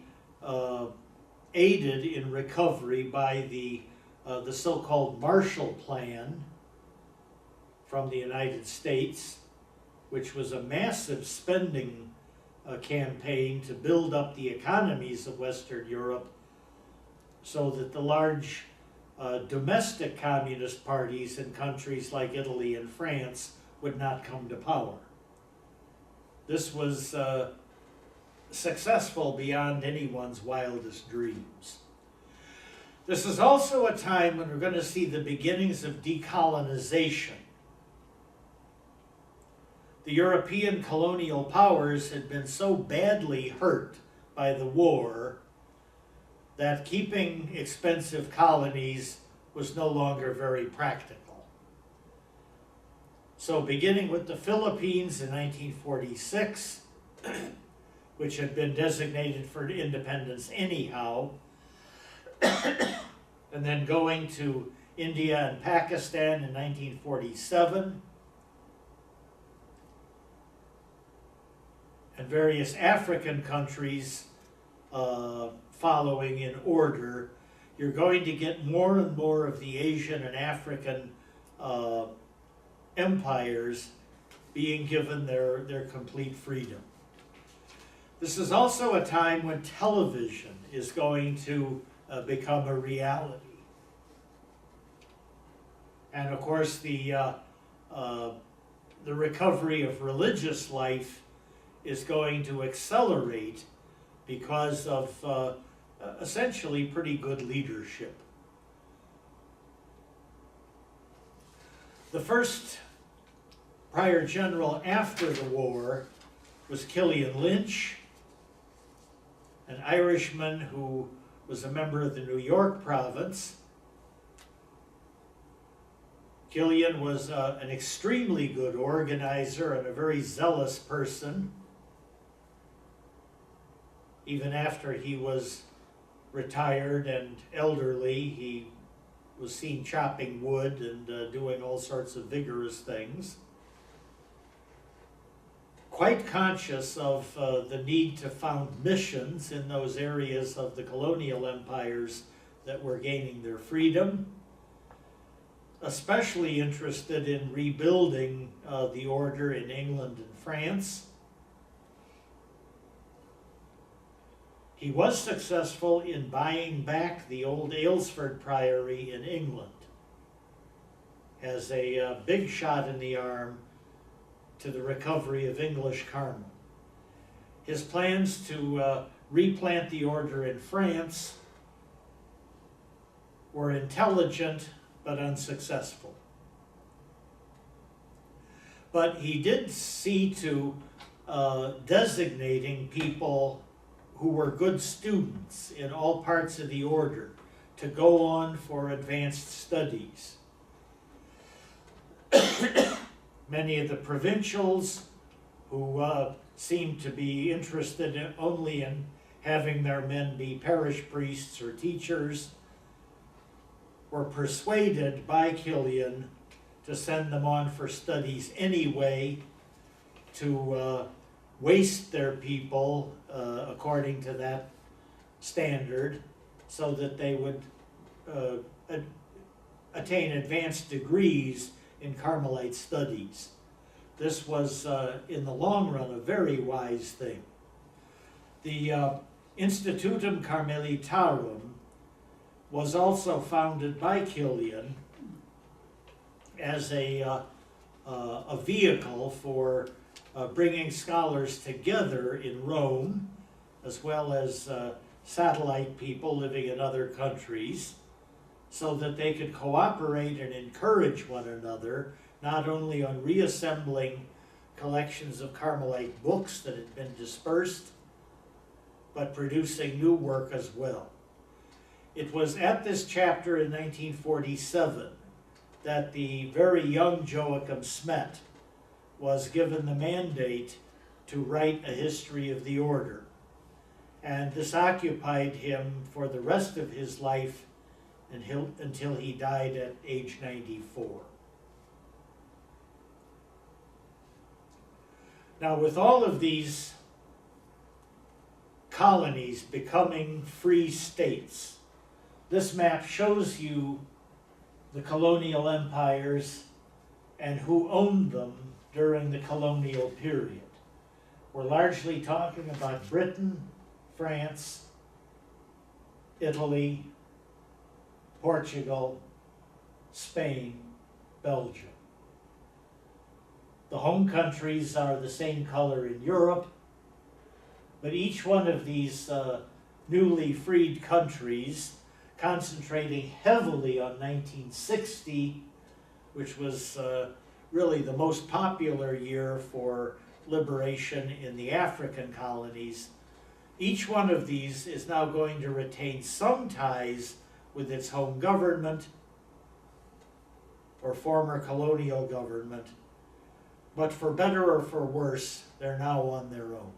aided in recovery by the so-called Marshall Plan from the United States, which was a massive spending campaign to build up the economies of Western Europe so that the large domestic communist parties in countries like Italy and France would not come to power. This was successful beyond anyone's wildest dreams. This is also a time when we're going to see the beginnings of decolonization. The European colonial powers had been so badly hurt by the war that keeping expensive colonies was no longer very practical. So beginning with the Philippines in 1946, which had been designated for independence anyhow, and then going to India and Pakistan in 1947, and various African countries following in order, you're going to get more and more of the Asian and African empires being given their complete freedom. This is also a time when television is going to become a reality. And of course the recovery of religious life is going to accelerate because of essentially pretty good leadership. The first prior general after the war was Killian Lynch, an Irishman who was a member of the New York province. Killian was an extremely good organizer and a very zealous person. Even after he was retired and elderly, he was seen chopping wood and doing all sorts of vigorous things. Quite conscious of the need to found missions in those areas of the colonial empires that were gaining their freedom. Especially interested in rebuilding the order in England and France. He was successful in buying back the old Aylesford Priory in England as a big shot in the arm to the recovery of English Carm. His plans to replant the order in France were intelligent but unsuccessful. But he did see to designating people who were good students in all parts of the order to go on for advanced studies. Many of the provincials who seemed to be interested only in having their men be parish priests or teachers were persuaded by Killian to send them on for studies anyway, to waste their people according to that standard, so that they would attain advanced degrees in Carmelite studies. This was, in the long run, a very wise thing. The Institutum Carmelitarum was also founded by Killian as a vehicle for bringing scholars together in Rome, as well as satellite people living in other countries, so that they could cooperate and encourage one another, not only on reassembling collections of Carmelite books that had been dispersed, but producing new work as well. It was at this chapter in 1947 that the very young Joachim Smet was given the mandate to write a history of the order. And this occupied him for the rest of his life until he died at age 94. Now, with all of these colonies becoming free states, this map shows you the colonial empires and who owned them during the colonial period. We're largely talking about Britain, France, Italy, Portugal, Spain, Belgium. The home countries are the same color in Europe, but each one of these newly freed countries, concentrating heavily on 1960, which was really the most popular year for liberation in the African colonies, each one of these is now going to retain some ties with its home government or former colonial government, but for better or for worse, they're now on their own.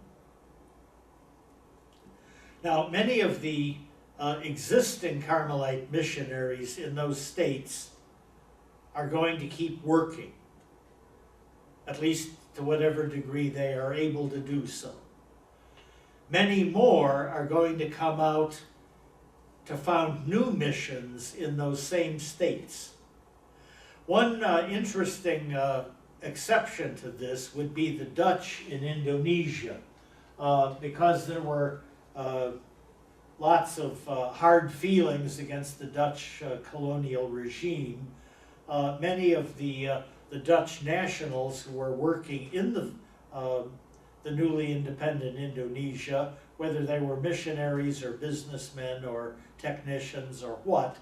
Now, many of the existing Carmelite missionaries in those states are going to keep working, at least to whatever degree they are able to do so. Many more are going to come out to found new missions in those same states. One interesting exception to this would be the Dutch in Indonesia, because there were lots of hard feelings against the Dutch colonial regime. Many of the Dutch nationals who were working in the newly independent Indonesia, whether they were missionaries or businessmen or technicians or what,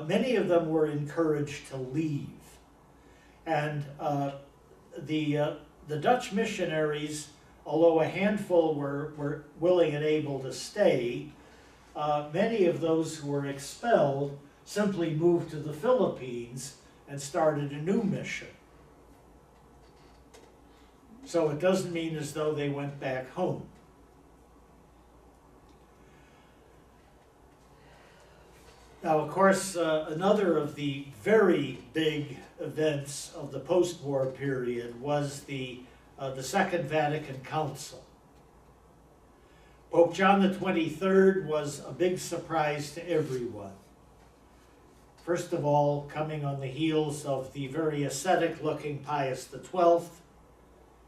many of them were encouraged to leave. And the Dutch missionaries, although a handful were willing and able to stay, many of those who were expelled simply moved to the Philippines and started a new mission. So it doesn't mean as though they went back home. Now, of course, another of the very big events of the post-war period was the Second Vatican Council. Pope John the 23rd was a big surprise to everyone. First of all, coming on the heels of the very ascetic-looking Pius XII,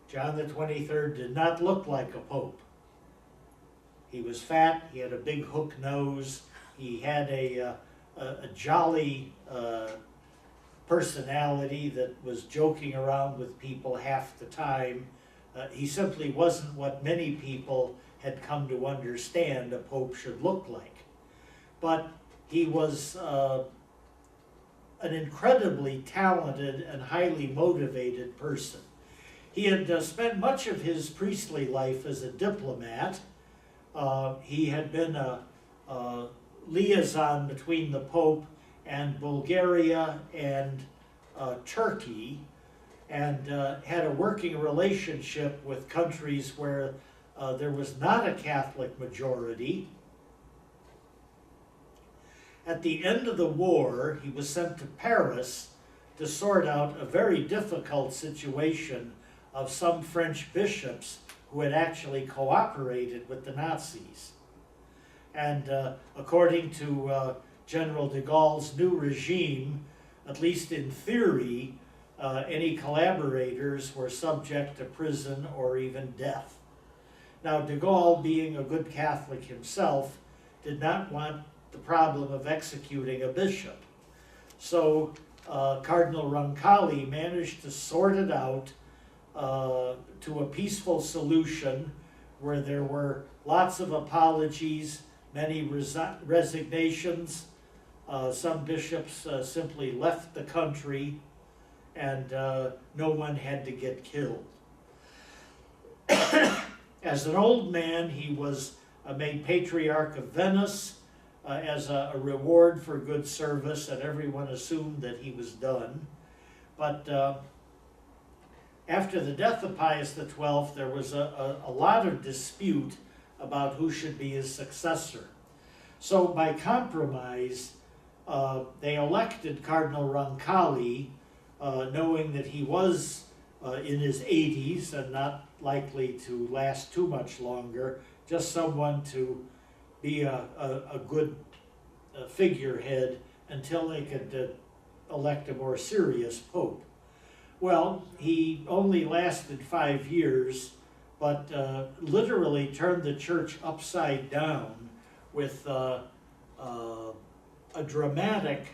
John the 23rd did not look like a pope. He was fat, he had a big hook nose, he had a jolly personality that was joking around with people half the time. He simply wasn't what many people had come to understand a pope should look like. But he was an incredibly talented and highly motivated person. He had spent much of his priestly life as a diplomat. He had been a liaison between the Pope and Bulgaria and Turkey, and had a working relationship with countries where there was not a Catholic majority. At the end of the war, he was sent to Paris to sort out a very difficult situation of some French bishops who had actually cooperated with the Nazis. And according to General de Gaulle's new regime, at least in theory, any collaborators were subject to prison or even death. Now, de Gaulle, being a good Catholic himself, did not want the problem of executing a bishop. So Cardinal Roncalli managed to sort it out to a peaceful solution where there were lots of apologies, many resignations. Some bishops simply left the country, and no one had to get killed. As an old man, he was made Patriarch of Venice as a reward for good service, and everyone assumed that he was done. But after the death of Pius XII, there was a lot of dispute about who should be his successor. So by compromise, they elected Cardinal Roncalli, knowing that he was in his 80s and not likely to last too much longer, just someone to be a good figurehead until they could elect a more serious pope. Well, he only lasted 5 years, but literally turned the church upside down with a dramatic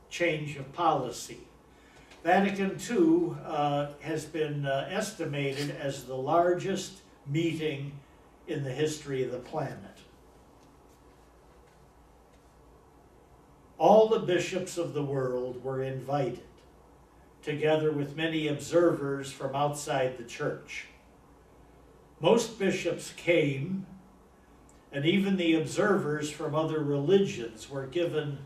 change of policy. Vatican II has been estimated as the largest meeting in the history of the planet. All the bishops of the world were invited, together with many observers from outside the church. Most bishops came, and even the observers from other religions were given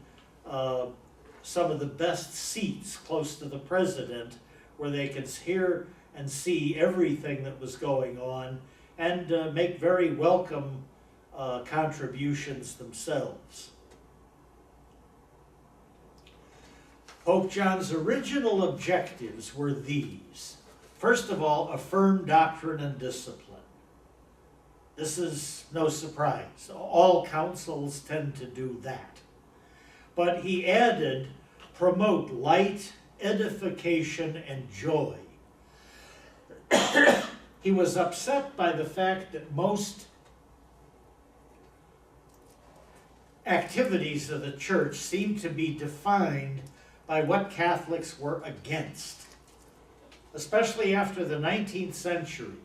some of the best seats close to the president, where they could hear and see everything that was going on and make very welcome contributions themselves. Pope John's original objectives were these. First of all, affirm doctrine and discipline. This is no surprise. All councils tend to do that. But he added, promote light, edification, and joy. He was upset by the fact that most activities of the church seemed to be defined by what Catholics were against, especially after the 19th century.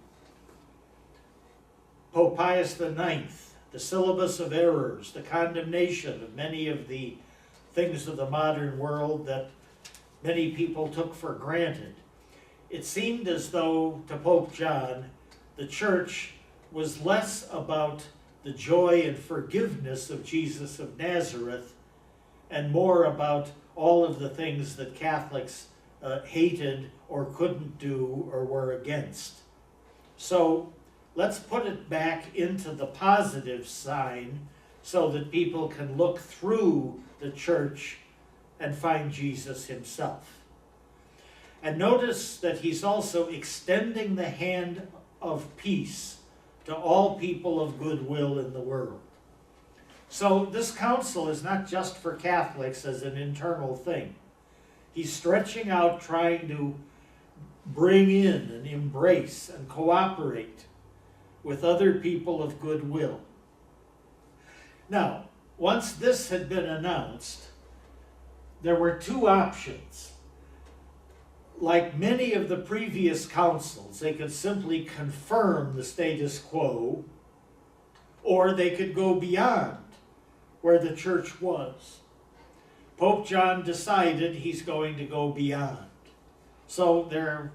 Pope Pius IX, the syllabus of errors, the condemnation of many of the things of the modern world that many people took for granted. It seemed as though, to Pope John, the church was less about the joy and forgiveness of Jesus of Nazareth and more about all of the things that Catholics hated or couldn't do or were against. So let's put it back into the positive sign so that people can look through the church and find Jesus himself. And notice that he's also extending the hand of peace to all people of goodwill in the world. So this council is not just for Catholics as an internal thing. He's stretching out, trying to bring in and embrace and cooperate with other people of goodwill. Now, once this had been announced, there were two options. Like many of the previous councils, they could simply confirm the status quo, or they could go beyond where the church was. Pope John decided he's going to go beyond. So they're,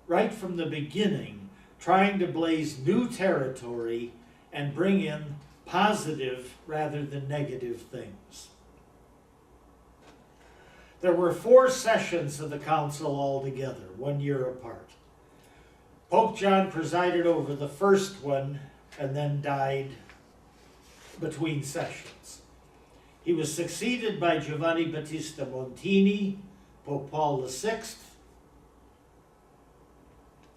right from the beginning, trying to blaze new territory and bring in positive rather than negative things. There were 4 sessions of the council altogether, 1 year apart. Pope John presided over the first one and then died between sessions. He was succeeded by Giovanni Battista Montini, Pope Paul VI,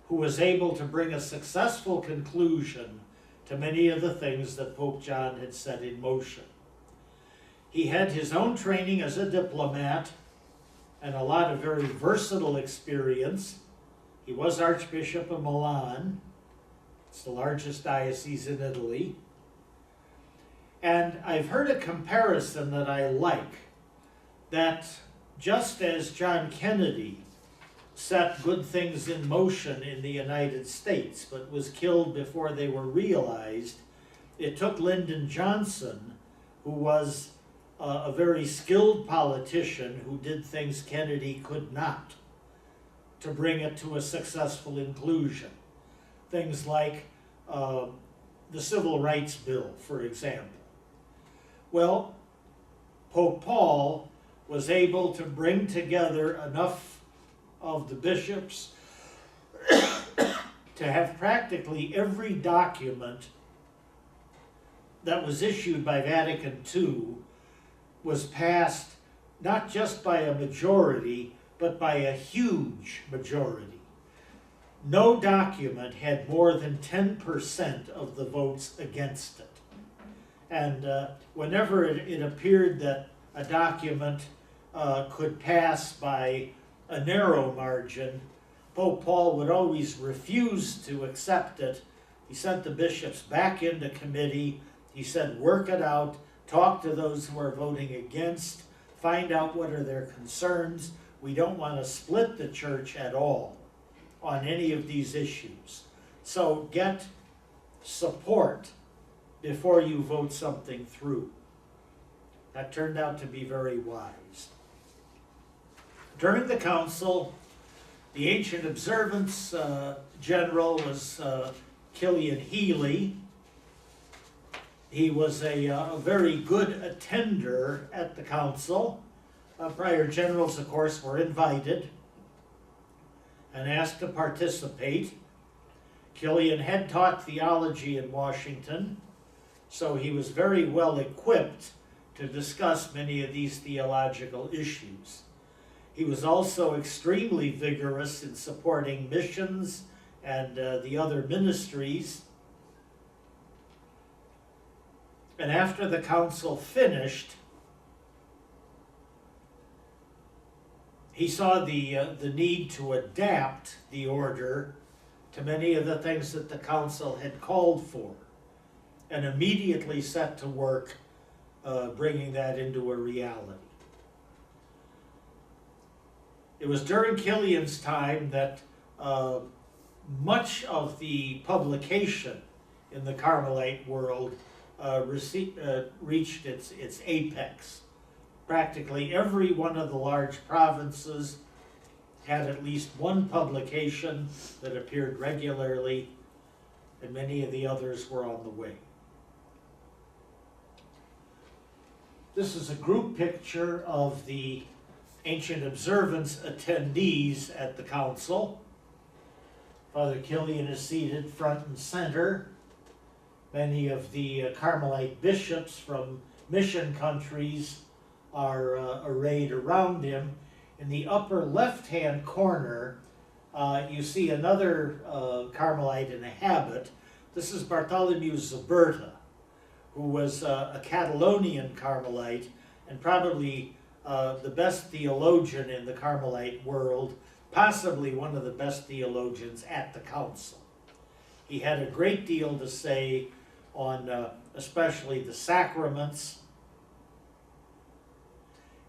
who was able to bring a successful conclusion to many of the things that Pope John had set in motion. He had his own training as a diplomat and a lot of very versatile experience. He was Archbishop of Milan. It's the largest diocese in Italy. And I've heard a comparison that I like, that just as John Kennedy set good things in motion in the United States, but was killed before they were realized, it took Lyndon Johnson, who was a very skilled politician who did things Kennedy could not, to bring it to a successful inclusion. Things like the Civil Rights Bill, for example. Well, Pope Paul was able to bring together enough of the bishops to have practically every document that was issued by Vatican II was passed not just by a majority, but by a huge majority. No document had more than 10% of the votes against it. And whenever it appeared that a document could pass by a narrow margin, Pope Paul would always refuse to accept it. He sent the bishops back into committee. He said, work it out, talk to those who are voting against, find out what are their concerns. We don't want to split the church at all on any of these issues. So get support before you vote something through. That turned out to be very wise. During the council, the ancient observance general was Killian Healy. He was a very good attender at the council. Prior generals, of course, were invited and asked to participate. Killian had taught theology in Washington, so he was very well equipped to discuss many of these theological issues. He was also extremely vigorous in supporting missions and the other ministries. And after the council finished, he saw the need to adapt the order to many of the things that the council had called for, and immediately set to work bringing that into a reality. It was during Killian's time that much of the publication in the Carmelite world reached its apex. Practically every one of the large provinces had at least one publication that appeared regularly, and many of the others were on the way. This is a group picture of the ancient observance attendees at the council. Father Killian is seated front and center. Many of the Carmelite bishops from mission countries are arrayed around him. In the upper left-hand corner, you see another Carmelite in a habit. This is Bartholomew Zaberta, who was a Catalonian Carmelite and probably the best theologian in the Carmelite world, possibly one of the best theologians at the council. He had a great deal to say on especially the sacraments,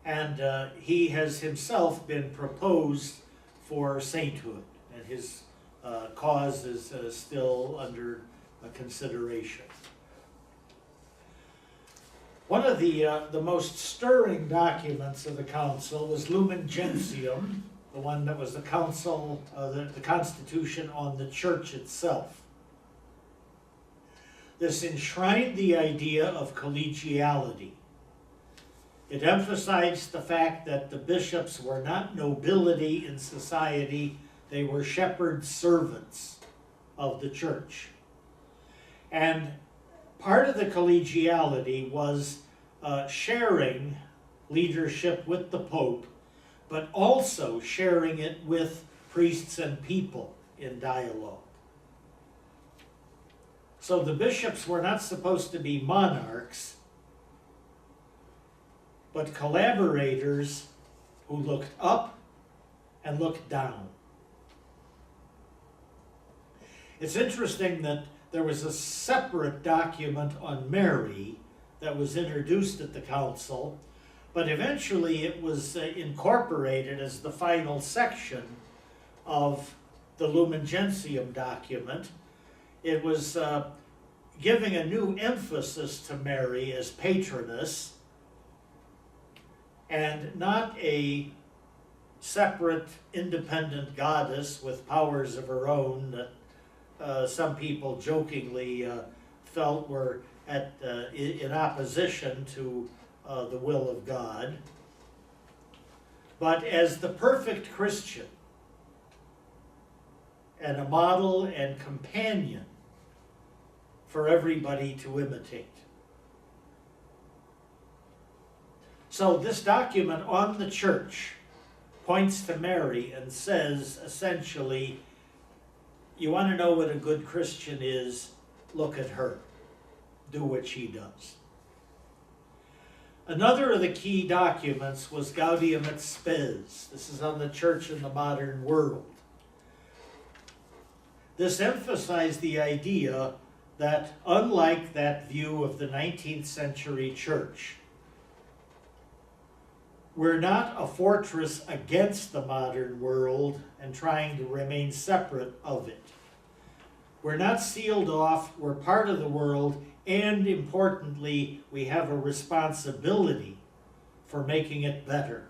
and he has himself been proposed for sainthood, and his cause is still under consideration. One of the most stirring documents of the council was Lumen Gentium, the one that was the council, the constitution on the church itself. This enshrined the idea of collegiality. It emphasized the fact that the bishops were not nobility in society, they were shepherd servants of the church. And part of the collegiality was sharing leadership with the Pope, but also sharing it with priests and people in dialogue. So the bishops were not supposed to be monarchs, but collaborators who looked up and looked down. It's interesting that there was a separate document on Mary that was introduced at the council, but eventually it was incorporated as the final section of the Lumen Gentium document. It was giving a new emphasis to Mary as patroness, and not a separate, independent goddess with powers of her own that some people jokingly felt were in opposition to the will of God, but as the perfect Christian and a model and companion for everybody to imitate. So this document on the church points to Mary and says, essentially, you want to know what a good Christian is, look at her. Do what she does. Another of the key documents was Gaudium et Spes. This is on the church in the modern world. This emphasized the idea that, unlike that view of the 19th century church, we're not a fortress against the modern world and trying to remain separate of it. We're not sealed off, we're part of the world, and importantly, we have a responsibility for making it better.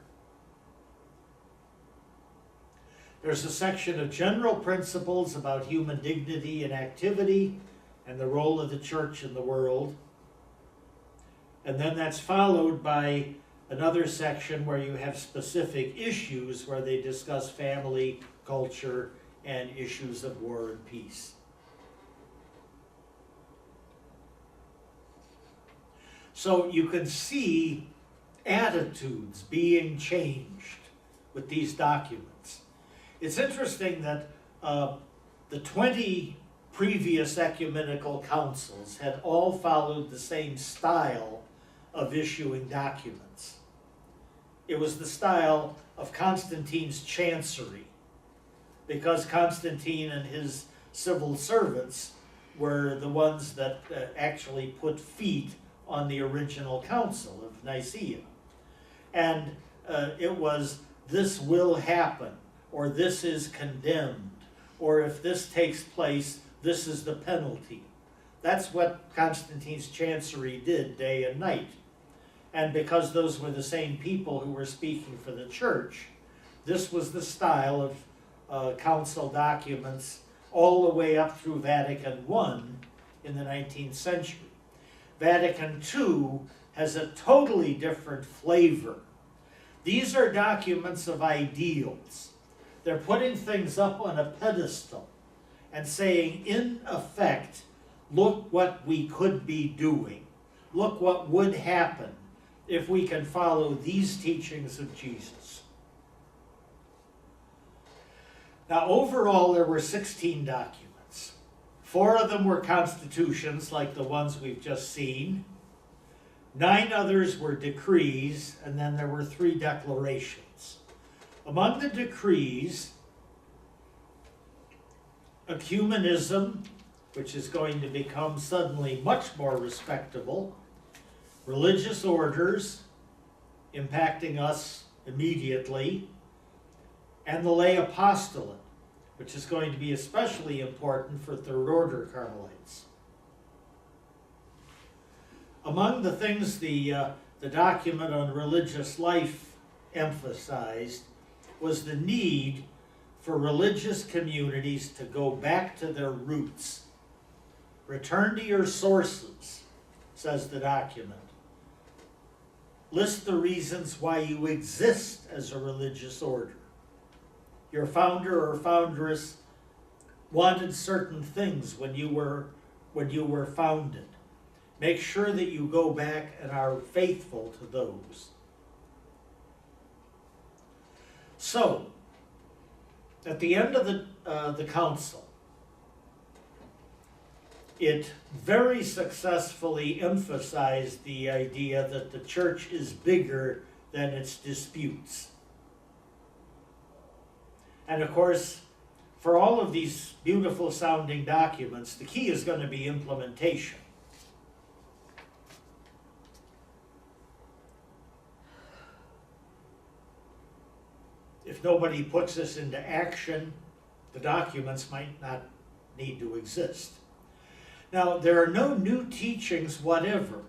There's a section of general principles about human dignity and activity and the role of the church in the world. And then that's followed by another section where you have specific issues where they discuss family, culture, and issues of war and peace. So you can see attitudes being changed with these documents. It's interesting that the 20 previous ecumenical councils had all followed the same style of issuing documents. It was the style of Constantine's chancery, because Constantine and his civil servants were the ones that actually put feet on the original council of Nicaea. And it was, this will happen, or this is condemned, or if this takes place, this is the penalty. That's what Constantine's chancery did day and night. And because those were the same people who were speaking for the church, this was the style of council documents all the way up through Vatican I in the 19th century. Vatican II has a totally different flavor. These are documents of ideals. They're putting things up on a pedestal and saying, in effect, look what we could be doing. Look what would happen if we can follow these teachings of Jesus. Now, overall, there were 16 documents. 4 of them were constitutions, like the ones we've just seen. 9 others were decrees, and then there were 3 declarations. Among the decrees, ecumenism, which is going to become suddenly much more respectable, religious orders, impacting us immediately, and the lay apostolate, which is going to be especially important for third order Carmelites. Among the things the document on religious life emphasized was the need for religious communities to go back to their roots. Return to your sources, says the document. List the reasons why you exist as a religious order. Your founder or foundress wanted certain things when you were founded. Make sure that you go back and are faithful to those. So, at the end of the council, it very successfully emphasized the idea that the church is bigger than its disputes. And of course, for all of these beautiful sounding documents, the key is going to be implementation. If nobody puts this into action, the documents might not need to exist. Now, there are no new teachings whatever,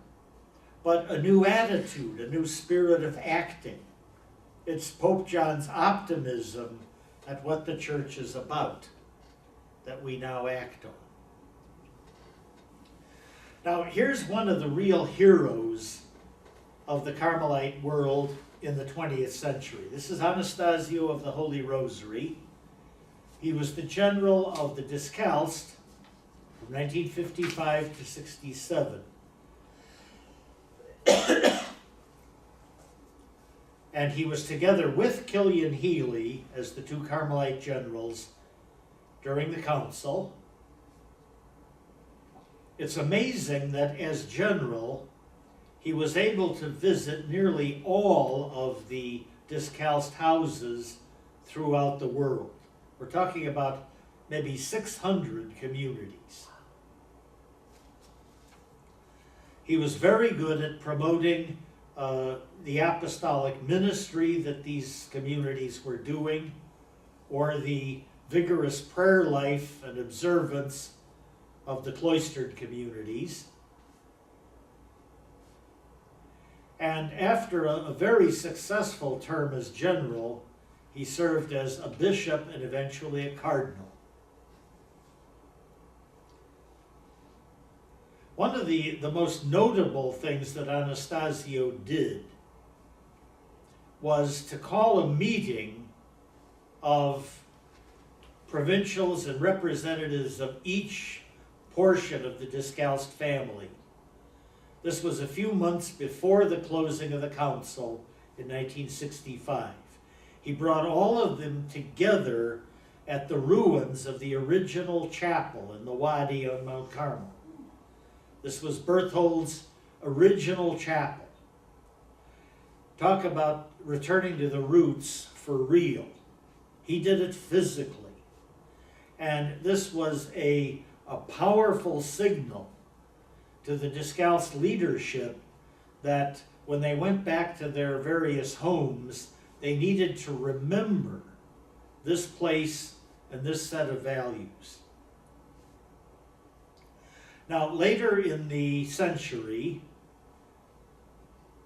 but a new attitude, a new spirit of acting. It's Pope John's optimism at what the church is about that we now act on. Now, here's one of the real heroes of the Carmelite world in the 20th century. This is Anastasio of the Holy Rosary. He was the general of the Discalced from 1955 to 67. And he was together with Killian Healy as the two Carmelite generals during the council. It's amazing that as general, he was able to visit nearly all of the Discalced houses throughout the world. We're talking about maybe 600 communities. He was very good at promoting the apostolic ministry that these communities were doing, or the vigorous prayer life and observance of the cloistered communities. And after a very successful term as general, he served as a bishop and eventually a cardinal. One of the most notable things that Anastasio did was to call a meeting of provincials and representatives of each portion of the Discalced family. This was a few months before the closing of the council in 1965. He brought all of them together at the ruins of the original chapel in the Wadi on Mount Carmel. This was Berthold's original chapel. Talk about returning to the roots for real. He did it physically. And this was a powerful signal to the Discalced leadership that when they went back to their various homes, they needed to remember this place and this set of values. Now, later in the century,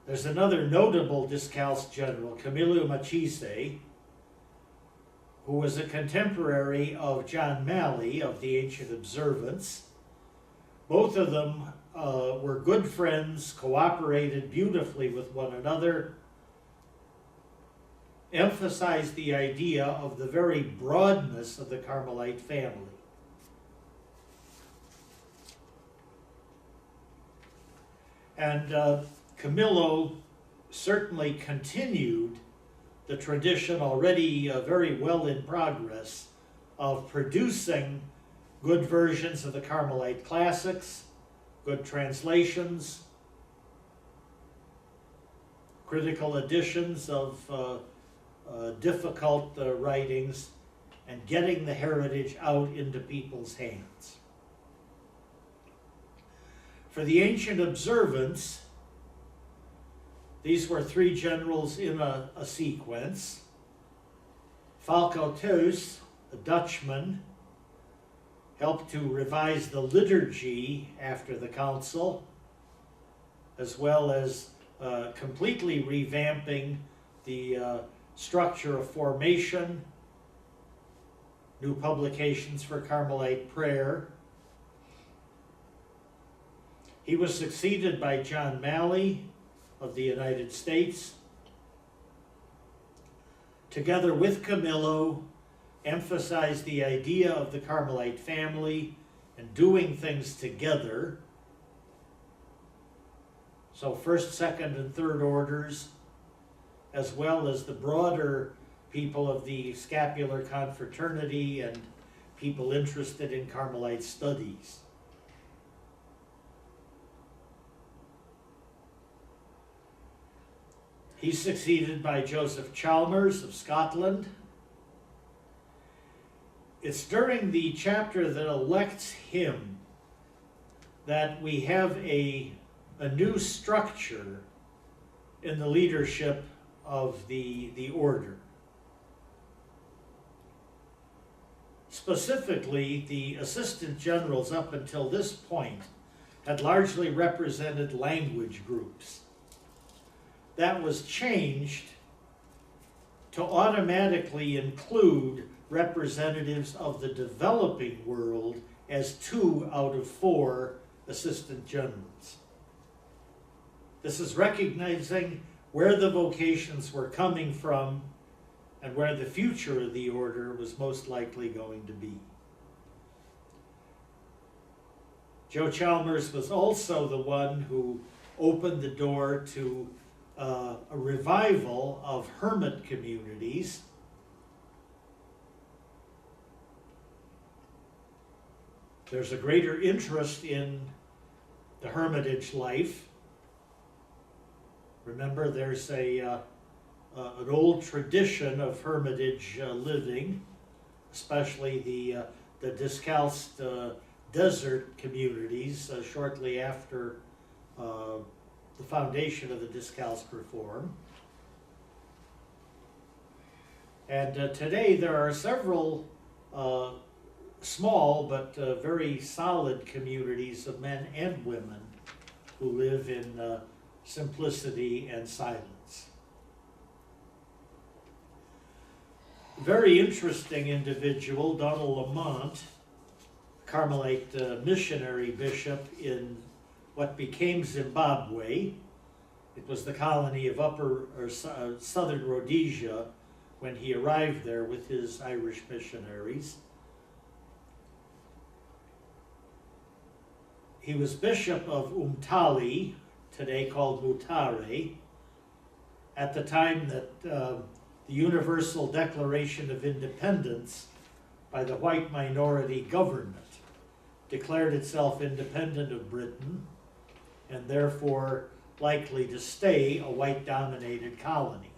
there's another notable Discalced general, Camillo Machise, who was a contemporary of John Malley of the Ancient Observance. Both of them were good friends, cooperated beautifully with one another, emphasized the idea of the very broadness of the Carmelite family. And Camillo certainly continued the tradition already very well in progress of producing good versions of the Carmelite classics, good translations, critical editions of difficult writings, and getting the heritage out into people's hands. For the Ancient Observance, these were three generals in a sequence. Falco Theus, a Dutchman, helped to revise the liturgy after the council. as well as completely revamping the structure of formation, new publications for Carmelite prayer. He was succeeded by John Malley of the United States. Together with Camillo, emphasized the idea of the Carmelite family and doing things together. So first, second, and third orders, as well as the broader people of the scapular confraternity and people interested in Carmelite studies. He's succeeded by Joseph Chalmers of Scotland. It's during the chapter that elects him that we have a new structure in the leadership of the order. Specifically, the assistant generals up until this point had largely represented language groups. That was changed to automatically include representatives of the developing world as 2 out of 4 assistant generals. This is recognizing where the vocations were coming from and where the future of the order was most likely going to be. Joe Chalmers was also the one who opened the door to a revival of hermit communities. There's a greater interest in the hermitage life. Remember, there's an old tradition of hermitage living, especially the Discalced desert communities shortly after the foundation of the Discalced Reform. And today there are several small but very solid communities of men and women who live in simplicity and silence. Very interesting individual, Donald Lamont, Carmelite missionary bishop in what became Zimbabwe. It was the colony of southern Rhodesia when he arrived there with his Irish missionaries. He was bishop of Umtali, today called Mutare, at the time that the Universal Declaration of Independence by the white minority government declared itself independent of Britain and therefore likely to stay a white-dominated colony.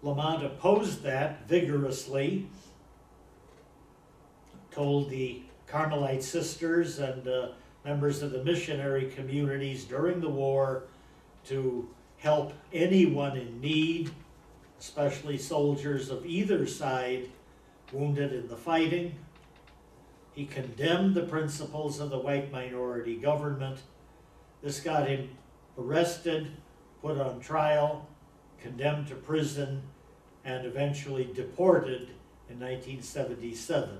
Lamont opposed that vigorously, told the Carmelite sisters and members of the missionary communities during the war to help anyone in need, especially soldiers of either side wounded in the fighting. He condemned the principles of the white minority government. This got him arrested, put on trial, condemned to prison, and eventually deported in 1977.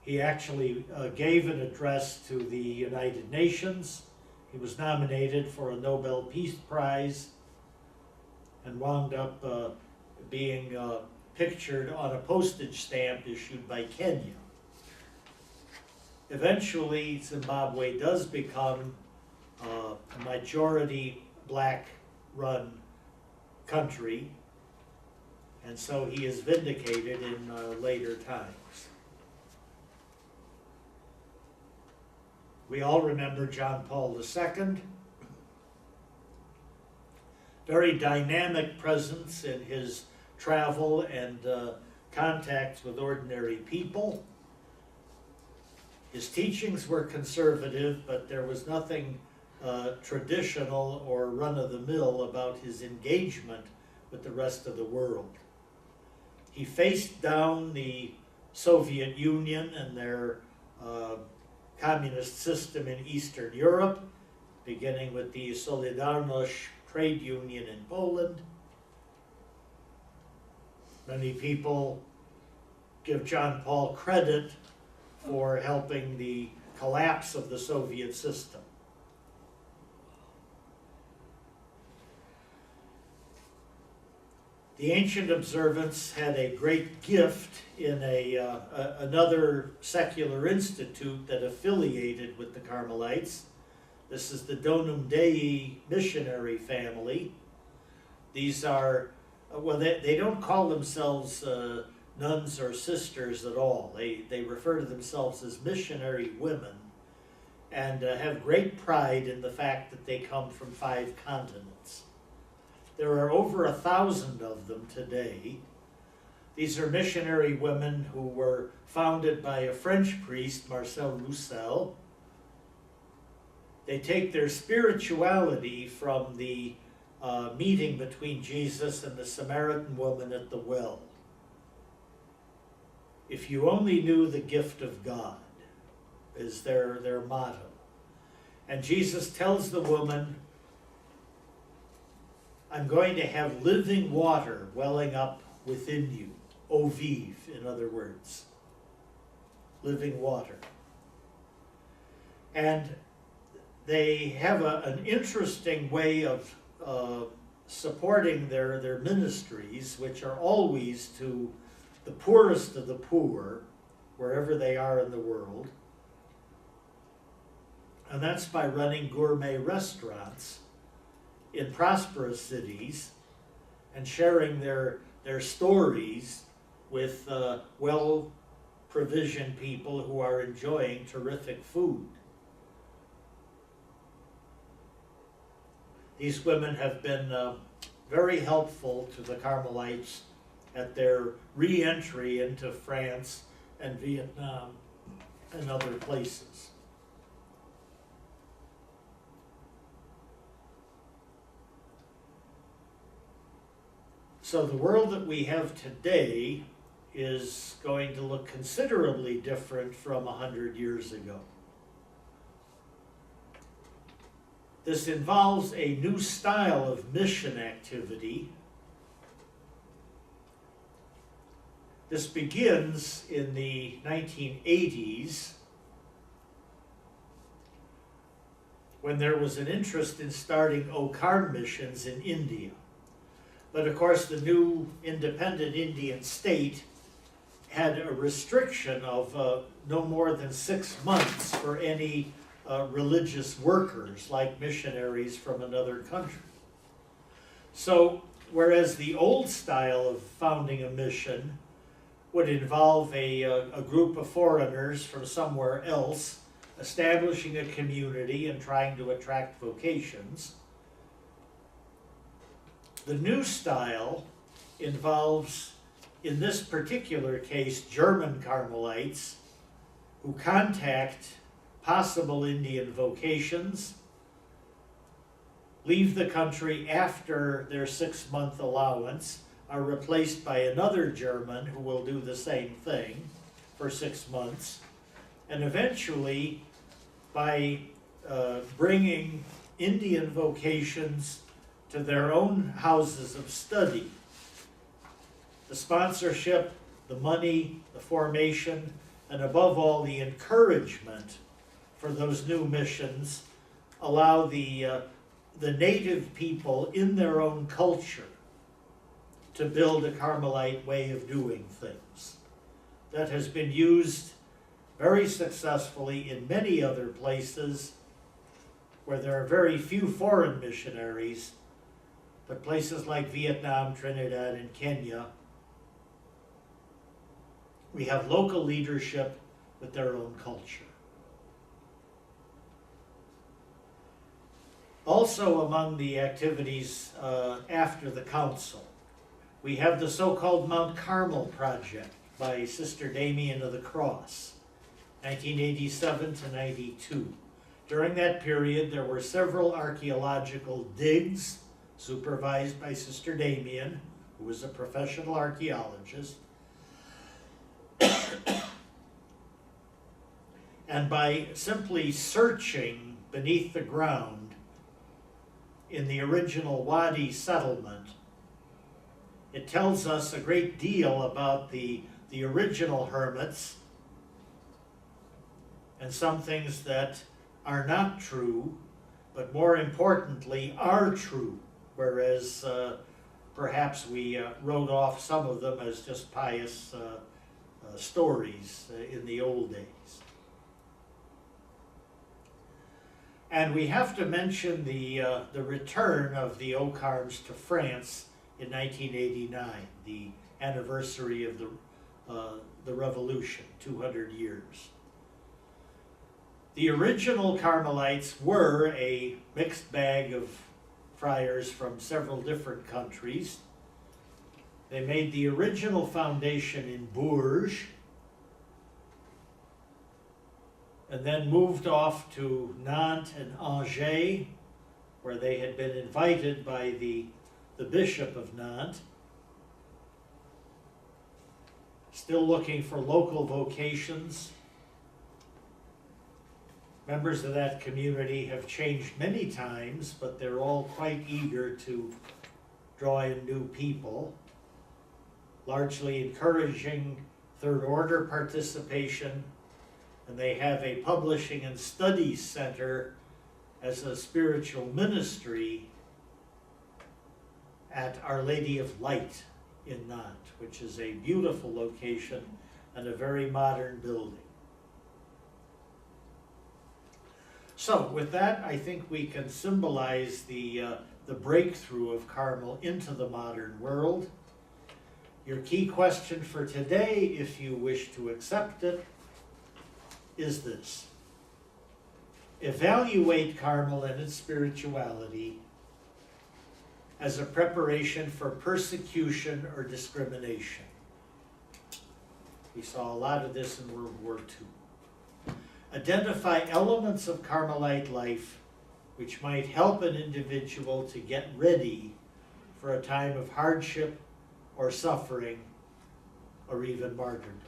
He actually gave an address to the United Nations. He was nominated for a Nobel Peace Prize and wound up being pictured on a postage stamp issued by Kenya. Eventually, Zimbabwe does become a majority black-run country, and so he is vindicated in later times. We all remember John Paul II. Very dynamic presence in his travel and contacts with ordinary people. His teachings were conservative, but there was nothing traditional or run-of-the-mill about his engagement with the rest of the world. He faced down the Soviet Union and their communist system in Eastern Europe, beginning with the Solidarność trade union in Poland. Many people give John Paul credit for helping the collapse of the Soviet system. The ancient observance had a great gift in another secular institute that affiliated with the Carmelites. This is the Donum Dei missionary family. These are, well, they don't call themselves nuns or sisters at all. They refer to themselves as missionary women and have great pride in the fact that they come from 5 continents. There are over 1,000 of them today. These are missionary women who were founded by a French priest, Marcel Roussel. They take their spirituality from the meeting between Jesus and the Samaritan woman at the well. If you only knew the gift of God, is their motto. And Jesus tells the woman, I'm going to have living water welling up within you. Eau vive, in other words. Living water. And they have an interesting way of supporting their ministries, which are always to the poorest of the poor, wherever they are in the world. And that's by running gourmet restaurants in prosperous cities and sharing their stories with well-provisioned people who are enjoying terrific food. These women have been very helpful to the Carmelites at their re-entry into France and Vietnam and other places. So the world that we have today is going to look considerably different from 100 years ago. This involves a new style of mission activity. This begins in the 1980s when there was an interest in starting Carm missions in India. But of course, the new independent Indian state had a restriction of no more than 6 months for any religious workers, like missionaries from another country. So, whereas the old style of founding a mission would involve a group of foreigners from somewhere else establishing a community and trying to attract vocations, the new style involves, in this particular case, German Carmelites who contact possible Indian vocations, leave the country after their 6-month allowance, are replaced by another German who will do the same thing for 6 months, and eventually, by bringing Indian vocations to their own houses of study, the sponsorship, the money, the formation, and above all the encouragement for those new missions allow the native people in their own culture to build a Carmelite way of doing things. That has been used very successfully in many other places where there are very few foreign missionaries, but places like Vietnam, Trinidad, and Kenya, we have local leadership with their own culture. Also among the activities after the council, we have the so-called Mount Carmel project by Sister Damien of the Cross, 1987 to 92. During that period, there were several archaeological digs supervised by Sister Damien, who was a professional archaeologist. And by simply searching beneath the ground in the original Wadi settlement, it tells us a great deal about the original hermits and some things that are not true, but more importantly, are true, whereas perhaps we wrote off some of them as just pious stories in the old days. And we have to mention the return of the Carms to France in 1989, the anniversary of the Revolution, 200 years. The original Carmelites were a mixed bag of friars from several different countries. They made the original foundation in Bourges, and then moved off to Nantes and Angers, where they had been invited by the Bishop of Nantes, still looking for local vocations. Members of that community have changed many times, but they're all quite eager to draw in new people, largely encouraging third order participation, and they have a publishing and studies center as a spiritual ministry at Our Lady of Light in Nantes, which is a beautiful location and a very modern building. So with that, I think we can symbolize the breakthrough of Carmel into the modern world. Your key question for today, if you wish to accept it, is this: evaluate Carmel and its spirituality as a preparation for persecution or discrimination. We saw a lot of this in World War II. Identify elements of Carmelite life which might help an individual to get ready for a time of hardship or suffering or even martyrdom.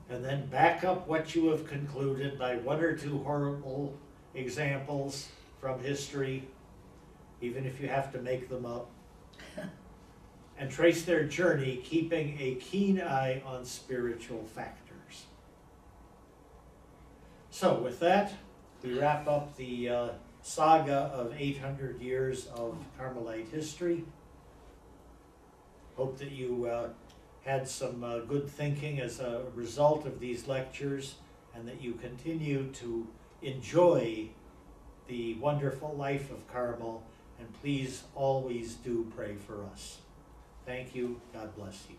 And then back up what you have concluded by one or two horrible examples from history, even if you have to make them up, and trace their journey, keeping a keen eye on spiritual factors. So with that, we wrap up the saga of 800 years of Carmelite history. Hope that you had some good thinking as a result of these lectures, and that you continue to enjoy the wonderful life of Carmel, and please always do pray for us. Thank you. God bless you.